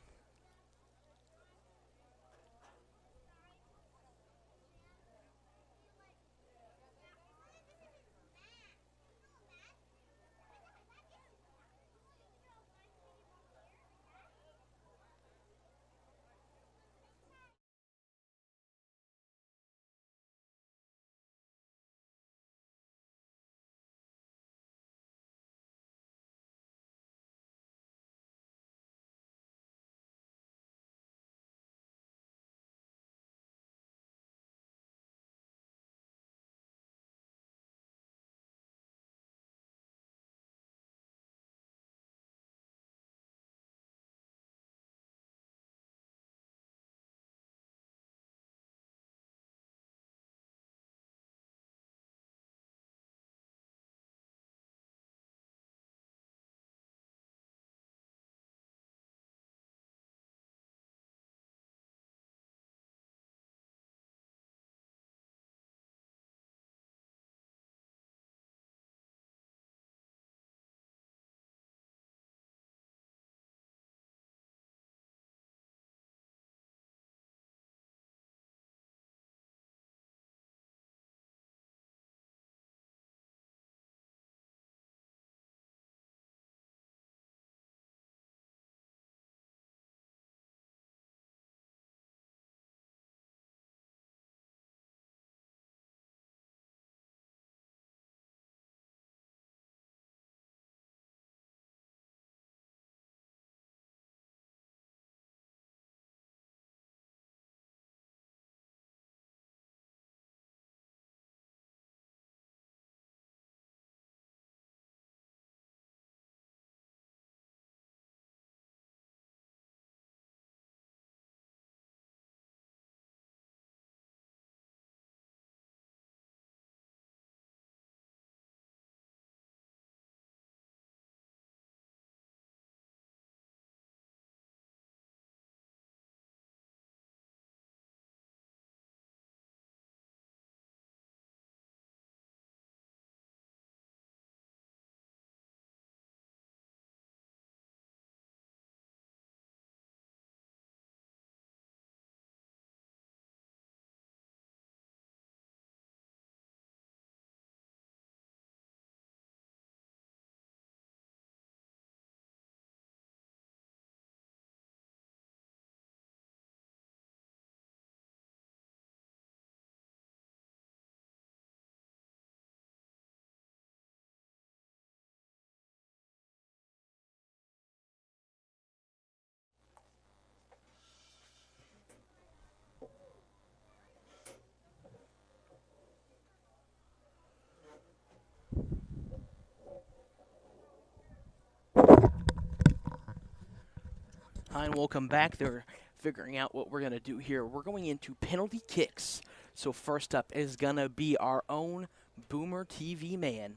And we'll come back. They're figuring out what we're going to do here. We're going into penalty kicks. So first up is going to be our own Boomer TV man,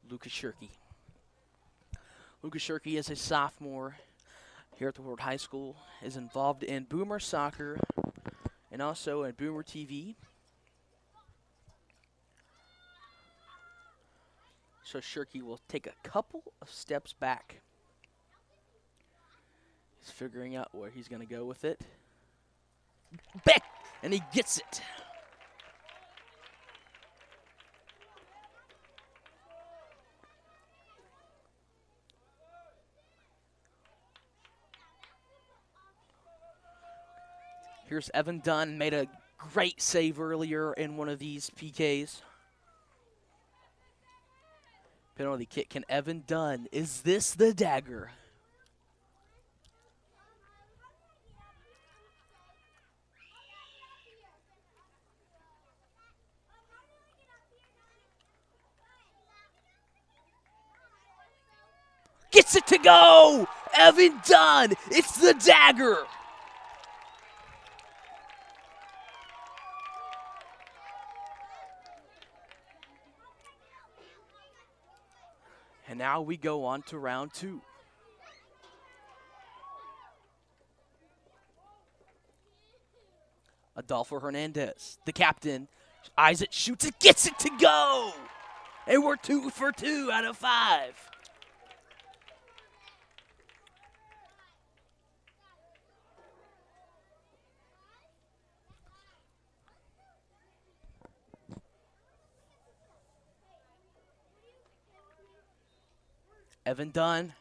Lucas Shirkey. Lucas Shirkey is a sophomore here at the Woodward High School, is involved in Boomer Soccer and also in Boomer TV. So Shirkey will take a couple of steps back. He's figuring out where he's going to go with it. Back! And he gets it. Here's Evan Dunn, made a great save earlier in one of these PKs. Penalty kick, can Evan Dunn, is this the dagger? Gets it to go! Evan Dunn, it's the dagger! And now we go on to round two. Adolfo Hernandez, the captain, eyes it, shoots it, gets it to go! And we're 2 for 2 out of 5. Evan Dunn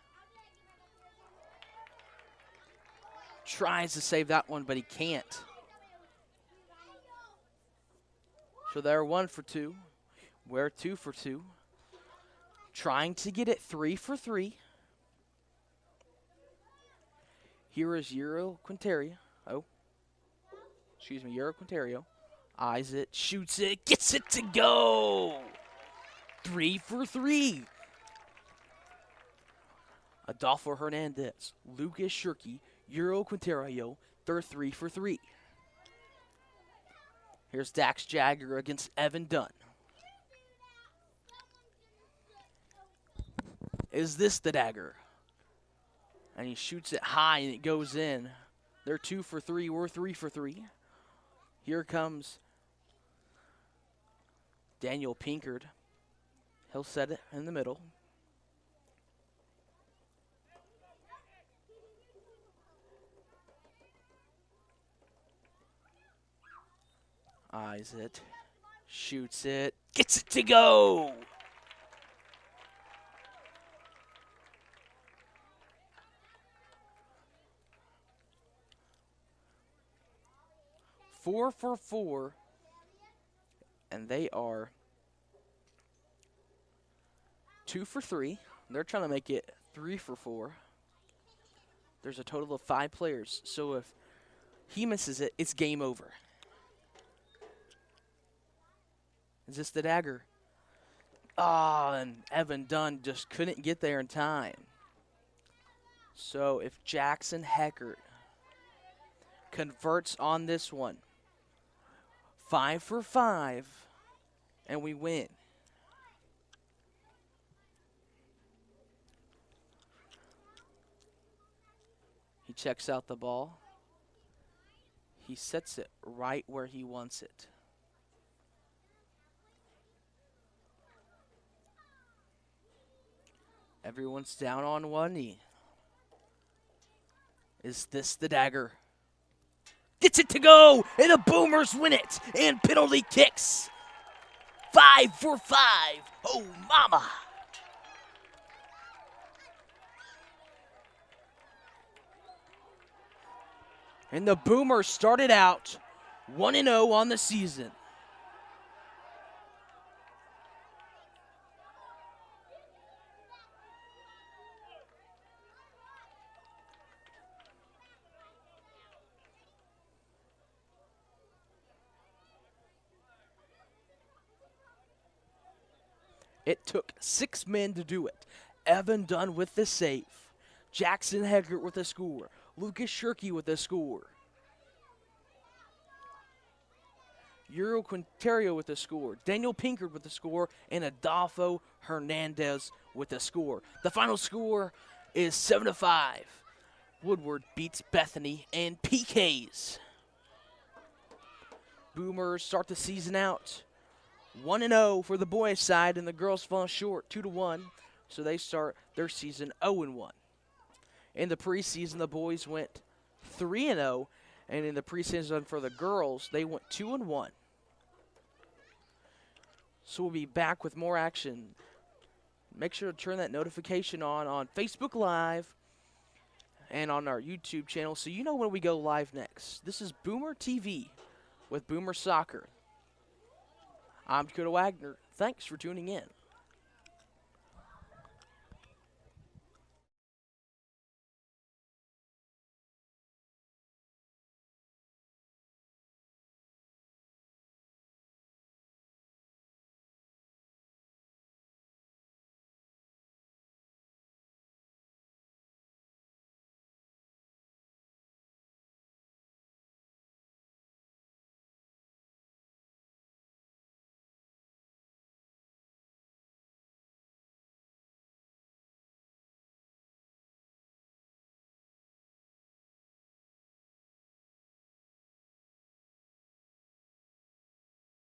tries to save that one, but he can't. So they're 1 for 2. We're 2 for 2. Trying to get it 3 for 3. Here is Euro Quinterio. Euro Quinterio. Eyes it, shoots it, gets it to go. 3 for 3. Adolfo Hernandez, Lucas Shirkey, Euro Quinterio, they're 3 for 3. Here's Dax Jagger against Evan Dunn. Is this the dagger? And he shoots it high and it goes in. They're 2 for 3, we're 3 for 3. Here comes Daniel Pinkard. He'll set it in the middle. Eyes it, shoots it, gets it to go! Four for 4, and they are 2 for 3. They're trying to make it 3 for 4. There's a total of 5 players, so if he misses it, it's game over. Is this the dagger? Ah, and Evan Dunn just couldn't get there in time. So if Jackson Heckert converts on this one, 5 for 5, and we win. He checks out the ball. He sets it right where he wants it. Everyone's down on one knee. Is this the dagger? Gets it to go, and the Boomers win it in penalty kicks. 5 for 5. Oh, mama. And the Boomers started out 1-0 on the season. It took 6 men to do it. Evan Dunn with the save. Jackson Heckert with the score. Lucas Shirky with the score. Uriel Quintero with the score. Daniel Pinkard with the score. And Adolfo Hernandez with the score. The final score is 7-5. Woodward beats Bethany and PKs. Boomers start the season out 1-0 for the boys' side, and the girls fall short 2-1, so they start their season 0-1. In the preseason, the boys went 3-0, and in the preseason for the girls, they went 2-1. So we'll be back with more action. Make sure to turn that notification on Facebook Live and on our YouTube channel so you know when we go live next. This is Boomer TV with Boomer Soccer. I'm Dakota Wagner. Thanks for tuning in.